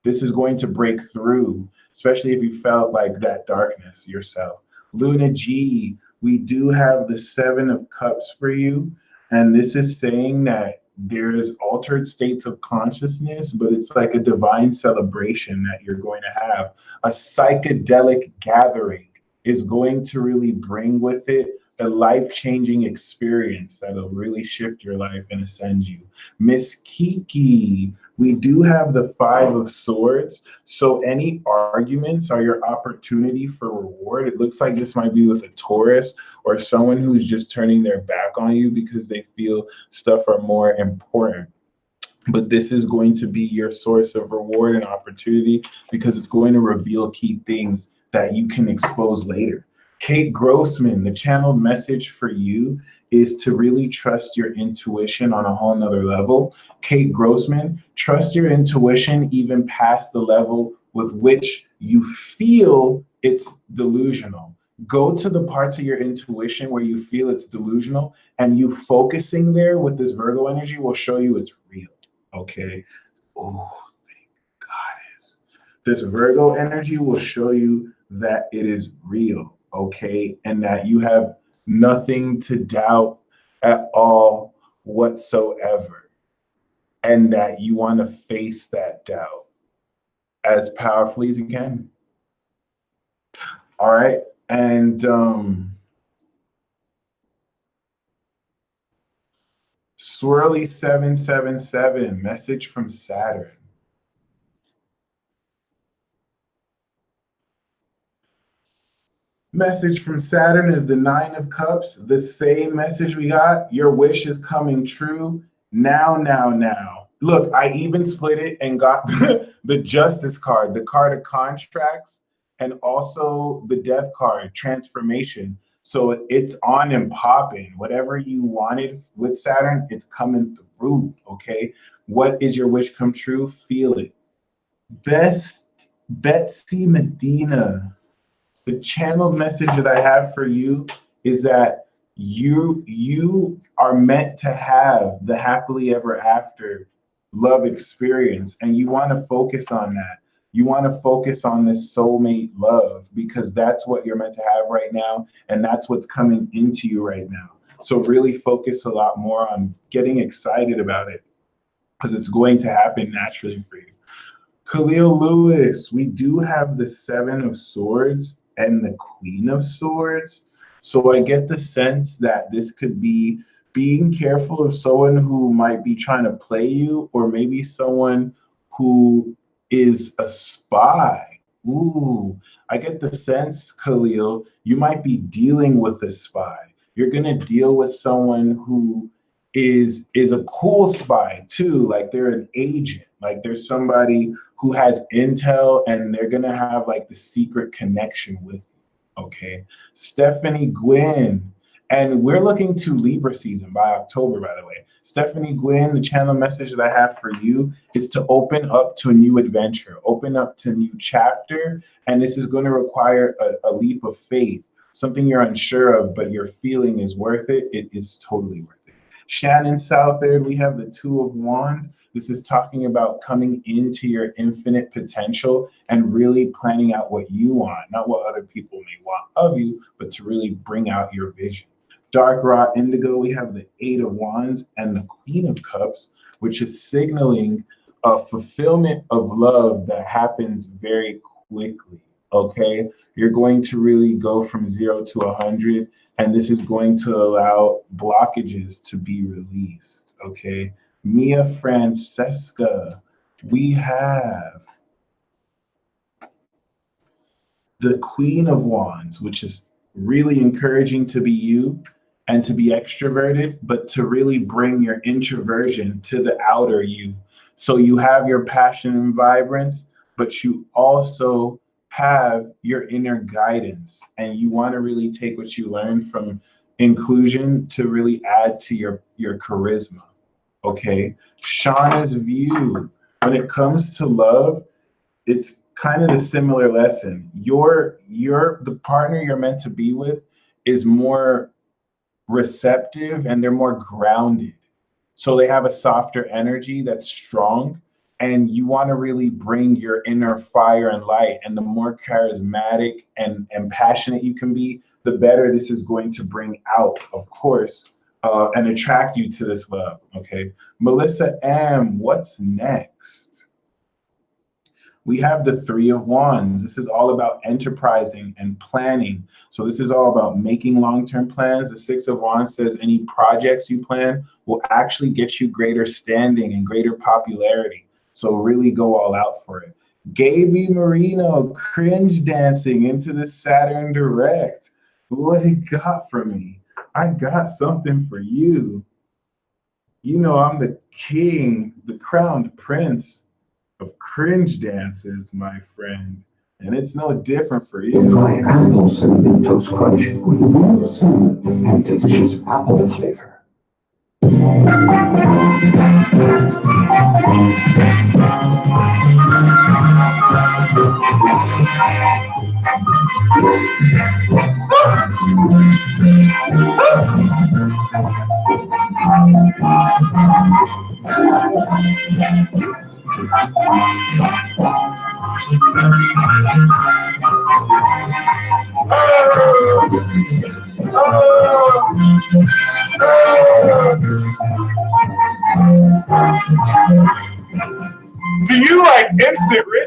This is going to break through, especially if you felt like that darkness yourself. Luna G, we do have the 7 of Cups for you. And this is saying that there's altered states of consciousness, but it's like a divine celebration that you're going to have. A psychedelic gathering is going to really bring with it a life-changing experience that'll really shift your life and ascend you. Miss Kiki, we do have the 5 of Swords. So any arguments are your opportunity for reward. It looks like this might be with a Taurus or someone who's just turning their back on you because they feel stuff are more important. But this is going to be your source of reward and opportunity, because it's going to reveal key things that you can expose later. Kate Grossman, the channeled message for you is to really trust your intuition on a whole nother level. Kate Grossman, trust your intuition even past the level with which you feel it's delusional. Go to the parts of your intuition where you feel it's delusional, and you focusing there with this Virgo energy will show you it's real, okay? Oh, thank goddess. This Virgo energy will show you that it is real, okay? And that you have nothing to doubt at all whatsoever. And that you want to face that doubt as powerfully as you can. All right. And Swirly 777, message from Saturn. Message from Saturn is the 9 of Cups. The same message we got. Your wish is coming true. Now, now, now. Look, I even split it and got the Justice card, the card of contracts, and also the Death card, transformation. So it's on and popping. Whatever you wanted with Saturn, it's coming through, okay? What is your wish come true? Feel it. Best Betsy Medina. The channeled message that I have for you is that you are meant to have the happily ever after love experience, and you want to focus on that. You want to focus on this soulmate love because that's what you're meant to have right now, and that's what's coming into you right now. So really focus a lot more on getting excited about it because it's going to happen naturally for you. Khalil Lewis, we do have the 7 of Swords and the Queen of Swords. So I get the sense that this could be being careful of someone who might be trying to play you, or maybe someone who is a spy. Ooh, I get the sense, Khalil, you might be dealing with a spy. You're gonna deal with someone who is a cool spy too, like they're an agent, like there's somebody who has intel and they're gonna have like the secret connection with you, okay? Stephanie Gwynn, and we're looking to Libra season by October, by the way. Stephanie Gwynn, the channel message that I have for you is to open up to a new adventure, open up to a new chapter, and this is gonna require a leap of faith, something you're unsure of, but your feeling is worth it. It is totally worth it. Shannon Southard, we have the 2 of Wands. This is talking about coming into your infinite potential and really planning out what you want, not what other people may want of you, but to really bring out your vision. Dark Raw Indigo, we have the 8 of Wands and the Queen of Cups, which is signaling a fulfillment of love that happens very quickly, okay? You're going to really go from 0 to 100, and this is going to allow blockages to be released, okay? Mia Francesca, we have the Queen of Wands, which is really encouraging to be you and to be extroverted, but to really bring your introversion to the outer you. So you have your passion and vibrance, but you also have your inner guidance, and you want to really take what you learned from inclusion to really add to your charisma. Okay, Shauna's view, when it comes to love, it's kind of a similar lesson. The partner you're meant to be with is more receptive and they're more grounded. So they have a softer energy that's strong, and you want to really bring your inner fire and light. And the more charismatic and passionate you can be, the better this is going to bring out, of course, and attract you to this love, okay? Melissa M., what's next? We have the 3 of Wands. This is all about enterprising and planning. So this is all about making long-term plans. The 6 of Wands says any projects you plan will actually get you greater standing and greater popularity. So really go all out for it. Gaby Marino, cringe dancing into the Saturn direct. What he got for me? I got something for you. You know, I'm the king, the crowned prince of cringe dances, my friend. And it's no different for you. Try apple cinnamon toast crunch with warm cinnamon and delicious apple flavor.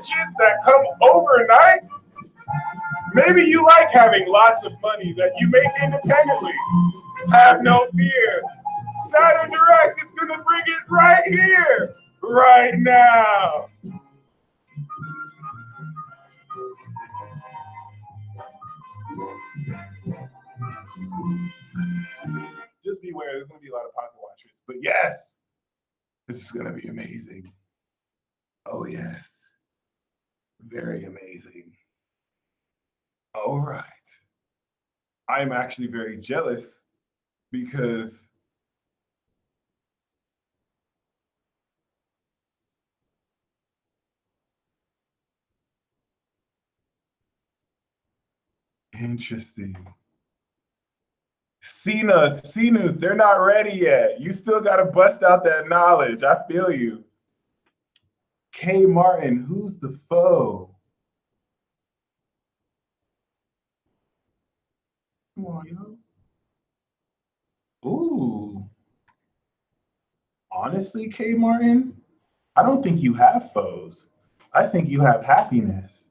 riches that come overnight. Maybe you like having lots of money that you make independently. Have no fear. Saturn Direct is going to bring it right here, right now. Just beware, there's going to be a lot of pocket watchers. But yes, this is going to be amazing. Oh, yes. Very amazing. All right. I'm actually very jealous because interesting. Sinu, they're not ready yet. You still got to bust out that knowledge. I feel you. K. Martin, who's the foe? Come on, yo. Ooh. Honestly, K. Martin, I don't think you have foes. I think you have happiness.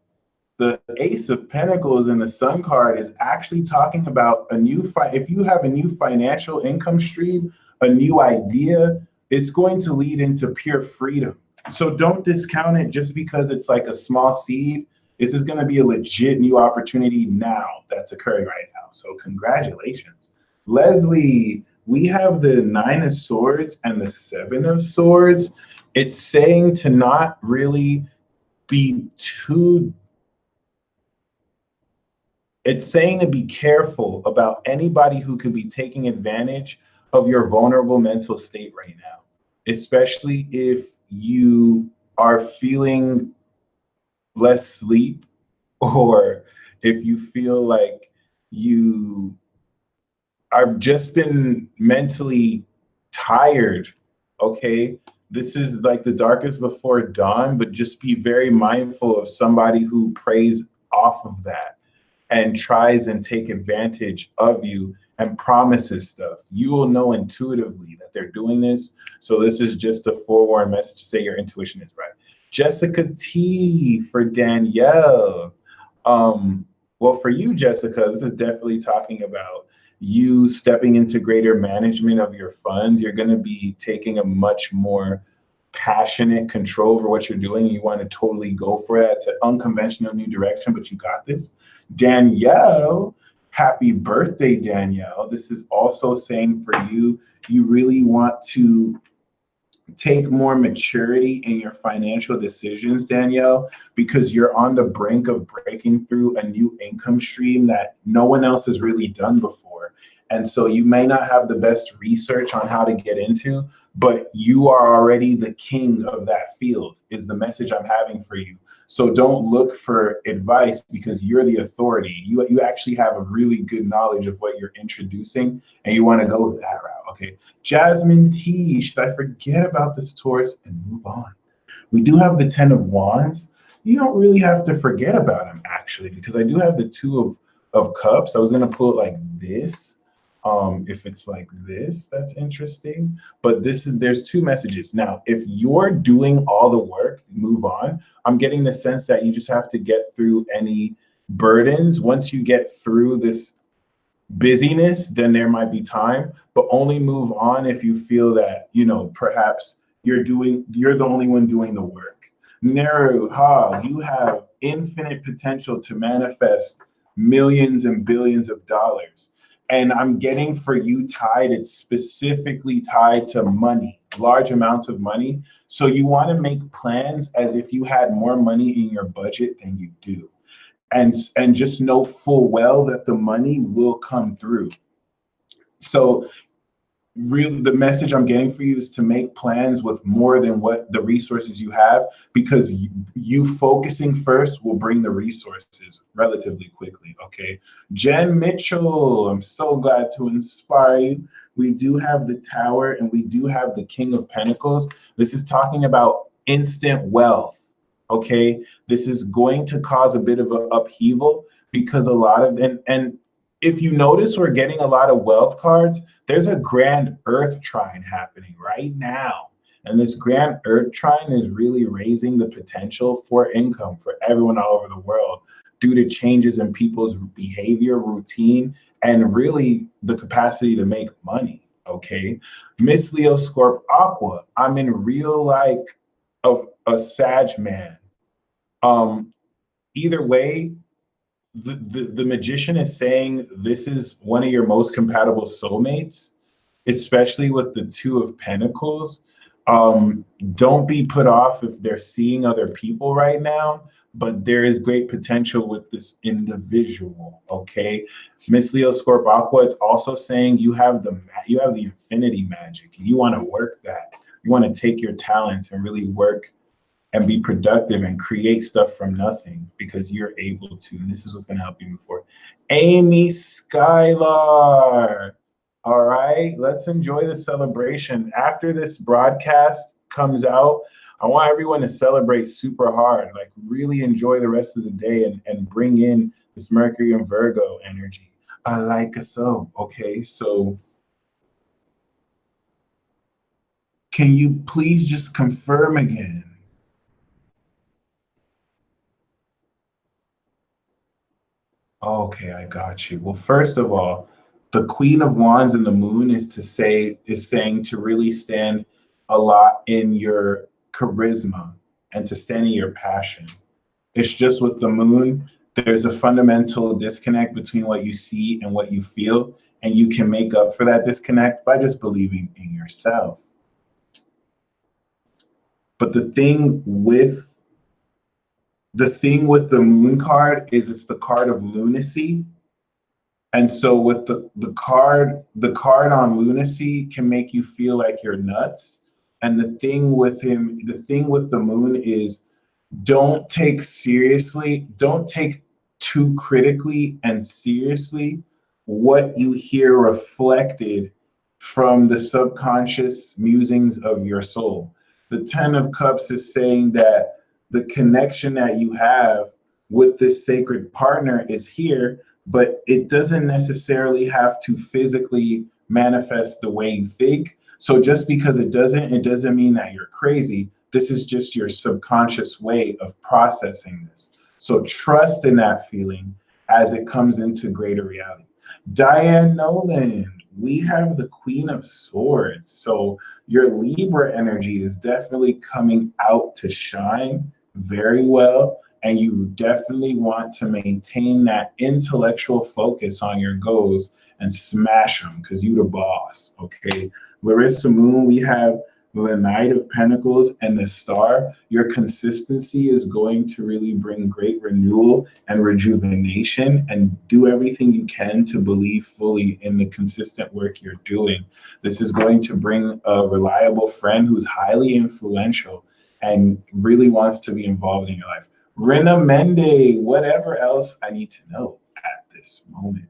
The Ace of Pentacles in the Sun card is actually talking about a new if you have a new financial income stream, a new idea, it's going to lead into pure freedom. So don't discount it just because it's like a small seed. This is going to be a legit new opportunity now that's occurring right now. So congratulations. Leslie, we have the 9 of Swords and the 7 of Swords. It's saying to not really be too, it's saying to be careful about anybody who could be taking advantage of your vulnerable mental state right now, especially if you are feeling less sleep or if you feel like you I've just been mentally tired, okay? This is like the darkest before dawn, but just be very mindful of somebody who preys off of that and tries and take advantage of you and promises stuff. You will know intuitively that they're doing this. So this is just a forewarned message to say your intuition is right. Jessica T for Danielle. Well, for you, Jessica, this is definitely talking about you stepping into greater management of your funds. You're going to be taking a much more passionate control over what you're doing. You want to totally go for it. It's an unconventional new direction, but you got this. Danielle, happy birthday, Danielle. This is also saying for you, you really want to take more maturity in your financial decisions, Danielle, because you're on the brink of breaking through a new income stream that no one else has really done before. And so you may not have the best research on how to get into, but you are already the king of that field, is the message I'm having for you. So don't look for advice because you're the authority. You actually have a really good knowledge of what you're introducing and you want to go that route. Okay. Jasmine T, should I forget about this Taurus and move on? We do have the 10 of Wands. You don't really have to forget about him actually, because I do have the 2 of Cups. I was going to pull it like this. If it's like this, that's interesting. But there's 2 messages. Now, if you're doing all the work, move on. I'm getting the sense that you just have to get through any burdens. Once you get through this busyness, then there might be time, but only move on if you feel that, perhaps you're the only one doing the work. Neru, you have infinite potential to manifest millions and billions of dollars. And I'm getting for you it's specifically tied to money, large amounts of money. So you want to make plans as if you had more money in your budget than you do. And just know full well that the money will come through. So really the message I'm getting for you is to make plans with more than what the resources you have, because you focusing first will bring the resources relatively quickly. Okay. Jen Mitchell, I'm so glad to inspire you. We do have the Tower and we do have the King of Pentacles. This is talking about instant wealth. Okay. This is going to cause a bit of an upheaval because a lot of and if you notice, we're getting a lot of wealth cards. There's a grand earth trine happening right now. And this grand Earth trine is really raising the potential for income for everyone all over the world due to changes in people's behavior, routine, and really the capacity to make money. Okay. Miss Leo Scorp Aqua, I'm in real like a Sag man. Um, Either way, the magician is saying this is one of your most compatible soulmates, especially with the Two of Pentacles. Don't be put off if they're seeing other people right now, but there is great potential with this individual. Okay, Miss Leo Scorp Aqua, it's also saying you have the infinity magic. You want to work that. You want to take your talents and really work and be productive and create stuff from nothing because you're able to. And this is what's going to help you move forward. Amy Skylar. All right, let's enjoy the celebration. After this broadcast comes out, I want everyone to celebrate super hard, like really enjoy the rest of the day and bring in this Mercury and Virgo energy. I like it so. Okay, so can you please just confirm again? Okay, I got you. Well, first of all, the Queen of Wands and the Moon is saying to really stand a lot in your charisma and to stand in your passion. It's just with the Moon, there's a fundamental disconnect between what you see and what you feel, and you can make up for that disconnect by just believing in yourself. But the Moon card is it's the card of lunacy. And so with the card on lunacy can make you feel like you're nuts. And the thing with the Moon is don't take too critically and seriously what you hear reflected from the subconscious musings of your soul. The Ten of Cups is saying that the connection that you have with this sacred partner is here, but it doesn't necessarily have to physically manifest the way you think. So just because it doesn't mean that you're crazy. This is just your subconscious way of processing this. So trust in that feeling as it comes into greater reality. Diane Nolan, we have the Queen of Swords. So your Libra energy is definitely coming out to shine very well. And you definitely want to maintain that intellectual focus on your goals and smash them because you the boss, okay? Larissa Moon, we have the Knight of Pentacles and the Star. Your consistency is going to really bring great renewal and rejuvenation, and do everything you can to believe fully in the consistent work you're doing. This is going to bring a reliable friend who's highly influential and really wants to be involved in your life. Rena Mende, whatever else I need to know at this moment.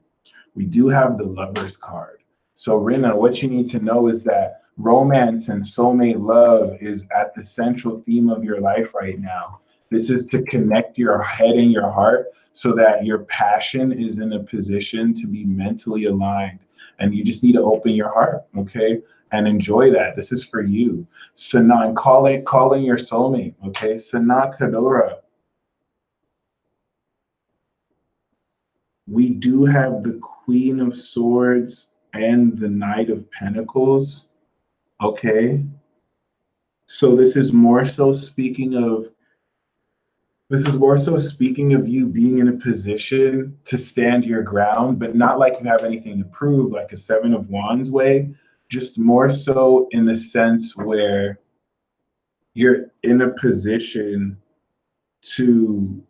We do have the Lover's card. So Rena, what you need to know is that romance and soulmate love is at the central theme of your life right now. This is to connect your head and your heart so that your passion is in a position to be mentally aligned. And you just need to open your heart, okay? And enjoy that. This is for you. Sanan, calling your soulmate, okay? Sanat Kadora. We do have the Queen of Swords and the Knight of Pentacles. Okay. So this is more so speaking of you being in a position to stand your ground, but not like you have anything to prove, like a Seven of Wands way, just more so in the sense where you're in a position to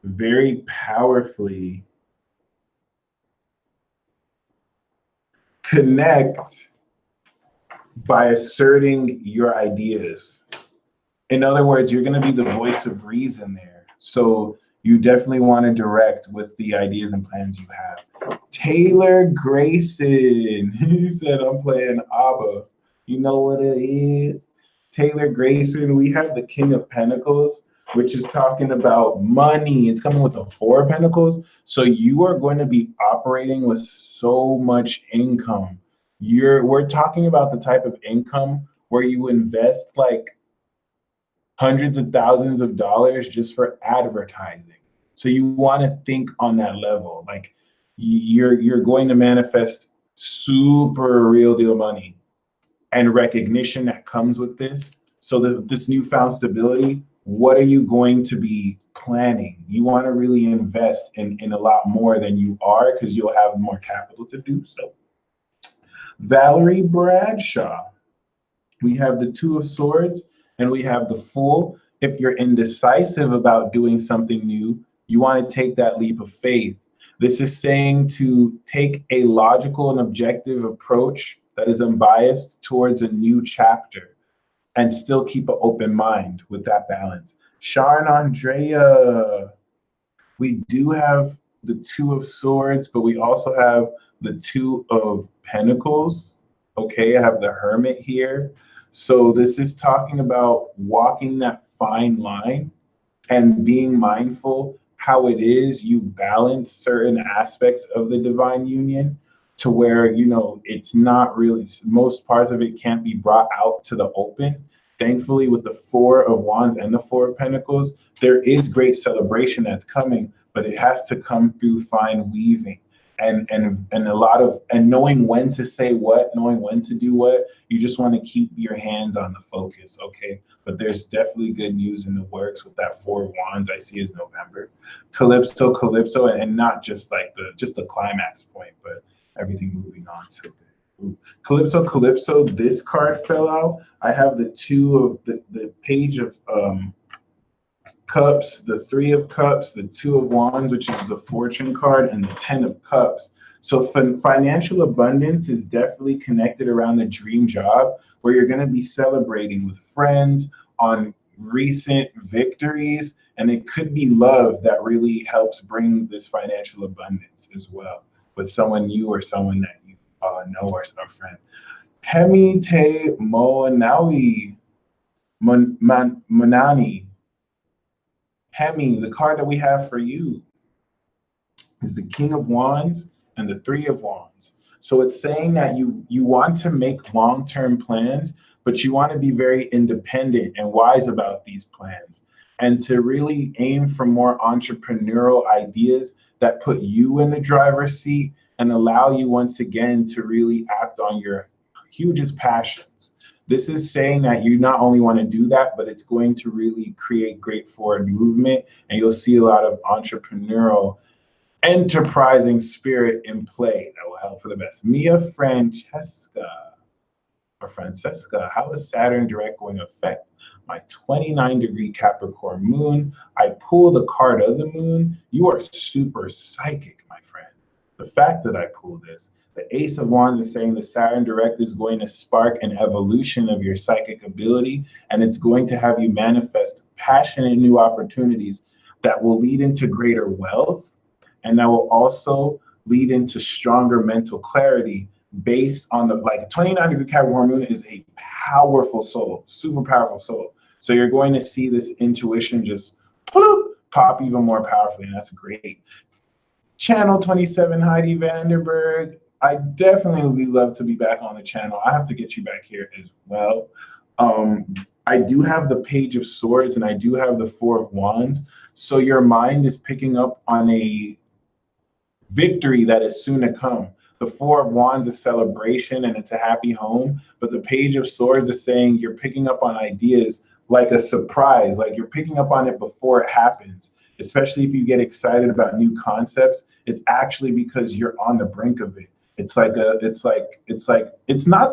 very powerfully connect by asserting your ideas. In other words, you're going to be the voice of reason there. So you definitely want to direct with the ideas and plans you have. Taylor Grayson, he said, I'm playing ABBA. You know what it is? Taylor Grayson, we have the King of Pentacles, which is talking about money. It's coming with the Four of Pentacles. So you are going to be operating with so much income. We're talking about the type of income where you invest like hundreds of thousands of dollars just for advertising. So you want to think on that level. Like you're going to manifest super real deal money and recognition that comes with this. So this newfound stability, what are you going to be planning? You want to really invest in a lot more than you are because you'll have more capital to do so. Valerie Bradshaw, we have the Two of Swords and we have the Fool. If you're indecisive about doing something new, you want to take that leap of faith. This is saying to take a logical and objective approach that is unbiased towards a new chapter and still keep an open mind with that balance. Sharon Andrea, we do have the Two of Swords, but we also have the Two of Pentacles. Okay, I have the Hermit here. So this is talking about walking that fine line and being mindful how it is you balance certain aspects of the divine union to where, you know, it's not really, most parts of it can't be brought out to the open. Thankfully, with the Four of Wands and the Four of Pentacles, there is great celebration that's coming, but it has to come through fine weaving and a lot of, and knowing when to say what, knowing when to do what. You just want to keep your hands on the focus, okay? But there's definitely good news in the works with that Four of Wands I see as November. Calypso, and not just like the climax point, but everything moving on to it. Calypso, this card fell out. I have the two of the Page of Cups, the Three of Cups, the Two of Wands, which is the Fortune card, and the Ten of Cups. So financial abundance is definitely connected around the dream job where you're going to be celebrating with friends on recent victories. And it could be love that really helps bring this financial abundance as well with someone new or someone that you know or a friend. Hemi Te Moanawi Monani. Hemi, the card that we have for you is the King of Wands and the Three of Wands. So it's saying that you want to make long-term plans, but you want to be very independent and wise about these plans and to really aim for more entrepreneurial ideas that put you in the driver's seat and allow you once again to really act on your hugest passions. This is saying that you not only want to do that, but it's going to really create great forward movement, and you'll see a lot of entrepreneurial, enterprising spirit in play that will help for the best. Francesca, how is Saturn direct going to affect my 29-degree Capricorn moon? I pulled a card of the moon. You are super psychic, my friend. The fact that I pulled this, the Ace of Wands is saying the Saturn direct is going to spark an evolution of your psychic ability, and it's going to have you manifest passionate new opportunities that will lead into greater wealth, and that will also lead into stronger mental clarity based on the, like, 29-degree Capricorn moon is a powerful soul, super powerful soul. So you're going to see this intuition just pop even more powerfully, and that's great. Channel 27, Heidi Vanderberg. I definitely would love to be back on the channel. I have to get you back here as well. I do have the Page of Swords and I do have the Four of Wands. So your mind is picking up on a victory that is soon to come. The Four of Wands is celebration and it's a happy home, but the Page of Swords is saying you're picking up on ideas like a surprise, like you're picking up on it before it happens. Especially if you get excited about new concepts, it's actually because you're on the brink of it. It's not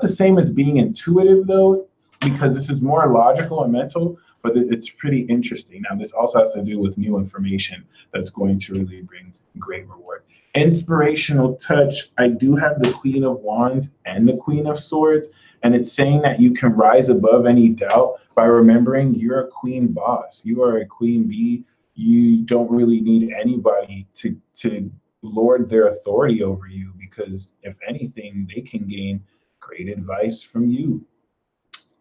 the same as being intuitive though, because this is more logical and mental, but it's pretty interesting. Now, this also has to do with new information that's going to really bring great reward. Inspirational touch. I do have the Queen of Wands and the Queen of Swords, and it's saying that you can rise above any doubt by remembering you're a queen boss. You are a queen bee. You don't really need anybody to lord their authority over you, because if anything, they can gain great advice from you.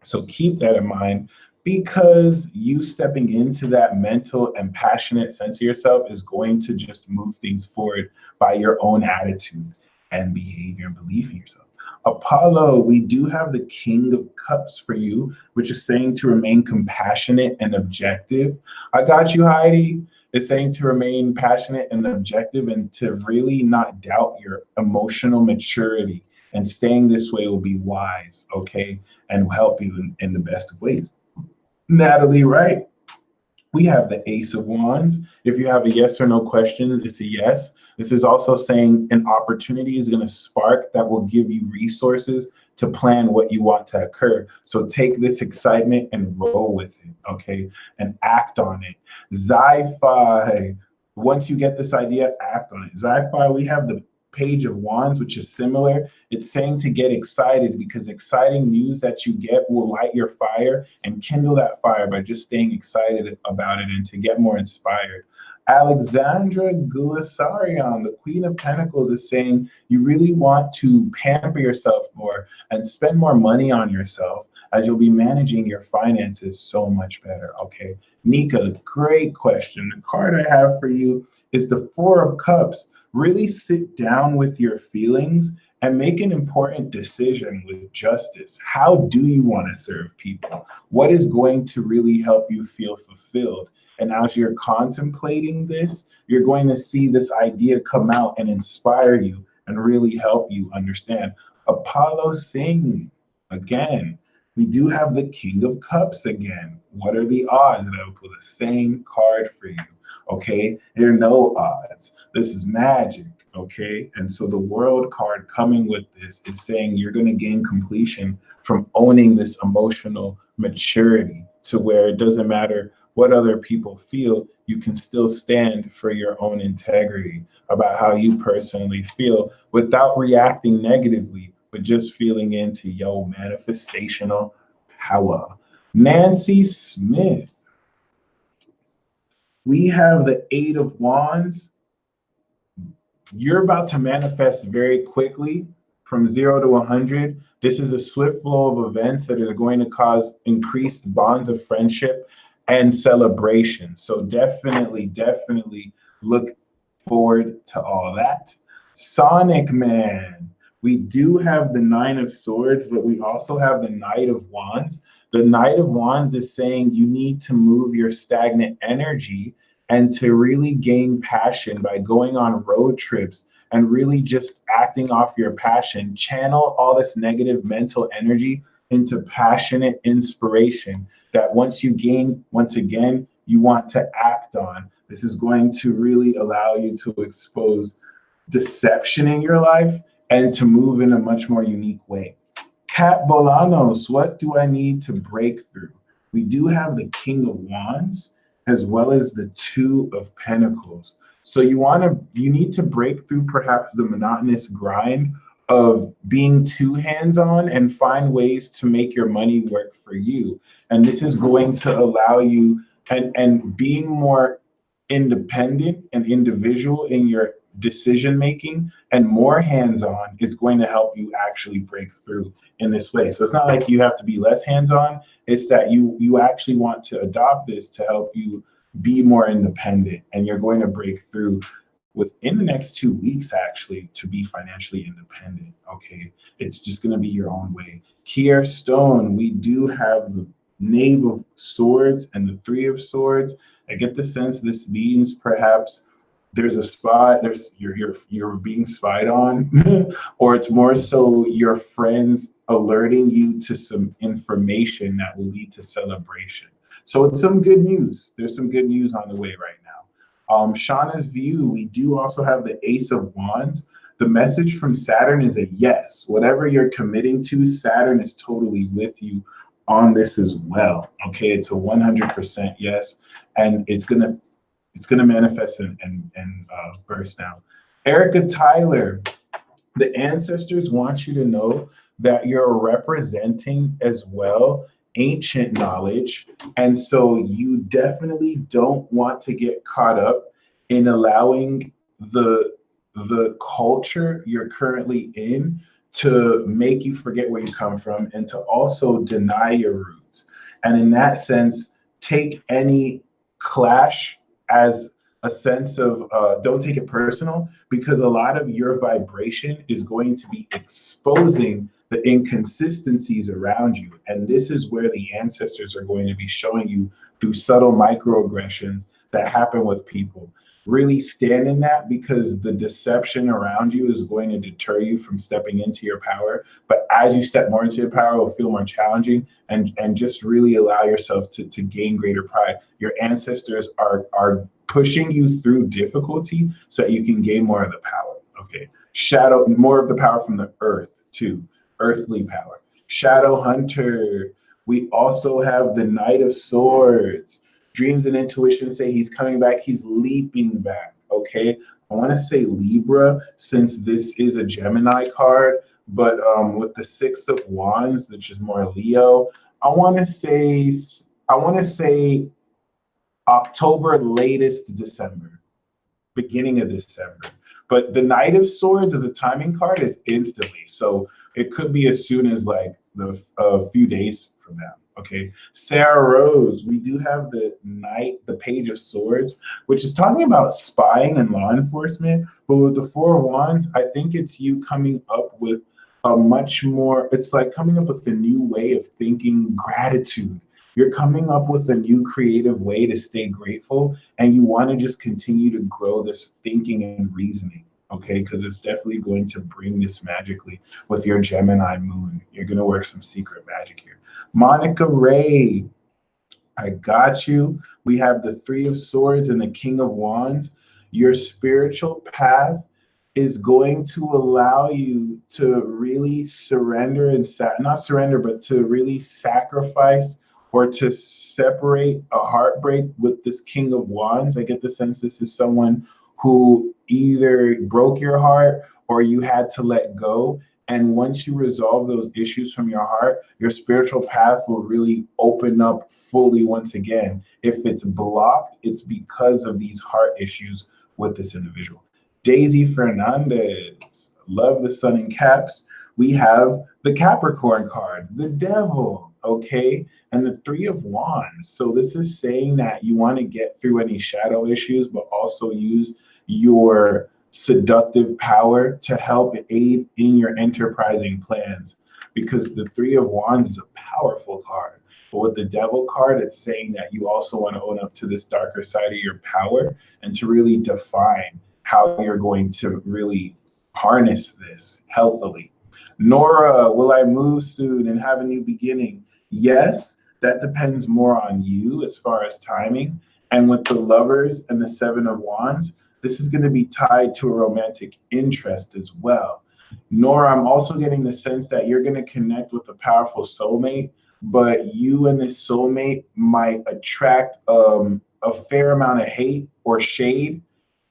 So keep that in mind, because you stepping into that mental and passionate sense of yourself is going to just move things forward by your own attitude and behavior and belief in yourself. Apollo, we do have the King of Cups for you, which is saying to remain compassionate and objective. I got you, Heidi. It's saying to remain passionate and objective and to really not doubt your emotional maturity. And staying this way will be wise, okay? And help you in the best of ways. Natalie, right? We have the Ace of Wands. If you have a yes or no questions, it's a yes. This is also saying an opportunity is going to spark that will give you resources to plan what you want to occur. So take this excitement and roll with it, okay? And act on it. Zi-Fi, once you get this idea, act on it. Zi-Fi, we have the Page of Wands, which is similar. It's saying to get excited because exciting news that you get will light your fire and kindle that fire by just staying excited about it and to get more inspired. Alexandra Gulasarian, the Queen of Pentacles, is saying you really want to pamper yourself more and spend more money on yourself as you'll be managing your finances so much better, okay? Nika, great question. The card I have for you is the Four of Cups. Really sit down with your feelings and make an important decision with justice. How do you want to serve people? What is going to really help you feel fulfilled? And as you're contemplating this, you're going to see this idea come out and inspire you and really help you understand. Apollo Singh, again, we do have the King of Cups again. What are the odds that I will pull the same card for you? Okay, there are no odds. This is magic, okay? And so the world card coming with this is saying you're going to gain completion from owning this emotional maturity to where it doesn't matter what other people feel, you can still stand for your own integrity about how you personally feel without reacting negatively, but just feeling into your manifestational power. Nancy Smith. We have the Eight of Wands. You're about to manifest very quickly from 0 to 100. This is a swift flow of events that are going to cause increased bonds of friendship and celebration. So definitely look forward to all that. Sonic Man. We do have the Nine of Swords, but we also have the Knight of Wands. The Knight of Wands is saying you need to move your stagnant energy and to really gain passion by going on road trips and really just acting off your passion. Channel all this negative mental energy into passionate inspiration that once you gain, once again, you want to act on. This is going to really allow you to expose deception in your life and to move in a much more unique way. Kat Bolanos, what do I need to break through? We do have the King of Wands as well as the Two of Pentacles. So you need to break through perhaps the monotonous grind of being too hands-on and find ways to make your money work for you. And this is going to allow you and being more independent and individual in your decision making and more hands-on is going to help you actually break through in this way. So it's not like you have to be less hands-on, it's that you actually want to adopt this to help you be more independent, and you're going to break through within the next 2 weeks actually to be financially independent. Okay, it's just going to be your own way. Kier Stone, we do have the Knave of Swords and the Three of Swords. I get the sense this means perhaps there's a spot, you're being spied on, or it's more so your friends alerting you to some information that will lead to celebration. So it's some good news. There's some good news on the way right now. Shauna's View, we do also have the Ace of Wands. The message from Saturn is a yes. Whatever you're committing to, Saturn is totally with you on this as well. Okay, it's a 100% yes, and it's gonna manifest and burst out. Erica Tyler, the ancestors want you to know that you're representing as well ancient knowledge. And so you definitely don't want to get caught up in allowing the culture you're currently in to make you forget where you come from and to also deny your roots. And in that sense, take any clash as a sense of don't take it personal, because a lot of your vibration is going to be exposing the inconsistencies around you. And this is where the ancestors are going to be showing you through subtle microaggressions that happen with people. Really stand in that, because the deception around you is going to deter you from stepping into your power. But as you step more into your power, it will feel more challenging, and just really allow yourself to gain greater pride. Your ancestors are pushing you through difficulty so that you can gain more of the power. Okay. Shadow, more of the power from the earth too, earthly power. Shadow Hunter. We also have the Knight of Swords. Dreams and intuition say he's coming back, he's leaping back. Okay. I want to say Libra, since this is a Gemini card, but with the Six of Wands, which is more Leo, I want to say October, latest December, beginning of December. But the Knight of Swords as a timing card is instantly. So it could be as soon as like a few days from now. Okay. Sarah Rose, we do have the Page of Swords, which is talking about spying and law enforcement. But with the Four of Wands, I think it's you coming up with a much more, it's like coming up with a new way of thinking gratitude. You're coming up with a new creative way to stay grateful, and you want to just continue to grow this thinking and reasoning, okay? Because it's definitely going to bring this magically with your Gemini moon. You're going to work some secret magic here. Monica Ray, I got you. We have the Three of Swords and the King of Wands. Your spiritual path is going to allow you to really surrender and not surrender, but to really sacrifice or to separate a heartbreak with this King of Wands. I get the sense this is someone who either broke your heart or you had to let go. And once you resolve those issues from your heart, your spiritual path will really open up fully once again. If it's blocked, it's because of these heart issues with this individual. Daisy Fernandez, love the Sun in Caps. We have the Capricorn card, the Devil, okay? And the Three of Wands. So this is saying that you want to get through any shadow issues, but also use your seductive power to help aid in your enterprising plans, because the Three of Wands is a powerful card. But with the Devil card, it's saying that you also want to own up to this darker side of your power and to really define how you're going to really harness this healthily. Nora, will I move soon and have a new beginning? Yes, that depends more on you as far as timing. And with the Lovers and the Seven of Wands, this is going to be tied to a romantic interest as well. Nora, I'm also getting the sense that you're going to connect with a powerful soulmate, but you and this soulmate might attract a fair amount of hate or shade.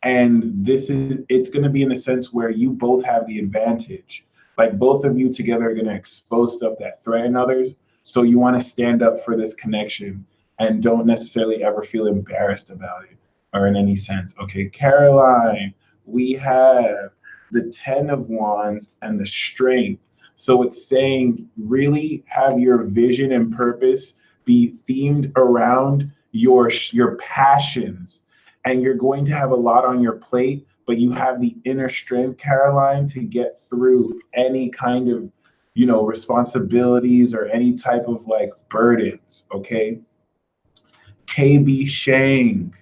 And it's going to be in a sense where you both have the advantage. Like both of you together are going to expose stuff that threaten others. So you want to stand up for this connection and don't necessarily ever feel embarrassed about it or in any sense. Okay, Caroline, we have the Ten of Wands and the Strength. So it's saying really have your vision and purpose be themed around your passions, and you're going to have a lot on your plate, but you have the inner strength, Caroline, to get through any kind of, responsibilities or any type of like burdens, okay? KB Shang.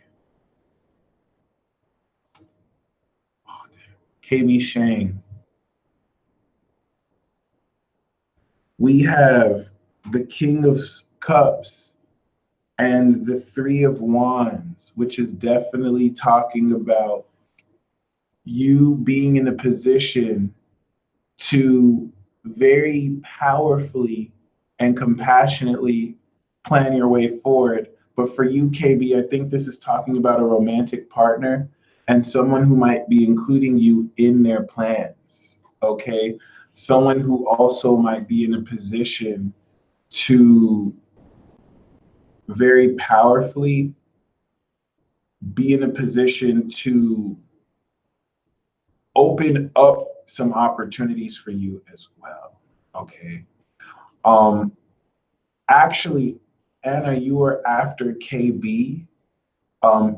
KB Shang. We have the King of Cups and the Three of Wands, which is definitely talking about you being in a position to very powerfully and compassionately plan your way forward. But for you, KB, I think this is talking about a romantic partner and someone who might be including you in their plans, okay? Someone who also might be in a position to very powerfully be in a position to open up some opportunities for you as well, okay? Actually, Anna, you were after KB.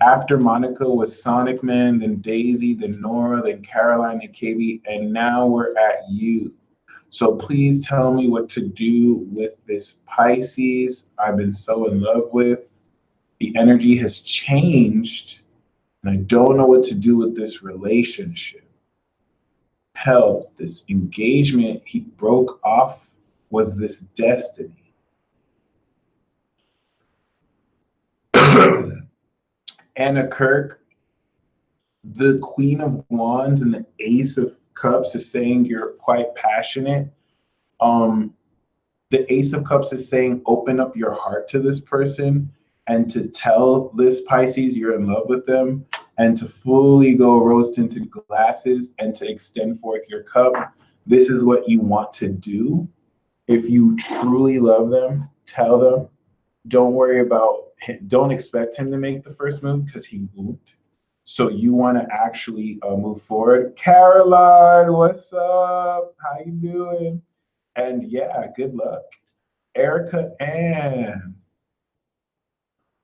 After Monica was Sonic Man, then Daisy, then Nora, then Caroline, then KB, and now we're at you. So please tell me what to do with this Pisces I've been so in love with. The energy has changed, and I don't know what to do with this relationship. Hell, this engagement he broke off was this destiny. Anna Kirk, the Queen of Wands and the Ace of Cups is saying you're quite passionate. The Ace of Cups is saying open up your heart to this person and to tell this Pisces you're in love with them and to fully go rose tinted glasses and to extend forth your cup. This is what you want to do. If you truly love them, tell them. Don't worry about him. Don't expect him to make the first move because he won't. So you want to actually move forward. Caroline, what's up? How you doing? And yeah, good luck. Erica Ann,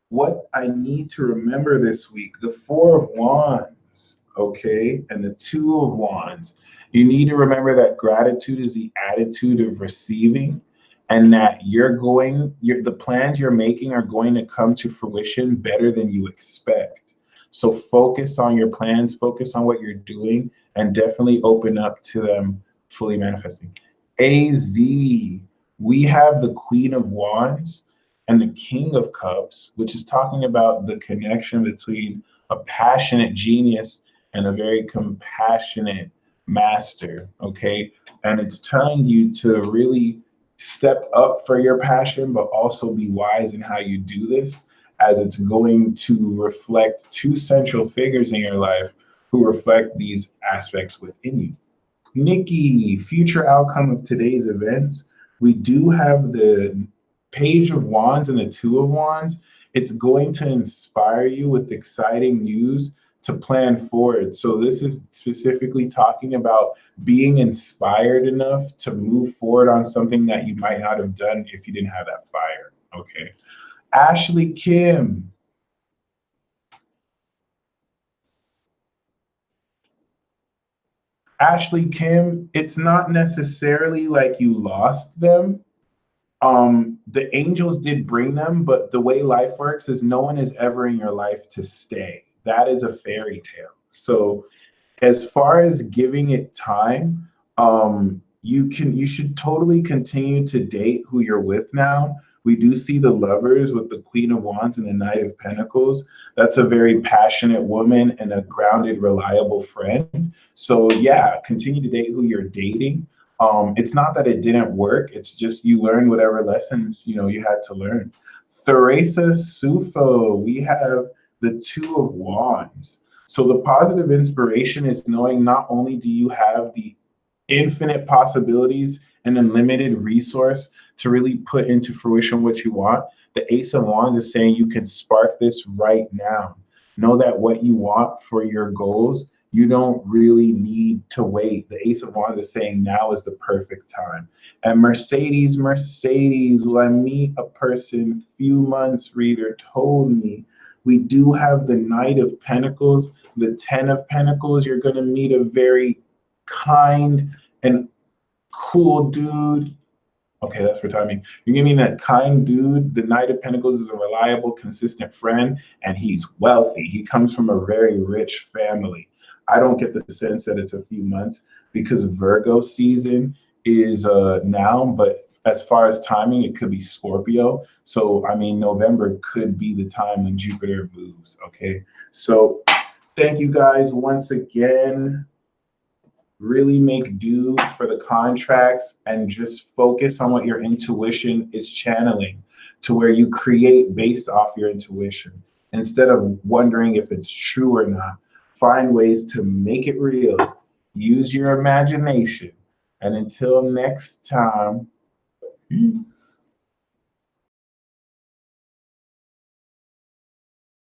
what I need to remember this week, the Four of Wands, okay, and the Two of Wands. You need to remember that gratitude is the attitude of receiving and that the plans you're making are going to come to fruition better than you expect. So focus on your plans, focus on what you're doing, and definitely open up to them fully manifesting. AZ, we have the Queen of Wands and the King of Cups, which is talking about the connection between a passionate genius and a very compassionate master, okay? And it's telling you to really step up for your passion, but also be wise in how you do this, as it's going to reflect two central figures in your life who reflect these aspects within you. Nikki, future outcome of today's events. We do have the Page of Wands and the Two of Wands. It's going to inspire you with exciting news to plan forward. So this is specifically talking about being inspired enough to move forward on something that you might not have done if you didn't have that fire, okay? Ashley Kim. Ashley Kim, it's not necessarily like you lost them. The angels did bring them, but the way life works is no one is ever in your life to stay. That is a fairy tale. So as far as giving it time, you should totally continue to date who you're with now. We do see the lovers with the Queen of Wands and the Knight of Pentacles. That's a very passionate woman and a grounded, reliable friend. So yeah, continue to date who you're dating. It's not that it didn't work. It's just you learned whatever lessons you had to learn. Theresa Sufo, we have the Two of Wands. So the positive inspiration is knowing not only do you have the infinite possibilities and unlimited resource to really put into fruition what you want, the Ace of Wands is saying you can spark this right now. Know that what you want for your goals, you don't really need to wait. The Ace of Wands is saying now is the perfect time. And Mercedes, will I meet a person? Few months, reader told me. We do have the Knight of Pentacles, the Ten of Pentacles. You're going to meet a very kind and cool dude. Okay, that's for timing. You're giving that kind dude. The Knight of Pentacles is a reliable, consistent friend, and he's wealthy. He comes from a very rich family. I don't get the sense that it's a few months because Virgo season is now, but as far as timing, it could be Scorpio. So, I mean, November could be the time when Jupiter moves, okay? So thank you guys once again. Really make do for the contracts and just focus on what your intuition is channeling to where you create based off your intuition instead of wondering if it's true or not. Find ways to make it real. Use your imagination. And until next time, peace.